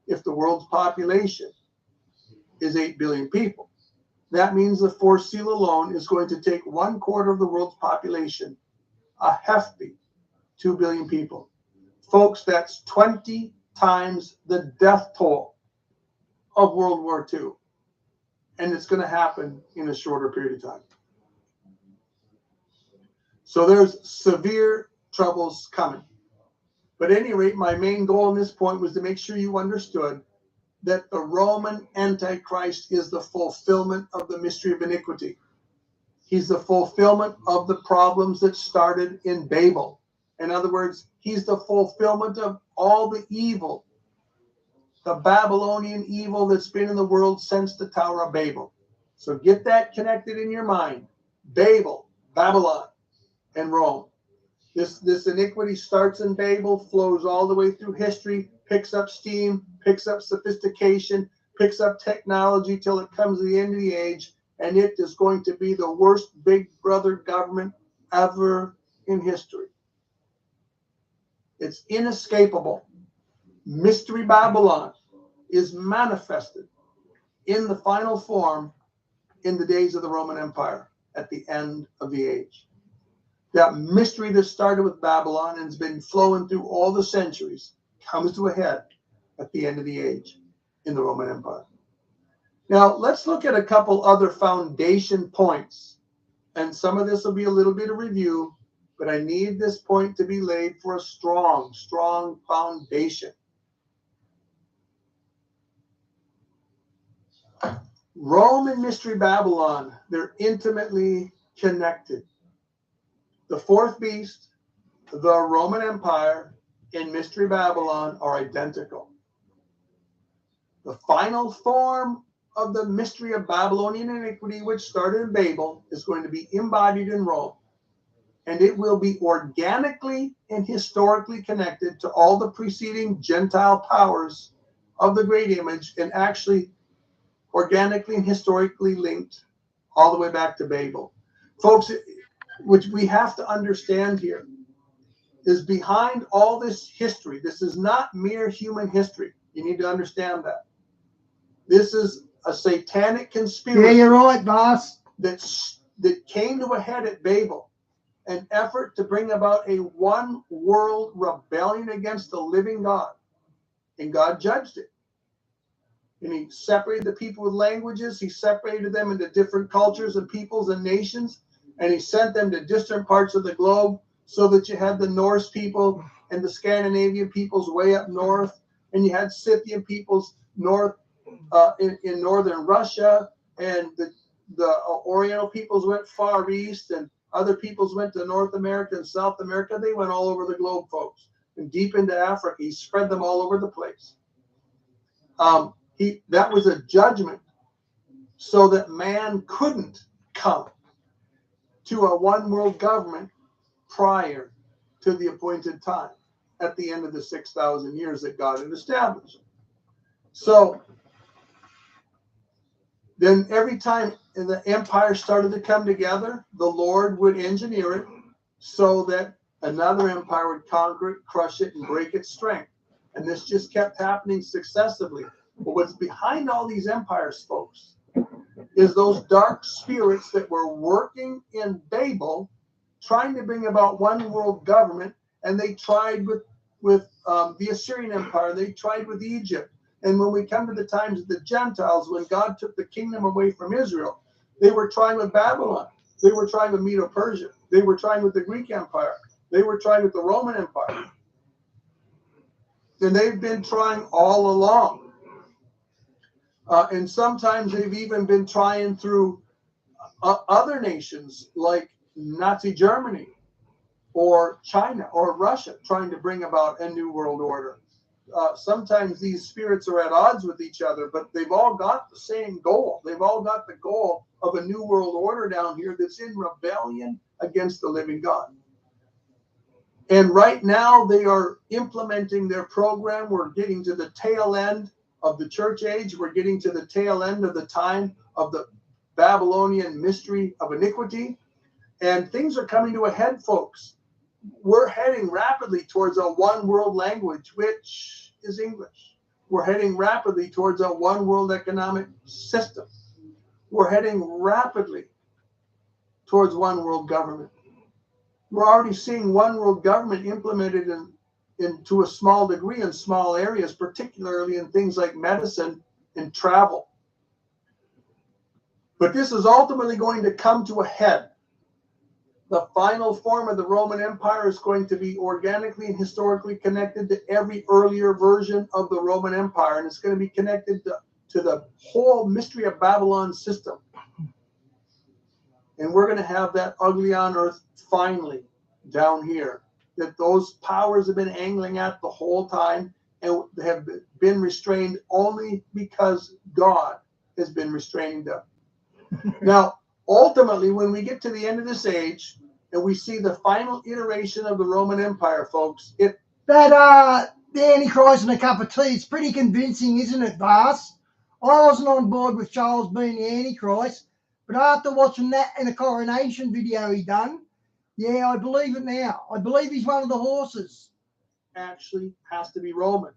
If the world's population is 8 billion people, that means the fourth seal alone is going to take 1/4 of the world's population, a hefty 2 billion people. Folks, that's 20 times the death toll of World War II. And it's going to happen in a shorter period of time. So there's severe troubles coming. But at any rate, my main goal in this point was to make sure you understood that the Roman Antichrist is the fulfillment of the mystery of iniquity. He's the fulfillment of the problems that started in Babel. In other words, he's the fulfillment of all the evil, the Babylonian evil that's been in the world since the Tower of Babel. So get that connected in your mind. Babel, Babylon, and Rome. This iniquity starts in Babel, flows all the way through history, picks up steam, picks up sophistication, picks up technology till it comes to the end of the age, and it is going to be the worst big brother government ever in history. It's inescapable. Mystery Babylon is manifested in the final form in the days of the Roman Empire at the end of the age. That mystery that started with Babylon and has been flowing through all the centuries comes to a head at the end of the age in the Roman Empire. Now, let's look at a couple other foundation points. And some of this will be a little bit of review, but I need this point to be laid for a strong, strong foundation. Rome and Mystery Babylon, they're intimately connected. The fourth beast, the Roman Empire, and Mystery Babylon are identical. The final form of the mystery of Babylonian iniquity, which started in Babel, is going to be embodied in Rome. And it will be organically and historically connected to all the preceding Gentile powers of the great image, and actually organically and historically linked all the way back to Babel. Folks, which we have to understand here is behind all this history. This is not mere human history. You need to understand that. This is a satanic conspiracy.
Yeah, you're right, boss.
That came to a head at Babel, an effort to bring about a one world rebellion against the living God. And God judged it. And he separated the people with languages. He separated them into different cultures and peoples and nations. And he sent them to distant parts of the globe, so that you had the Norse people and the Scandinavian peoples way up north. And you had Scythian peoples north in northern Russia. And the Oriental peoples went far east. And other peoples went to North America and South America. They went all over the globe, folks. And deep into Africa. He spread them all over the place. That was a judgment so that man couldn't come to a one world government prior to the appointed time at the end of the 6,000 years that God had established. So then every time the empire started to come together, the Lord would engineer it so that another empire would conquer it, crush it, and break its strength. And this just kept happening successively. But what's behind all these empires, folks, is those dark spirits that were working in Babel, trying to bring about one world government. And they tried with the Assyrian Empire. They tried with Egypt. And when we come to the times of the Gentiles, when God took the kingdom away from Israel, they were trying with Babylon. They were trying with Medo-Persia. They were trying with the Greek Empire. They were trying with the Roman Empire. And they've been trying all along. And sometimes they've even been trying through other nations like Nazi Germany or China or Russia, trying to bring about a new world order. Sometimes these spirits are at odds with each other, but they've all got the same goal. They've all got the goal of a new world order down here that's in rebellion against the living God. And right now they are implementing their program. We're getting to the tail end of the church age. We're getting to the tail end of the time of the Babylonian mystery of iniquity. And things are coming to a head, folks. We're heading rapidly towards a one world language, which is English. We're heading rapidly towards a one world economic system. We're heading rapidly towards one world government. We're already seeing one world government implemented to a small degree in small areas, particularly in things like medicine and travel. But this is ultimately going to come to a head. The final form of the Roman Empire is going to be organically and historically connected to every earlier version of the Roman Empire, and it's going to be connected to the whole mystery of Babylon system. And we're going to have that ugly on earth finally down here, that those powers have been angling at the whole time and have been restrained only because God has been restraining them. Now, ultimately, when we get to the end of this age and we see the final iteration of the Roman Empire, folks, the
Antichrist and a cup of tea, it's pretty convincing, isn't it, Bas? I wasn't on board with Charles being the Antichrist, but after watching that and a coronation video he done, yeah, I believe it now. I believe he's one of the horses.
Actually has to be Roman.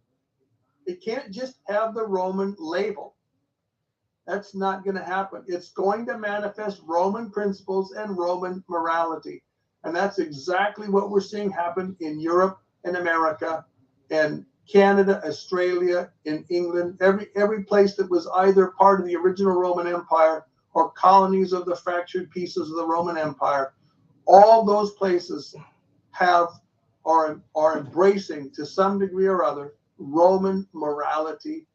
It can't just have the Roman label. That's not going to happen. It's going to manifest Roman principles and Roman morality. And that's exactly what we're seeing happen in Europe and America and Canada, Australia, in England, every place that was either part of the original Roman Empire or colonies of the fractured pieces of the Roman Empire, all those places are embracing to some degree or other Roman morality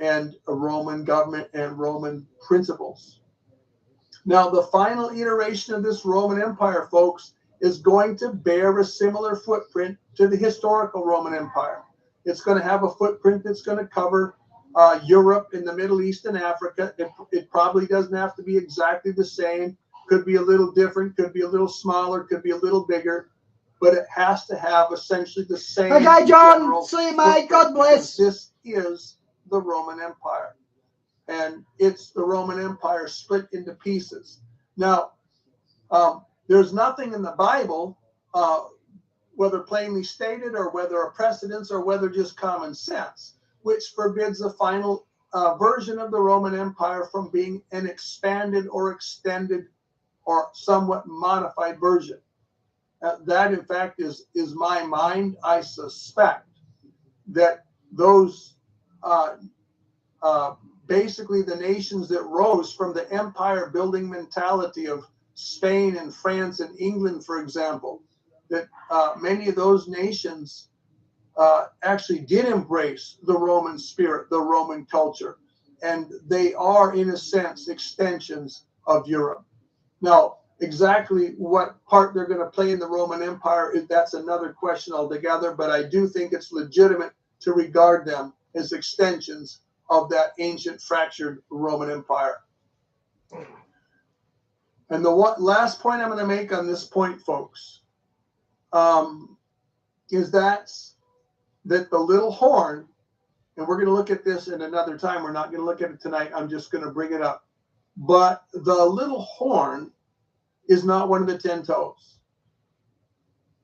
and a Roman government and Roman principles. Now, the final iteration of this Roman Empire, folks, is going to bear a similar footprint to the historical Roman Empire. It's going to have a footprint that's going to cover Europe and the Middle East and Africa. It probably doesn't have to be exactly the same. Could be a little different, could be a little smaller, could be a little bigger, but it has to have essentially the same.
Okay, John, see you, mate. God bless.
This is the Roman Empire, and it's the Roman Empire split into pieces. Now, there's nothing in the Bible, whether plainly stated or whether a precedence or whether just common sense, which forbids the final version of the Roman Empire from being an expanded or extended or somewhat modified version. That, in fact, is my mind. I suspect that those basically the nations that rose from the empire building mentality of Spain and France and England, for example, that many of those nations actually did embrace the Roman spirit, the Roman culture, and they are, in a sense, extensions of Europe. Now, exactly what part they're going to play in the Roman Empire, that's another question altogether, but I do think it's legitimate to regard them as extensions of that ancient fractured Roman Empire. And the last point I'm going to make on this point, folks, is that the little horn, and we're going to look at this in another time. We're not going to look at it tonight. I'm just going to bring it up. But the little horn is not one of the 10 toes.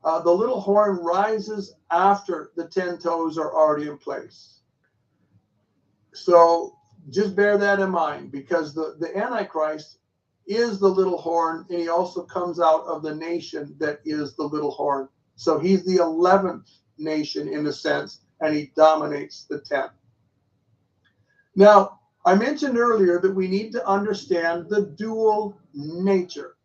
The little horn rises after the 10 toes are already in place. So just bear that in mind, because the Antichrist is the little horn, and he also comes out of the nation that is the little horn. So he's the 11th nation in a sense, and he dominates the 10th. Now, I mentioned earlier that we need to understand the dual nature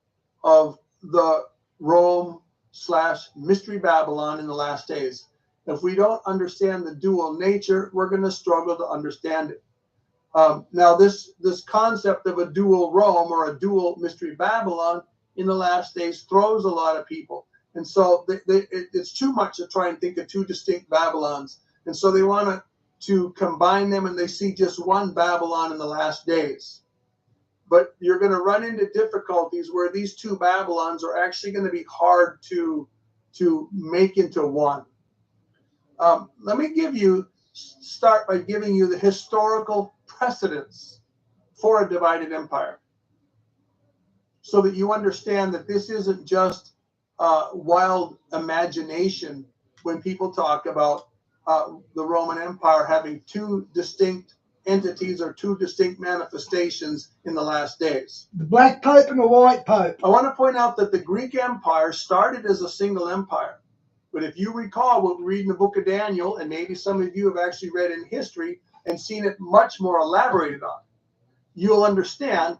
of the Rome/Mystery Babylon in the last days. If we don't understand the dual nature, we're going to struggle to understand it. Now, this concept of a dual Rome or a dual Mystery Babylon in the last days throws a lot of people. And so it's too much to try and think of two distinct Babylons. And so they want to combine them, and they see just one Babylon in the last days. But you're going to run into difficulties where these two Babylons are actually going to be hard to make into one. Let me start by giving you the historical precedents for a divided empire, so that you understand that this isn't just wild imagination when people talk about the Roman Empire having two distinct entities or two distinct manifestations in the last days.
The Black Pope and the White Pope.
I want to point out that the Greek Empire started as a single empire. But if you recall what we read in the book of Daniel, and maybe some of you have actually read in history and seen it much more elaborated on, you'll understand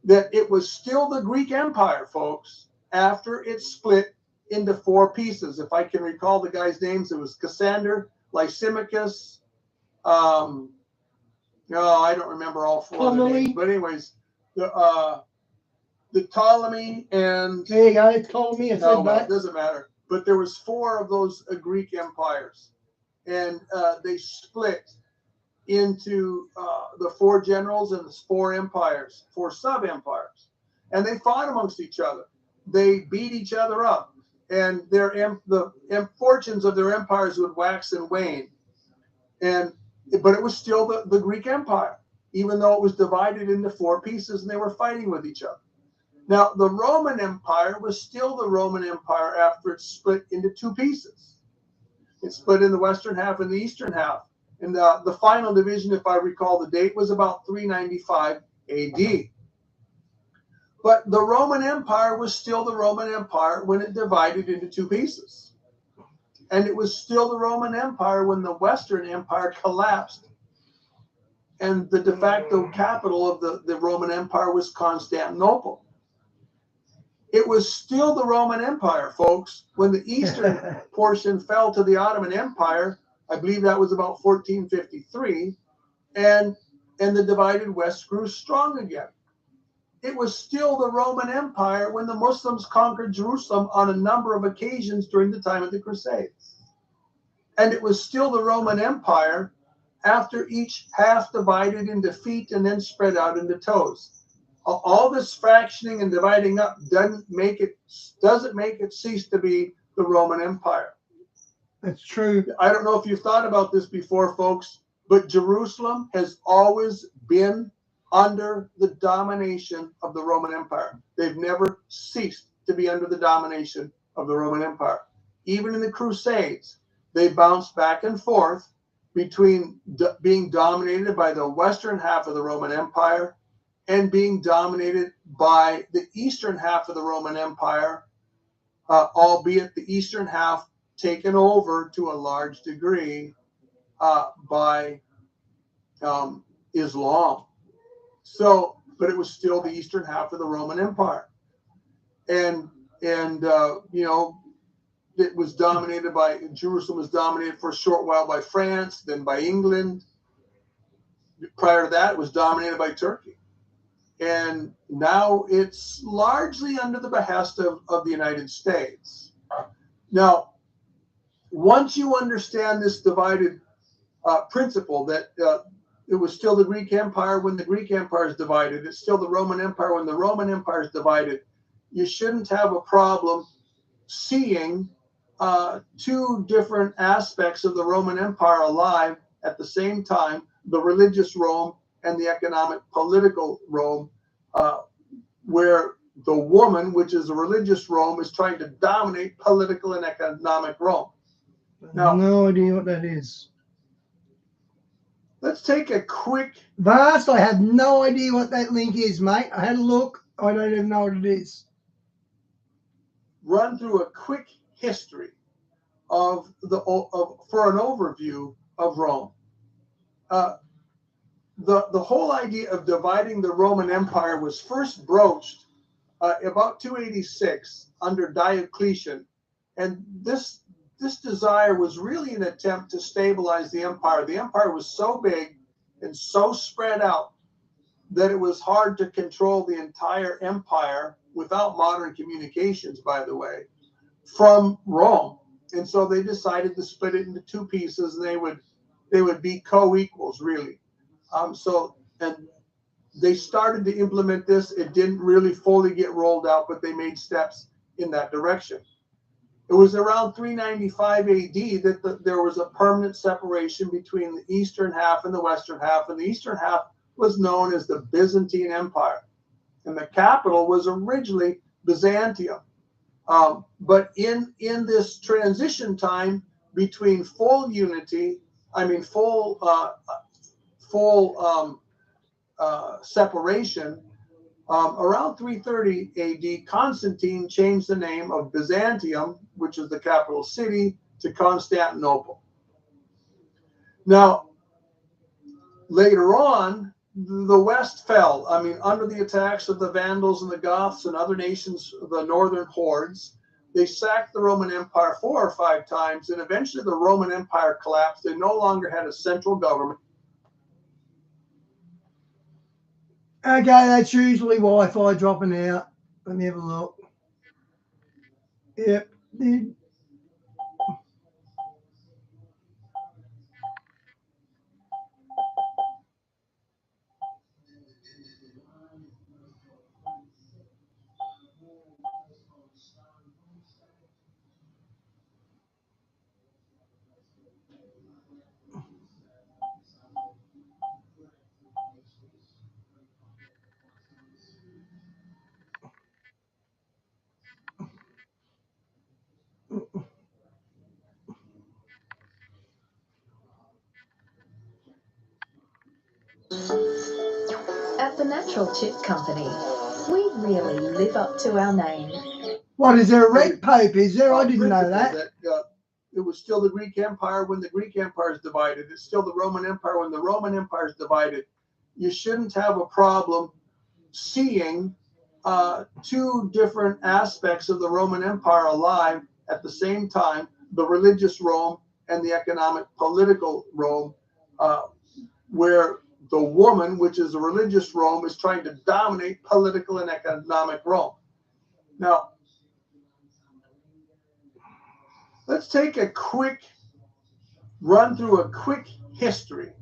that it was still the Greek Empire, folks, after it split into four pieces. If I can recall the guys' names, it was Cassander, Lysimachus, no, I don't remember all four of the names. But anyways, the Ptolemy and...
There you go, it's Ptolemy. It
doesn't matter. But there was four of those Greek empires. And they split into the four generals and the four empires, four sub-empires. And they fought amongst each other. They beat each other up. And the fortunes of their empires would wax and wane. But it was still the Greek Empire, even though it was divided into four pieces and they were fighting with each other. Now, the Roman Empire was still the Roman Empire after it split into two pieces. It split in the western half and the eastern half. And the final division, if I recall the date, was about 395 AD. But the Roman Empire was still the Roman Empire when it divided into two pieces. And it was still the Roman Empire when the Western Empire collapsed. And the de facto capital of the Roman Empire was Constantinople. It was still the Roman Empire, folks, when the eastern portion fell to the Ottoman Empire. I believe that was about 1453. And the divided West grew strong again. It was still the Roman Empire when the Muslims conquered Jerusalem on a number of occasions during the time of the Crusades. And it was still the Roman Empire after each half divided into feet and then spread out into toes. All this fractioning and dividing up doesn't make it cease to be the Roman Empire.
That's true.
I don't know if you've thought about this before, folks, but Jerusalem has always been under the domination of the Roman Empire. They've never ceased to be under the domination of the Roman Empire. Even in the Crusades, they bounced back and forth between being dominated by the western half of the Roman Empire and being dominated by the eastern half of the Roman Empire, albeit the eastern half taken over to a large degree by Islam. So, but it was still the eastern half of the Roman Empire, and you know, it was dominated by Jerusalem was dominated for a short while by France, then by England. Prior to that, it was dominated by Turkey, and now it's largely under the behest of the United States. Now, once you understand this divided principle that it was still the Greek Empire when the Greek Empire is divided, it's still the Roman Empire when the Roman Empire is divided, you shouldn't have a problem seeing two different aspects of the Roman Empire alive at the same time, the religious Rome and the economic political Rome, where the woman, which is a religious Rome, is trying to dominate political and economic Rome. Now,
no idea what that is.
Let's take a quick...
Vast, I have no idea what that link is, mate. I had a look. I don't even know what it is.
Run through a quick history for an overview of Rome. The whole idea of dividing the Roman Empire was first broached about 286 under Diocletian, and this desire was really an attempt to stabilize the empire. The empire was so big and so spread out that it was hard to control the entire empire without modern communications, by the way, from Rome. And so they decided to split it into two pieces, and they would be co-equals, really. And they started to implement this. It didn't really fully get rolled out, but they made steps in that direction. It was around 395 AD that there was a permanent separation between the eastern half and the western half, and the eastern half was known as the Byzantine Empire, and the capital was originally Byzantium. But in this transition time between full unity, separation, around 330 AD, Constantine changed the name of Byzantium, which is the capital city, to Constantinople. Now, later on, the West fell. I mean, under the attacks of the Vandals and the Goths and other nations, the northern hordes, they sacked the Roman Empire 4 or 5 times, and eventually the Roman Empire collapsed. They no longer had a central government.
Okay, that's usually Wi-Fi dropping out. Let me have a look. Yep.
At the Natural Chip Company, we really live up to our name.
What, is there a red pope? Is there? I didn't know that.
It was still the Greek Empire when the Greek Empire is divided. It's still the Roman Empire when the Roman Empire is divided. You shouldn't have a problem seeing two different aspects of the Roman Empire alive at the same time, the religious Rome and the economic political Rome, where the woman, which is a religious Rome, is trying to dominate political and economic Rome. Now, let's take a quick run through a quick history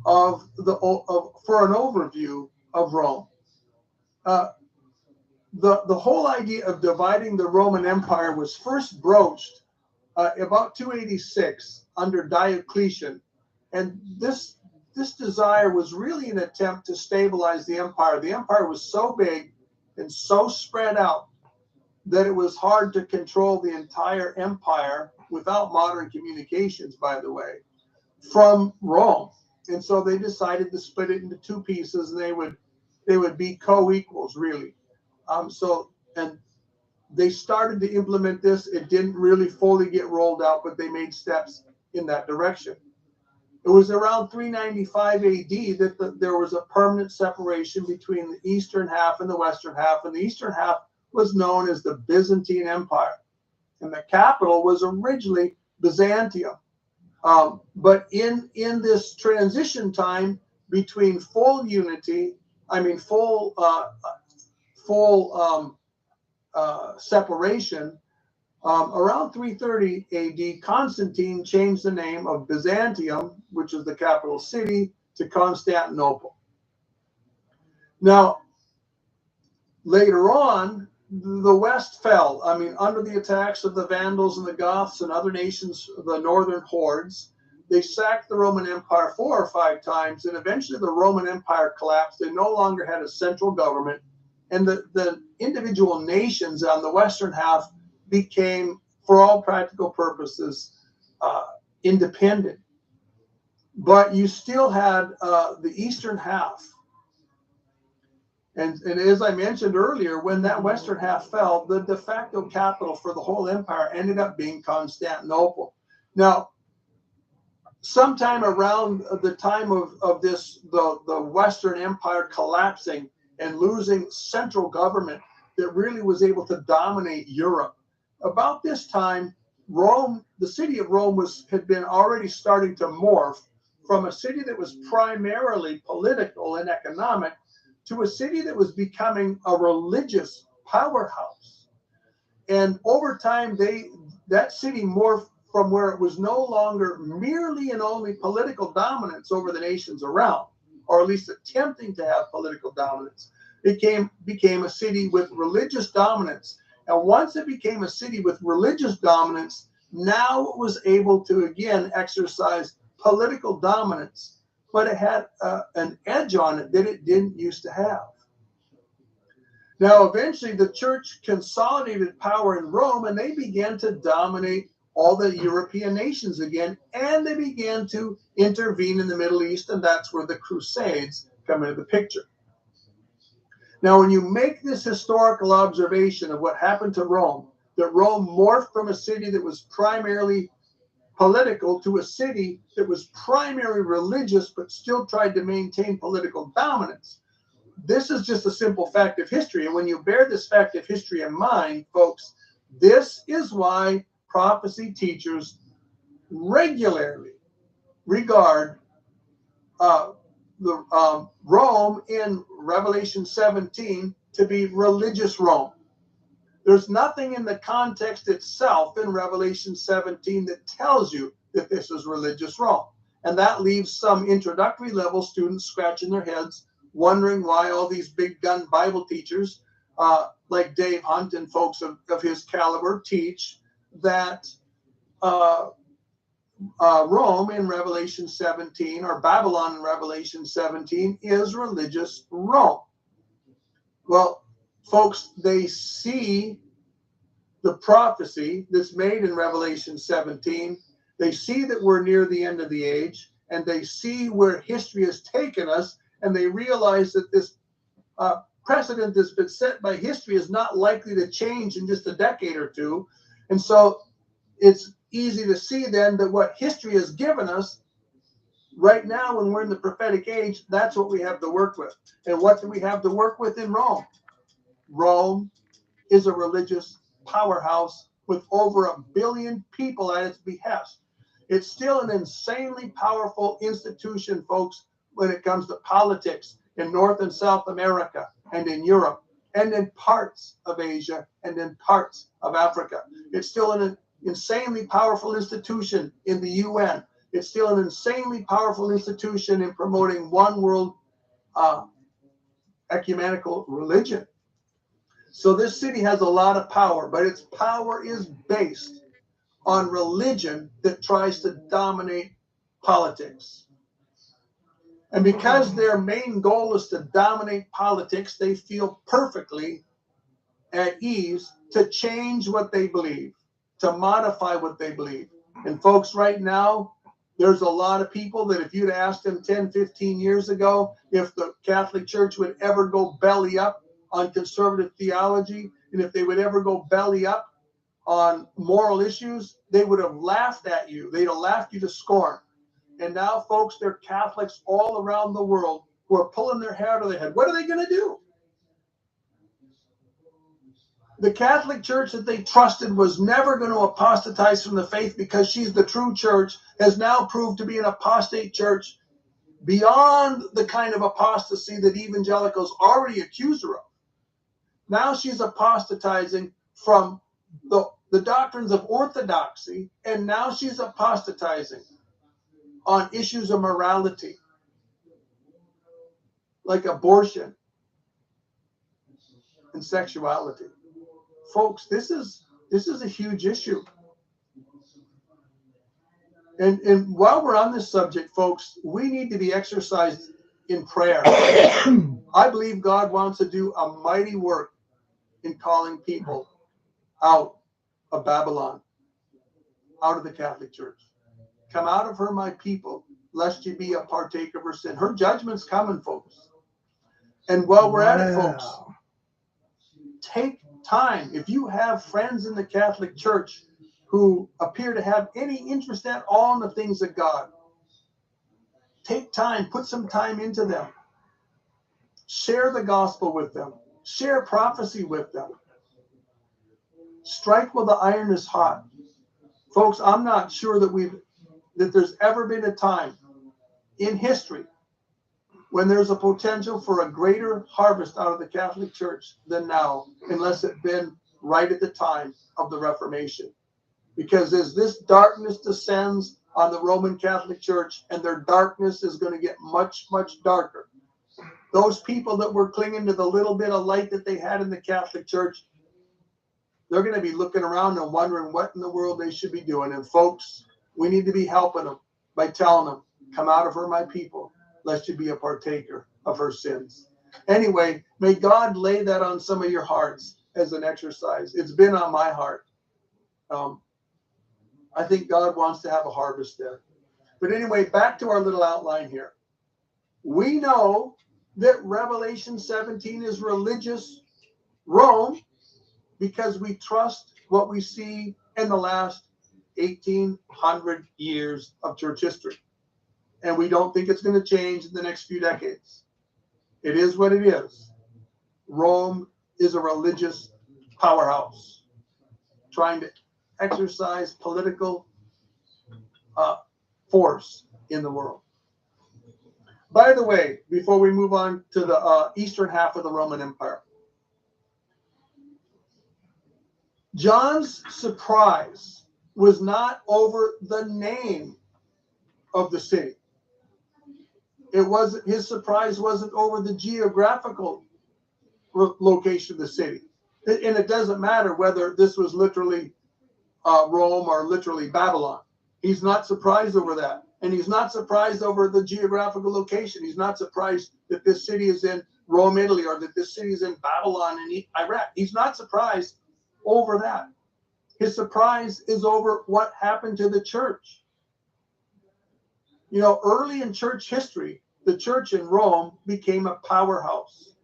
for an overview of Rome. The whole idea of dividing the Roman Empire was first broached about 286 under Diocletian, and this desire was really an attempt to stabilize the empire. The empire was so big and so spread out that it was hard to control the entire empire without modern communications, by the way, from Rome. And so they decided to split it into two pieces, and they would be co-equals, really. And they started to implement this. It didn't really fully get rolled out, but they made steps in that direction. It was around 395 AD that there was a permanent separation between the eastern half and the western half, and the eastern half was known as the Byzantine Empire, and the capital was originally Byzantium. But in this transition time between full unity, separation, around 330 AD, Constantine changed the name of Byzantium, which is the capital city, to Constantinople. Now, later on, the West fell. Under the attacks of the Vandals and the Goths and other nations, the northern hordes, they sacked the Roman Empire 4 or 5 times, and eventually the Roman Empire collapsed. They no longer had a central government, and the individual nations on the western half became, for all practical purposes, independent. But you still had the eastern half. And as I mentioned earlier, when that western half fell, the de facto capital for the whole empire ended up being Constantinople. Now, sometime around the time of the Western Empire collapsing and losing central government that really was able to dominate Europe, about this time, Rome, the city of Rome, had been already starting to morph from a city that was primarily political and economic to a city that was becoming a religious powerhouse. And over time, that city morphed from where it was no longer merely and only political dominance over the nations around, or at least attempting to have political dominance. It became a city with religious dominance. And once it became a city with religious dominance, now it was able to again exercise political dominance, but it had an edge on it that it didn't used to have. Now, eventually, the church consolidated power in Rome, and they began to dominate all the European nations again, and they began to intervene in the Middle East, and that's where the Crusades come into the picture. Now, when you make this historical observation of what happened to Rome, that Rome morphed from a city that was primarily political to a city that was primarily religious but still tried to maintain political dominance. This is just a simple fact of history. And when you bear this fact of history in mind, folks, this is why prophecy teachers regularly regard Rome in Revelation 17 to be religious Rome. There's nothing in the context itself in Revelation 17 that tells you that this is religious Rome. And that leaves some introductory level students scratching their heads, wondering why all these big gun Bible teachers like Dave Hunt and folks of his caliber teach that Rome in Revelation 17, or Babylon in Revelation 17, is religious Rome. Well, folks, they see the prophecy that's made in Revelation 17. They see that we're near the end of the age, and they see where history has taken us, and they realize that this precedent that's been set by history is not likely to change in just a decade or two. And so it's easy to see then that what history has given us right now, when we're in the prophetic age, that's what we have to work with. And what do we have to work with in Rome? Rome is a religious powerhouse with over 1 billion people at its behest. It's still an insanely powerful institution, folks, when it comes to politics in North and South America and in Europe and in parts of Asia and in parts of Africa. It's still an insanely powerful institution in the UN. It's still an insanely powerful institution in promoting one world ecumenical religion. So this city has a lot of power, but its power is based on religion that tries to dominate politics. And because their main goal is to dominate politics, they feel perfectly at ease to change what they believe, to modify what they believe. And folks, right now, there's a lot of people that if you'd asked them 10, 15 years ago if the Catholic Church would ever go belly up on conservative theology, and if they would ever go belly up on moral issues, they would have laughed at you. They'd have laughed you to scorn. And now, folks, there are Catholics all around the world who are pulling their hair out of their head. What are they going to do? The Catholic Church that they trusted was never going to apostatize from the faith because she's the true church, has now proved to be an apostate church beyond the kind of apostasy that evangelicals already accuse her of. Now she's apostatizing from the doctrines of orthodoxy, and now she's apostatizing on issues of morality, like abortion and sexuality. Folks, this is a huge issue. And while we're on this subject, folks, we need to be exercised in prayer. I believe God wants to do a mighty work in calling people out of Babylon, out of the Catholic Church. Come out of her, my people, lest you be a partaker of her sin. Her judgment's coming, folks. And while we're at it, folks, take time. If you have friends in the Catholic Church who appear to have any interest at all in the things of God, take time, put some time into them. Share the gospel with them. Share prophecy with them. Strike while the iron is hot. Folks, I'm not sure that there's ever been a time in history when there's a potential for a greater harvest out of the Catholic Church than now, unless it's been right at the time of the Reformation. Because as this darkness descends on the Roman Catholic Church, and their darkness is going to get much, much darker, those people that were clinging to the little bit of light that they had in the Catholic Church, they're going to be looking around and wondering what in the world they should be doing. And folks, we need to be helping them by telling them, come out of her, my people, lest you be a partaker of her sins. Anyway, may God lay that on some of your hearts as an exercise. It's been on my heart. I think God wants to have a harvest there. But anyway, back to our little outline here. We know that Revelation 17 is religious Rome because we trust what we see in the last 1,800 years of church history. And we don't think it's going to change in the next few decades. It is what it is. Rome is a religious powerhouse trying to exercise political force in the world. By the way, before we move on to the eastern half of the Roman Empire, John's surprise was not over the name of the city. His surprise wasn't over the geographical location of the city. And it doesn't matter whether this was literally Rome or literally Babylon. He's not surprised over that. And he's not surprised over the geographical location. He's not surprised that this city is in Rome, Italy, or that this city is in Babylon in Iraq. He's not surprised over that. His surprise is over what happened to the church. You know, early in church history, the church in Rome became a powerhouse.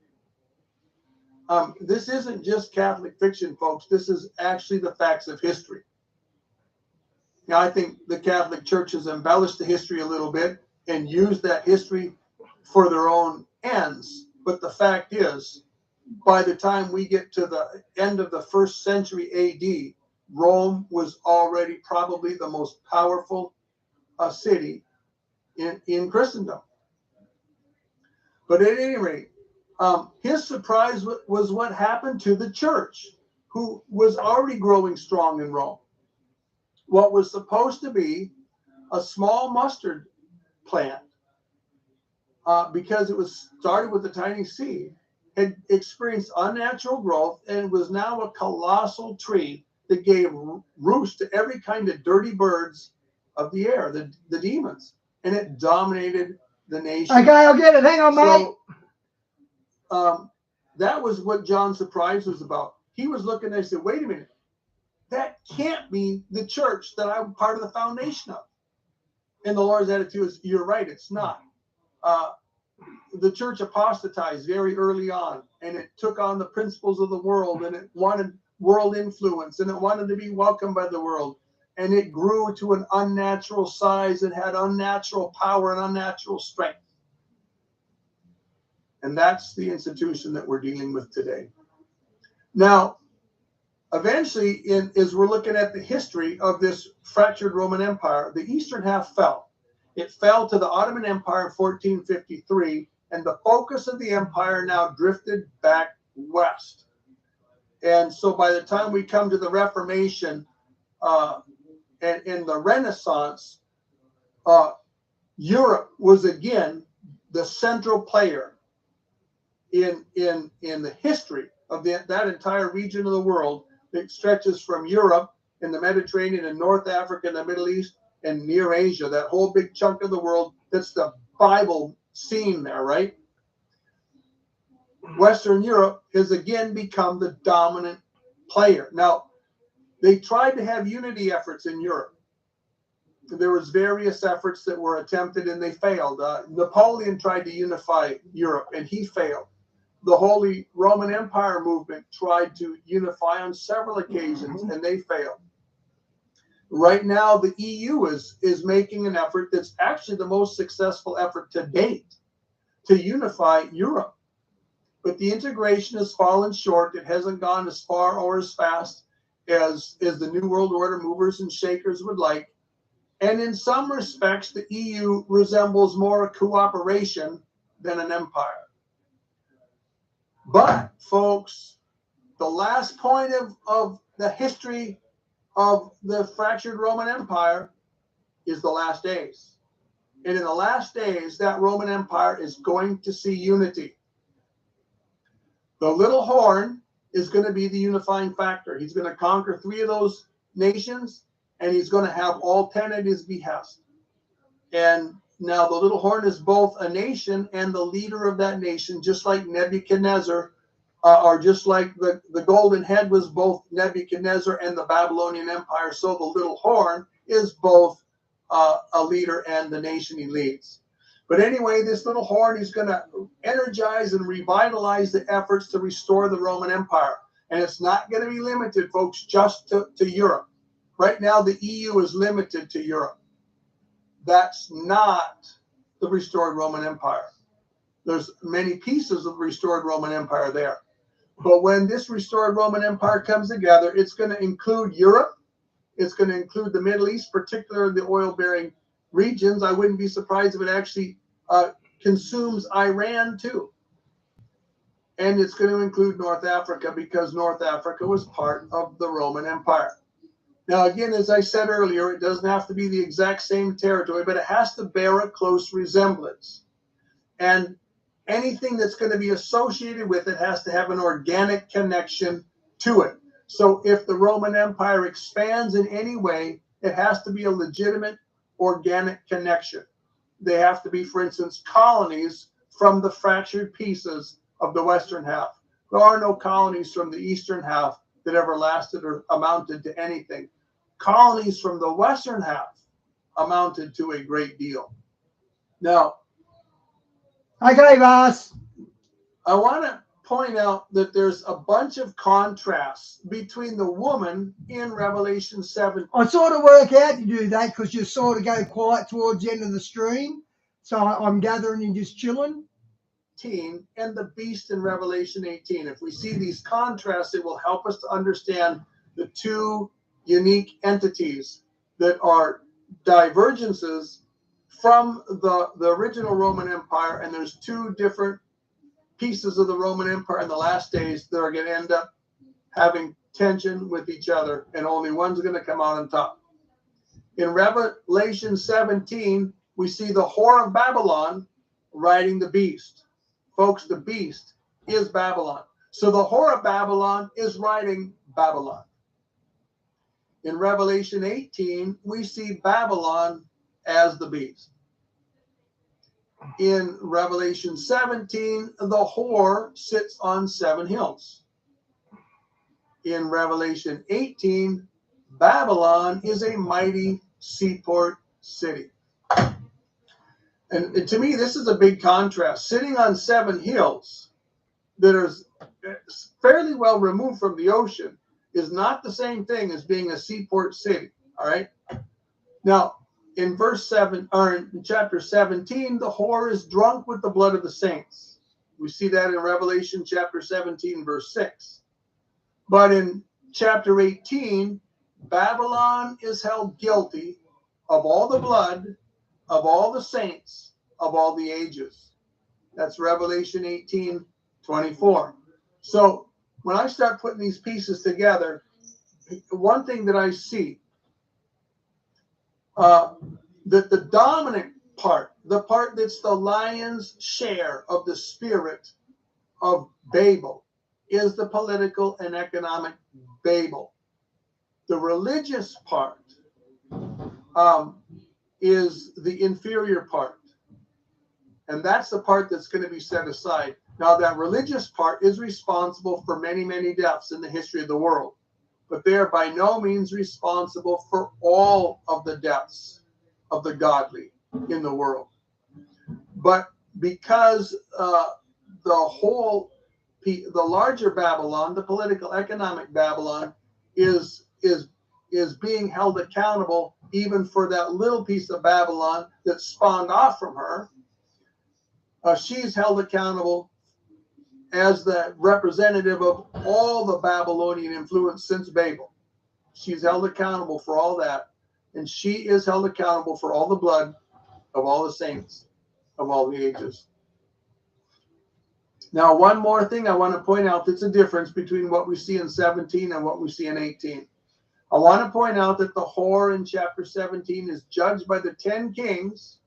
This isn't just Catholic fiction, folks. This is actually the facts of history. Now, I think the Catholic Church has embellished the history a little bit and used that history for their own ends. But the fact is, by the time we get to the end of the 1st century AD, Rome was already probably the most powerful city in Christendom. But at any rate, his surprise was what happened to the church, who was already growing strong in Rome. What was supposed to be a small mustard plant, because it was started with a tiny seed, had experienced unnatural growth and was now a colossal tree that gave roost to every kind of dirty birds of the air, the demons, and it dominated the nation.
Okay, I'll get it. Hang on, mate.
So that was what John's surprise was about. He was looking and said, wait a minute, that can't be the church that I'm part of the foundation of. And the Lord's attitude is, you're right, it's not. The church apostatized very early on, and it took on the principles of the world, and it wanted world influence, and it wanted to be welcomed by the world. And it grew to an unnatural size and had unnatural power and unnatural strength. And that's the institution that we're dealing with today. Now, eventually, as we're looking at the history of this fractured Roman Empire, the eastern half fell. It fell to the Ottoman Empire in 1453, and the focus of the empire now drifted back west. And so by the time we come to the Reformation and the Renaissance, Europe was again the central player in the history of that entire region of the world that stretches from Europe and the Mediterranean and North Africa and the Middle East and near Asia, that whole big chunk of the world. That's the Bible scene there, right? Western Europe has again become the dominant player. Now, they tried to have unity efforts in Europe. There was various efforts that were attempted and they failed. Napoleon tried to unify Europe and he failed. The Holy Roman Empire movement tried to unify on several occasions and they failed. Right now, the EU is making an effort that's actually the most successful effort to date to unify Europe. But the integration has fallen short. It hasn't gone as far or as fast as the New World Order movers and shakers would like. And in some respects, the EU resembles more a cooperation than an empire. But, folks, the last point of the history of the fractured Roman Empire is the last days. And in the last days, that Roman Empire is going to see unity. The little horn is going to be the unifying factor. He's going to conquer 3 of those nations, and he's going to have all 10 at his behest. And now the little horn is both a nation and the leader of that nation, just like Nebuchadnezzar, or just like the golden head was both Nebuchadnezzar and the Babylonian Empire. So the little horn is both a leader and the nation he leads. But anyway, this little horn is going to energize and revitalize the efforts to restore the Roman Empire. And it's not going to be limited, folks, just to Europe. Right now, the EU is limited to Europe. That's not the restored Roman Empire. There's many pieces of the restored Roman Empire there. But when this restored Roman Empire comes together, it's going to include Europe. It's going to include the Middle East, particularly the oil-bearing regions. I wouldn't be surprised if it actually consumes Iran too. And it's going to include North Africa because North Africa was part of the Roman Empire. Now, again, as I said earlier, it doesn't have to be the exact same territory, but it has to bear a close resemblance. And anything that's going to be associated with it has to have an organic connection to it. So if the Roman Empire expands in any way, it has to be a legitimate organic connection. They have to be, for instance, colonies from the fractured pieces of the western half. There are no colonies from the eastern half that ever lasted or amounted to anything. Colonies from the western half amounted to a great deal. Now,
okay, Ross.
I want to point out that there's a bunch of contrasts between the woman in Revelation 7.
I sort of work out to do that because you sort of go quiet towards the end of the stream. So I'm gathering and just chilling.
And the beast in Revelation 18. If we see these contrasts, it will help us to understand the two unique entities that are divergences from the original Roman Empire. And there's two different pieces of the Roman Empire in the last days that are going to end up having tension with each other, and only one's going to come out on top. In Revelation 17, we see the whore of Babylon riding the beast. Folks, the beast is Babylon. So the whore of Babylon is riding Babylon. In Revelation 18, we see Babylon as the beast. In Revelation 17, the whore sits on 7 hills. In Revelation 18, Babylon is a mighty seaport city. And to me, this is a big contrast. Sitting on 7 hills that are fairly well removed from the ocean is not the same thing as being a seaport city. All right. Now, in verse 7, or in chapter 17, the whore is drunk with the blood of the saints. We see that in Revelation chapter 17, verse 6. But in chapter 18, Babylon is held guilty of all the blood of all the saints of all the ages. That's Revelation 18:24. So when I start putting these pieces together, one thing that I see, that the dominant part, the part that's the lion's share of the spirit of Babel, is the political and economic Babel. The religious part is the inferior part. And that's the part that's going to be set aside. Now, that religious part is responsible for many, many deaths in the history of the world. But they are by no means responsible for all of the deaths of the godly in the world. But because the larger Babylon, the political economic Babylon, is being held accountable even for that little piece of Babylon that spawned off from her. She's held accountable as the representative of all the Babylonian influence since Babel. She's held accountable for all that. And she is held accountable for all the blood of all the saints of all the ages. Now, one more thing I want to point out that's a difference between what we see in 17 and what we see in 18. I want to point out that the whore in chapter 17 is judged by the 10 kings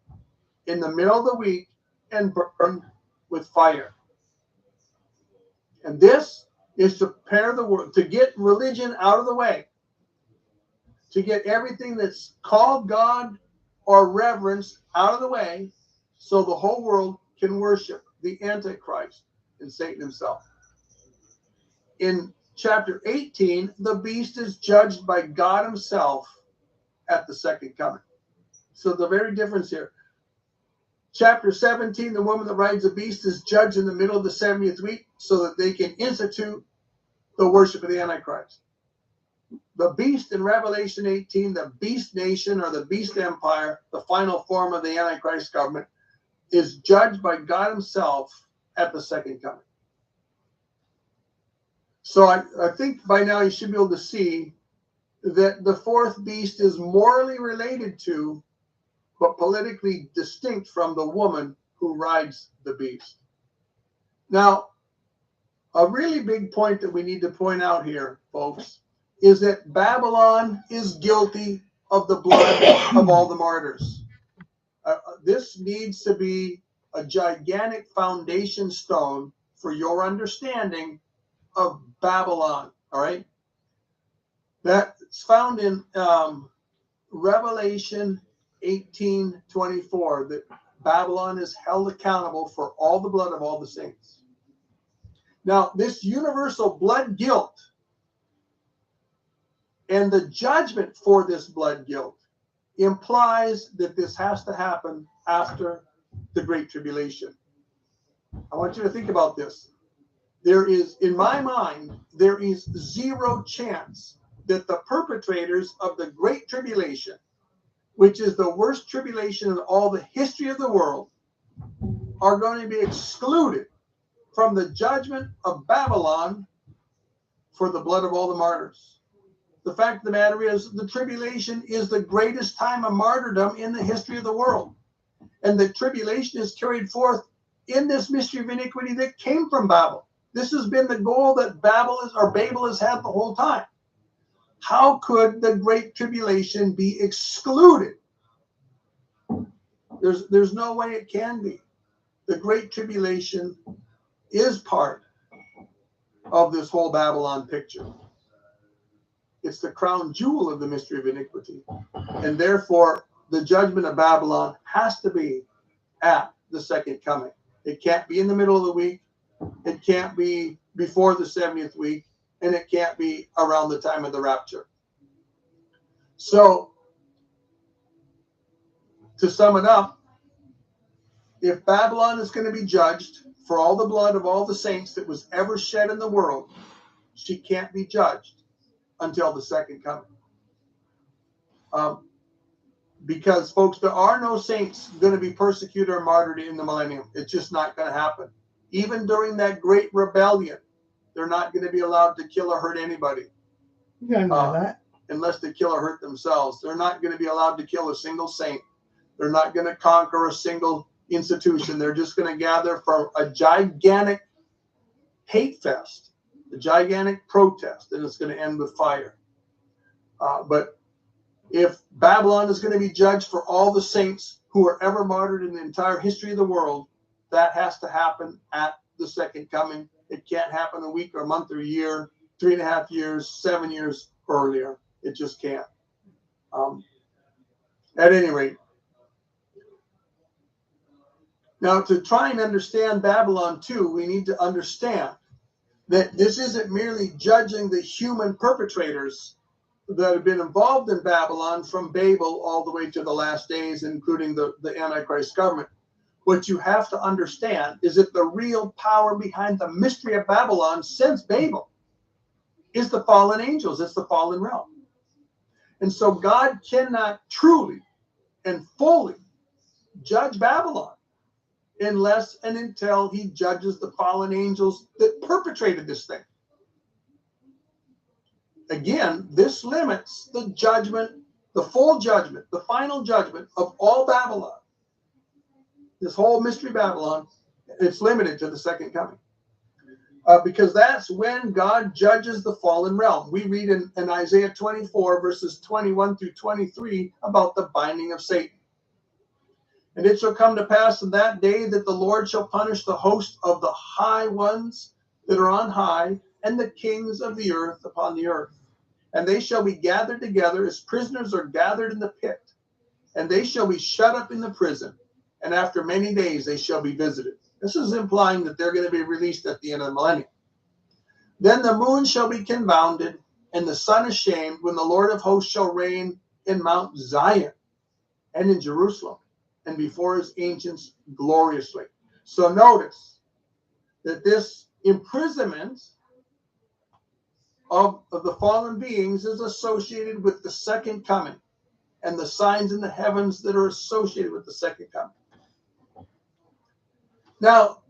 in the middle of the week and burned with fire. And this is to prepare the world, to get religion out of the way, to get everything that's called God or reverenced out of the way, so the whole world can worship the Antichrist and Satan himself. In chapter 18, the beast is judged by God himself at the second coming. So the very difference here. Chapter 17, the woman that rides the beast is judged in the middle of the 70th week so that they can institute the worship of the Antichrist. The beast in Revelation 18, the beast nation or the beast empire, the final form of the Antichrist government, is judged by God himself at the second coming. So I think by now you should be able to see that the fourth beast is morally related to, but politically distinct from, the woman who rides the beast. Now, a really big point that we need to point out here, folks, is that Babylon is guilty of the blood of all the martyrs. This needs to be a gigantic foundation stone for your understanding of Babylon, all right? That's found in Revelation 18:24, that Babylon is held accountable for all the blood of all the saints. Now, this universal blood guilt and the judgment for this blood guilt implies that this has to happen after the Great Tribulation. I want you to think about this. there is, in my mind, there is zero chance that the perpetrators of the Great Tribulation, which is the worst tribulation in all the history of the world, are going to be excluded from the judgment of Babylon for the blood of all the martyrs. The fact of the matter is, the tribulation is the greatest time of martyrdom in the history of the world. And the tribulation is carried forth in this mystery of iniquity that came from Babel. This has been the goal that Babel has had the whole time. How could the Great Tribulation be excluded? There's no way it can be. The Great Tribulation is part of this whole Babylon picture. It's the crown jewel of the mystery of iniquity. And therefore, the judgment of Babylon has to be at the second coming. It can't be in the middle of the week. It can't be before the 70th week. And it can't be around the time of the rapture. So, to sum it up, if Babylon is going to be judged for all the blood of all the saints that was ever shed in the world, she can't be judged until the second coming. Because, folks, there are no saints going to be persecuted or martyred in the millennium. It's just not going to happen. Even during that great rebellion, they're not going to be allowed to kill or hurt anybody.
You don't know that.
Unless they kill or hurt themselves. They're not going to be allowed to kill a single saint. They're not going to conquer a single institution. They're just going to gather for a gigantic hate fest, a gigantic protest, and it's going to end with fire. But if Babylon is going to be judged for all the saints who were ever martyred in the entire history of the world, that has to happen at the second coming. It can't happen a week or a month or a year, 3.5 years, 7 years earlier. It just can't. At any rate, now to try and understand Babylon 2, we need to understand that this isn't merely judging the human perpetrators that have been involved in Babylon from Babel all the way to the last days, including the Antichrist government. What you have to understand is that the real power behind the mystery of Babylon since Babel is the fallen angels. It's the fallen realm. And so God cannot truly and fully judge Babylon unless and until he judges the fallen angels that perpetrated this thing. Again, this limits the judgment, the full judgment, the final judgment of all Babylon. This whole mystery Babylon, it's limited to the second coming. Because that's when God judges the fallen realm. We read in Isaiah 24, verses 21 through 23, about the binding of Satan. And it shall come to pass in that day that the Lord shall punish the host of the high ones that are on high, and the kings of the earth upon the earth. And they shall be gathered together as prisoners are gathered in the pit. And they shall be shut up in the prison. And after many days they shall be visited. This is implying that they're going to be released at the end of the millennium. Then the moon shall be confounded, and the sun ashamed, when the Lord of hosts shall reign in Mount Zion and in Jerusalem, and before his ancients gloriously. So notice that this imprisonment of the fallen beings is associated with the second coming and the signs in the heavens that are associated with the second coming. Now,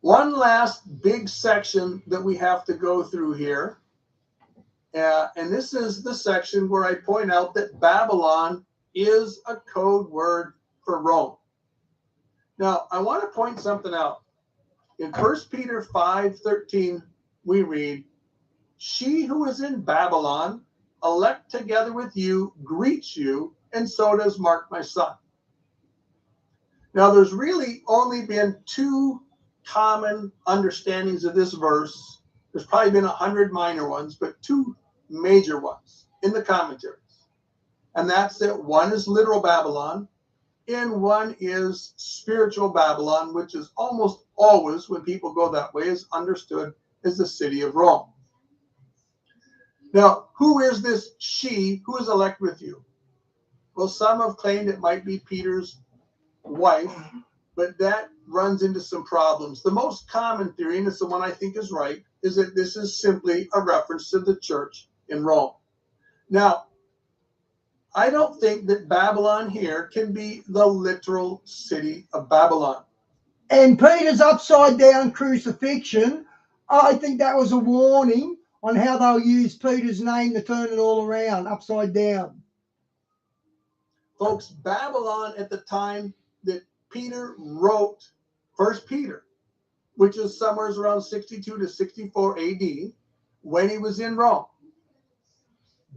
one last big section that we have to go through here, and this is the section where I point out that Babylon is a code word for Rome. Now, I want to point something out. In 1 Peter 5:13, we read, "She who is in Babylon, elect together with you, greets you, and so does Mark, my son." Now, there's really only been two common understandings of this verse. There's probably been 100 minor ones, but two major ones in the commentaries. And that's that one is literal Babylon, and one is spiritual Babylon, which is almost always, when people go that way, is understood as the city of Rome. Now, who is this she? Who is elect with you? Well, some have claimed it might be Peter's wife, but that runs into some problems. The most common theory, and it's the one I think is right, is that this is simply a reference to the church in Rome. Now, I don't think that Babylon here can be the literal city of Babylon.
And Peter's upside down crucifixion, I think that was a warning on how they'll use Peter's name to turn it all around, upside down.
Folks, Babylon at the time that Peter wrote 1 Peter, which is somewhere around 62 to 64 AD, when he was in Rome.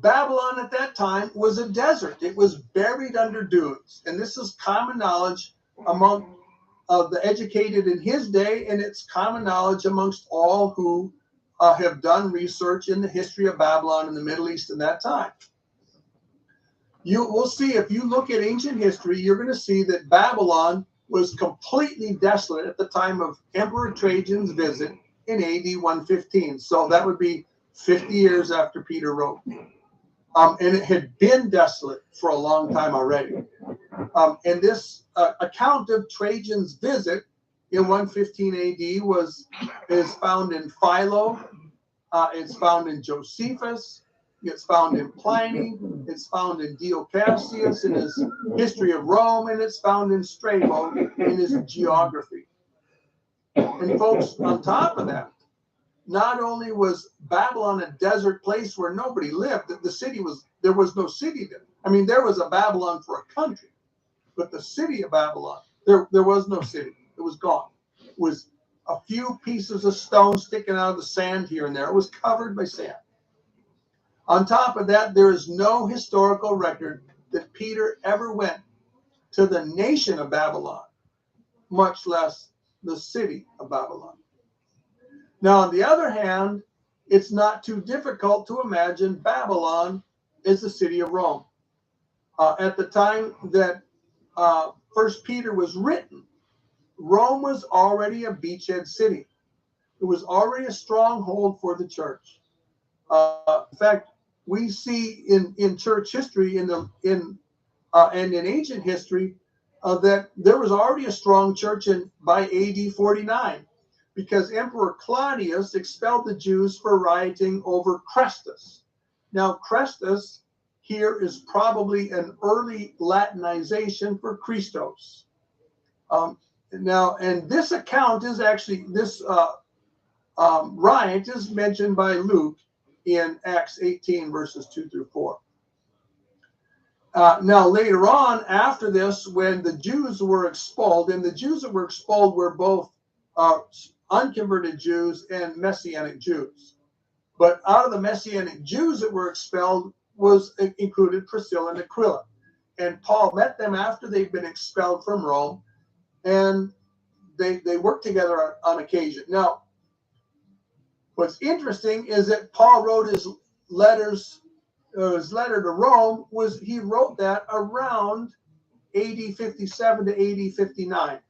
Babylon at that time was a desert. It was buried under dunes. And this is common knowledge among the educated in his day, and it's common knowledge amongst all who have done research in the history of Babylon in the Middle East in that time. We'll see, if you look at ancient history, you're going to see that Babylon was completely desolate at the time of Emperor Trajan's visit in AD 115. So that would be 50 years after Peter wrote. And it had been desolate for a long time already. And this account of Trajan's visit in 115 AD is found in Philo, it's found in Josephus, it's found in Pliny, it's found in Dio Cassius in his History of Rome, and it's found in Strabo in his Geography. And folks, on top of that, not only was Babylon a desert place where nobody lived, there was no city there. I mean, there was a Babylon for a country, but the city of Babylon, there was no city. It was gone. It was a few pieces of stone sticking out of the sand here and there. It was covered by sand. On top of that, there is no historical record that Peter ever went to the nation of Babylon, much less the city of Babylon. Now, on the other hand, it's not too difficult to imagine Babylon as the city of Rome. At the time that 1 Peter was written, Rome was already a beachhead city. It was already a stronghold for the church. In fact, we see in church history and in ancient history that there was already a strong church by AD 49, because Emperor Claudius expelled the Jews for rioting over Christus. Now, Christus here is probably an early Latinization for Christos. And this account is actually, this riot is mentioned by Luke in Acts 18, verses 2 through 4. Now, later on, after this, when the Jews were expelled, and the Jews that were expelled were both unconverted Jews and Messianic Jews. But out of the Messianic Jews that were expelled included Priscilla and Aquila. And Paul met them after they'd been expelled from Rome, and they worked together on occasion. Now, what's interesting is that Paul wrote his letter to Rome, he wrote that around AD 57 to AD 59,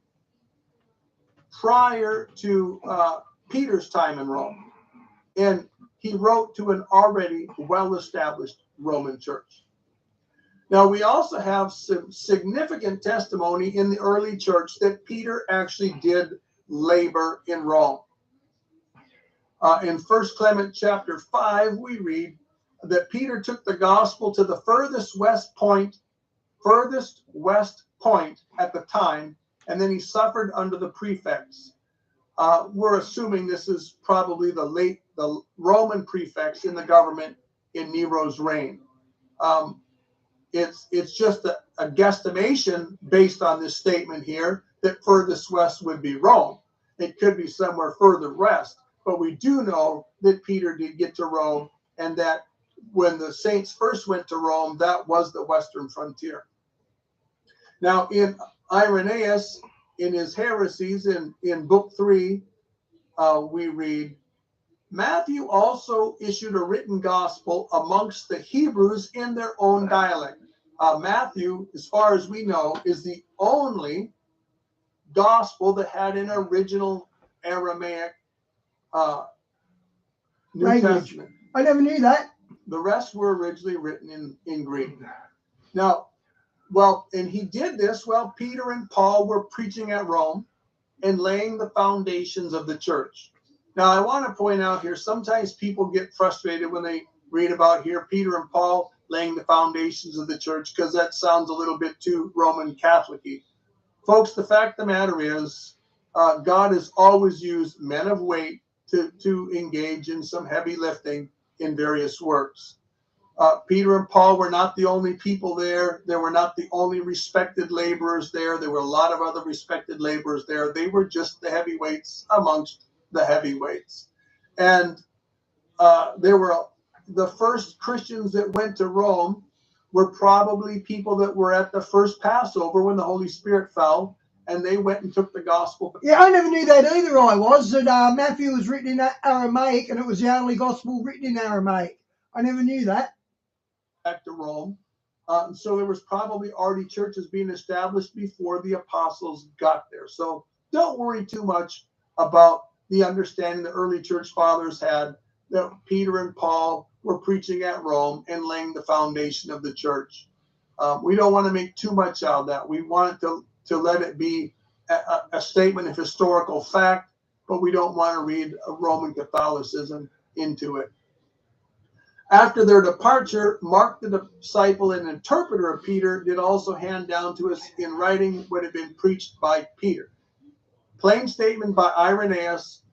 prior to Peter's time in Rome. And he wrote to an already well-established Roman church. Now, we also have some significant testimony in the early church that Peter actually did labor in Rome. In 1 Clement chapter 5, we read that Peter took the gospel to the furthest west point at the time, and then he suffered under the prefects. We're assuming this is probably the Roman prefects in the government in Nero's reign. It's just a guesstimation based on this statement here that furthest west would be Rome. It could be somewhere further west, but we do know that Peter did get to Rome, and that when the saints first went to Rome, that was the western frontier. Now, in Irenaeus, in his heresies, in book 3, we read, Matthew also issued a written gospel amongst the Hebrews in their own dialect. Matthew, as far as we know, is the only gospel that had an original Aramaic New
Language.
Testament.
I never knew that.
The rest were originally written in Greek. Now, and he did this while Peter and Paul were preaching at Rome and laying the foundations of the church. Now, I want to point out here, sometimes people get frustrated when they read about here Peter and Paul laying the foundations of the church, because that sounds a little bit too Roman Catholic-y. Folks, the fact of the matter is, God has always used men of weight to engage in some heavy lifting in various works. Peter and Paul were not the only people there. They were not the only respected laborers there. There were a lot of other respected laborers there. They were just the heavyweights amongst the heavyweights. And there were the first Christians that went to Rome were probably people that were at the first Passover when the Holy Spirit fell, and they went and took the gospel.
Yeah, I never knew that either. I was that Matthew was written in Aramaic, and it was the only gospel written in Aramaic. I never knew that.
Back to Rome. So there was probably already churches being established before the apostles got there. So don't worry too much about the understanding the early church fathers had that Peter and Paul were preaching at Rome and laying the foundation of the church. We don't want to make too much out of that. We want to let it be a statement of historical fact, but we don't want to read Roman Catholicism into it. After their departure, Mark the disciple and interpreter of Peter did also hand down to us in writing what had been preached by Peter. Plain statement by Irenaeus,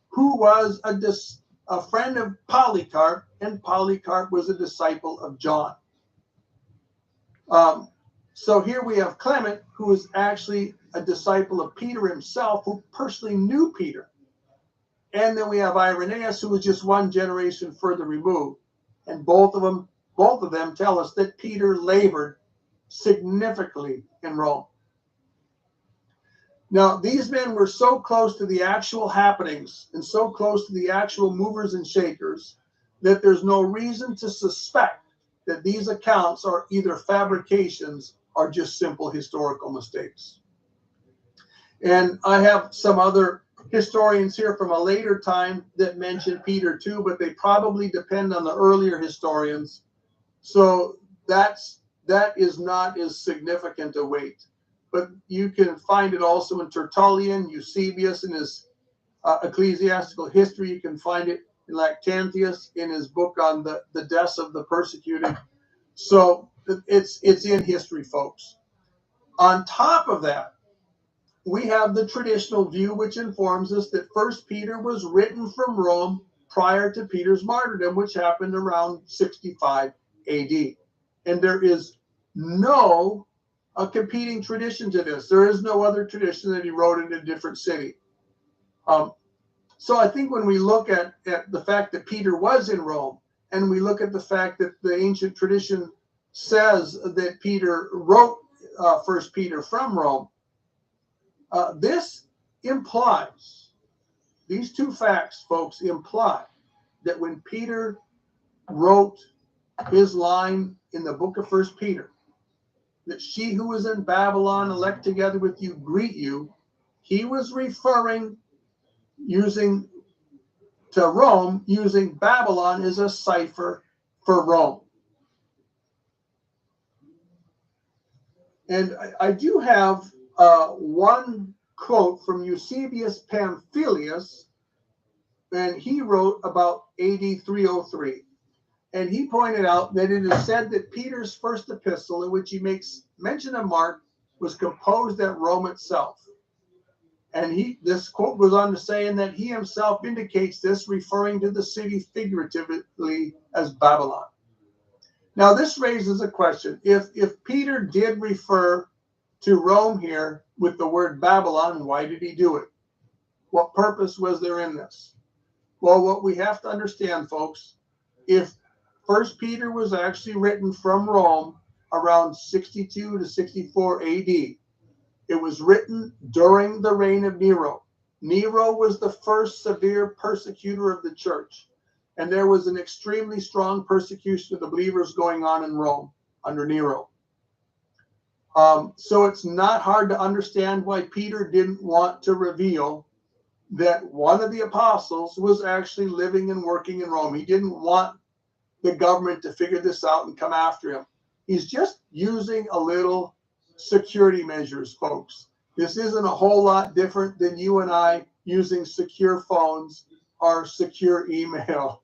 who was a friend of Polycarp, and Polycarp was a disciple of John. So here we have Clement, who is actually a disciple of Peter himself, who personally knew Peter. And then we have Irenaeus, who was just one generation further removed. And both of them tell us that Peter labored significantly in Rome. Now, these men were so close to the actual happenings and so close to the actual movers and shakers that there's no reason to suspect that these accounts are either fabrications or just simple historical mistakes. And I have some other historians here from a later time that mention Peter too, but they probably depend on the earlier historians. So that is not as significant a weight. But you can find it also in Tertullian, Eusebius in his ecclesiastical history. You can find it in Lactantius in his book on the deaths of the persecuted. So it's in history, folks. On top of that, we have the traditional view, which informs us that First Peter was written from Rome prior to Peter's martyrdom, which happened around 65 AD. And there is no competing tradition to this. There is no other tradition that he wrote in a different city. So I think when we look at the fact that Peter was in Rome, and we look at the fact that the ancient tradition says that Peter wrote First Peter from Rome, this implies, these two facts, folks, imply that when Peter wrote his line in the book of First Peter, that she who is in Babylon, elect together with you, greet you, he was referring to Rome, using Babylon as a cipher for Rome. And I do have one quote from Eusebius Pamphilius, and he wrote about AD 303. And he pointed out that it is said that Peter's first epistle, in which he makes mention of Mark, was composed at Rome itself. And this quote goes on to say, and that he himself indicates this, referring to the city figuratively as Babylon. Now, this raises a question. If Peter did refer to Rome here with the word Babylon, why did he do it? What purpose was there in this? Well, what we have to understand, folks, if First Peter was actually written from Rome around 62 to 64 AD, it was written during the reign of Nero. Nero was the first severe persecutor of the church, and there was an extremely strong persecution of the believers going on in Rome under Nero. So it's not hard to understand why Peter didn't want to reveal that one of the apostles was actually living and working in Rome. He didn't want the government to figure this out and come after him. He's just using a little security measures, folks. This isn't a whole lot different than you and I using secure phones or secure email.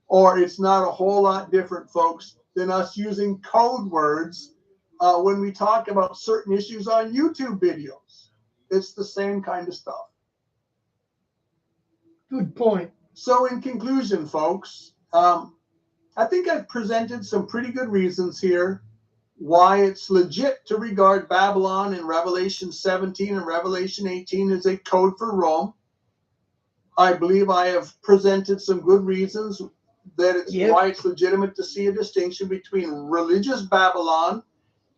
Or it's not a whole lot different, folks, than us using code words when we talk about certain issues on YouTube videos. It's the same kind of stuff.
Good point.
So in conclusion, folks, I think I've presented some pretty good reasons here why it's legit to regard Babylon in Revelation 17 and Revelation 18 as a code for Rome. I believe I have presented some good reasons that it's why it's legitimate to see a distinction between religious Babylon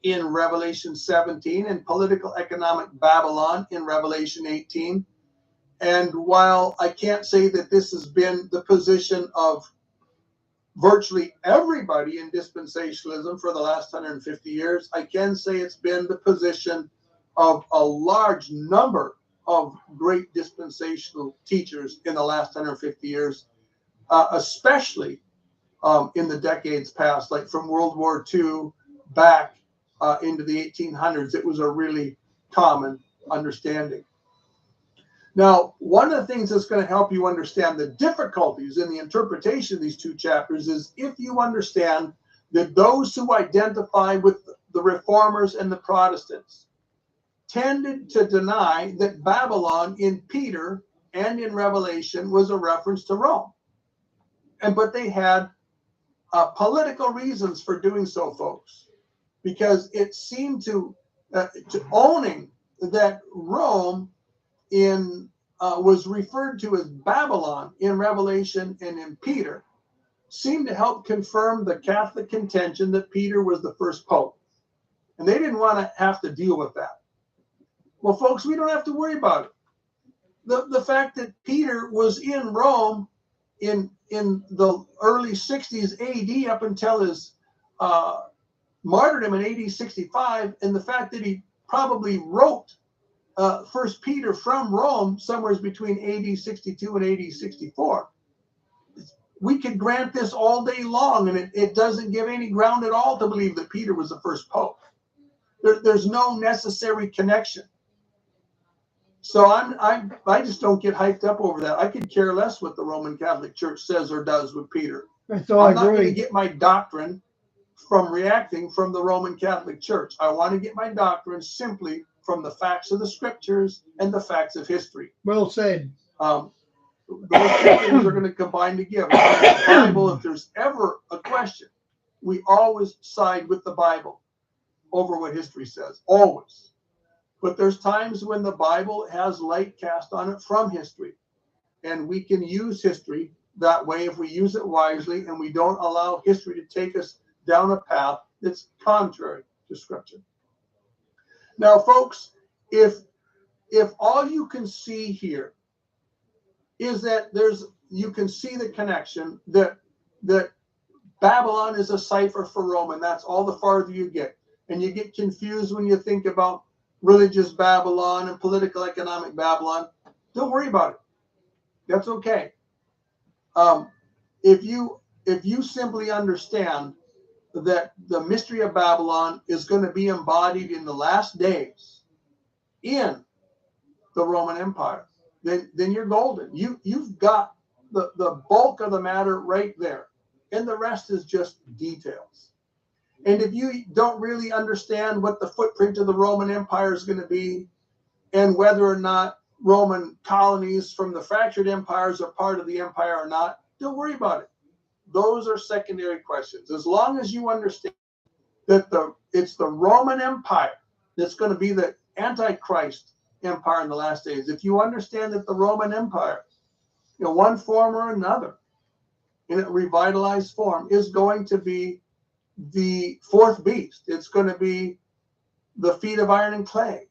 in Revelation 17 and political economic Babylon in Revelation 18. And while I can't say that this has been the position of virtually everybody in dispensationalism for the last 150 years, I can say it's been the position of a large number of great dispensational teachers in the last 150 years, especially in the decades past, like from World War II back into the 1800s. It was a really common understanding. Now, one of the things that's going to help you understand the difficulties in the interpretation of these two chapters is if you understand that those who identify with the Reformers and the Protestants tended to deny that Babylon in Peter and in Revelation was a reference to Rome. But they had political reasons for doing so, folks, because it seemed to owning that Rome was referred to as Babylon in Revelation and in Peter seemed to help confirm the Catholic contention that Peter was the first pope. And they didn't want to have to deal with that. Well, folks, we don't have to worry about it. The fact that Peter was in Rome in the early 60s AD up until his martyrdom in AD 65, and the fact that he probably wrote First Peter from Rome somewhere between AD 62 and AD 64. We could grant this all day long, and it doesn't give any ground at all to believe that Peter was the first pope. There's no necessary connection. So I just don't get hyped up over that. I could care less what the Roman Catholic Church says or does with Peter.
So
I'm not going to get my doctrine from reacting from the Roman Catholic Church. I want to get my doctrine simply from the facts of the scriptures and the facts of history.
Well said.
Those two things are going to combine together. The Bible, if there's ever a question, we always side with the Bible over what history says, always. But there's times when the Bible has light cast on it from history, and we can use history that way if we use it wisely and we don't allow history to take us down a path that's contrary to Scripture. Now, folks, if all you can see here is that you can see the connection that Babylon is a cipher for Rome, and that's all the farther you get. And you get confused when you think about religious Babylon and political economic Babylon. Don't worry about it. That's okay. If you simply understand that the mystery of Babylon is going to be embodied in the last days in the Roman Empire, then you're golden. You've got the bulk of the matter right there, and the rest is just details. And if you don't really understand what the footprint of the Roman Empire is going to be, and whether or not Roman colonies from the fractured empires are part of the empire or not, don't worry about it. Those are secondary questions. As long as you understand that it's the Roman Empire that's going to be the Antichrist empire in the last days. If you understand that the Roman Empire, one form or another, in a revitalized form, is going to be the fourth beast. It's going to be the feet of iron and clay.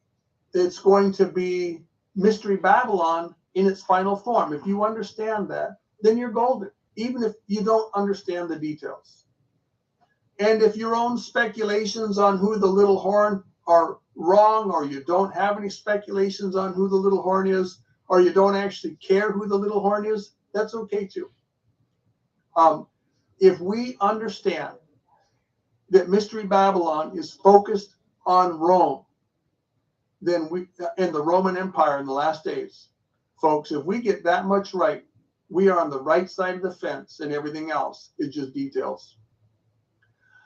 It's going to be Mystery Babylon in its final form. If you understand that, then you're golden, even if you don't understand the details. And if your own speculations on who the little horn are wrong, or you don't have any speculations on who the little horn is, or you don't actually care who the little horn is, that's okay too. If we understand that Mystery Babylon is focused on Rome, then we and the Roman Empire in the last days, folks, if we get that much right, we are on the right side of the fence, and everything else is just details.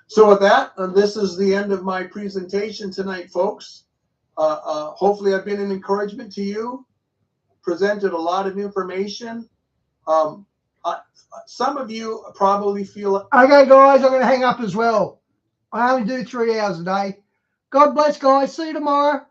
So with that, this is the end of my presentation tonight, folks. Hopefully I've been an encouragement to you, presented a lot of information. Some of you probably feel...
Okay, guys, I'm going to hang up as well. I only do 3 hours a day. God bless, guys. See you tomorrow.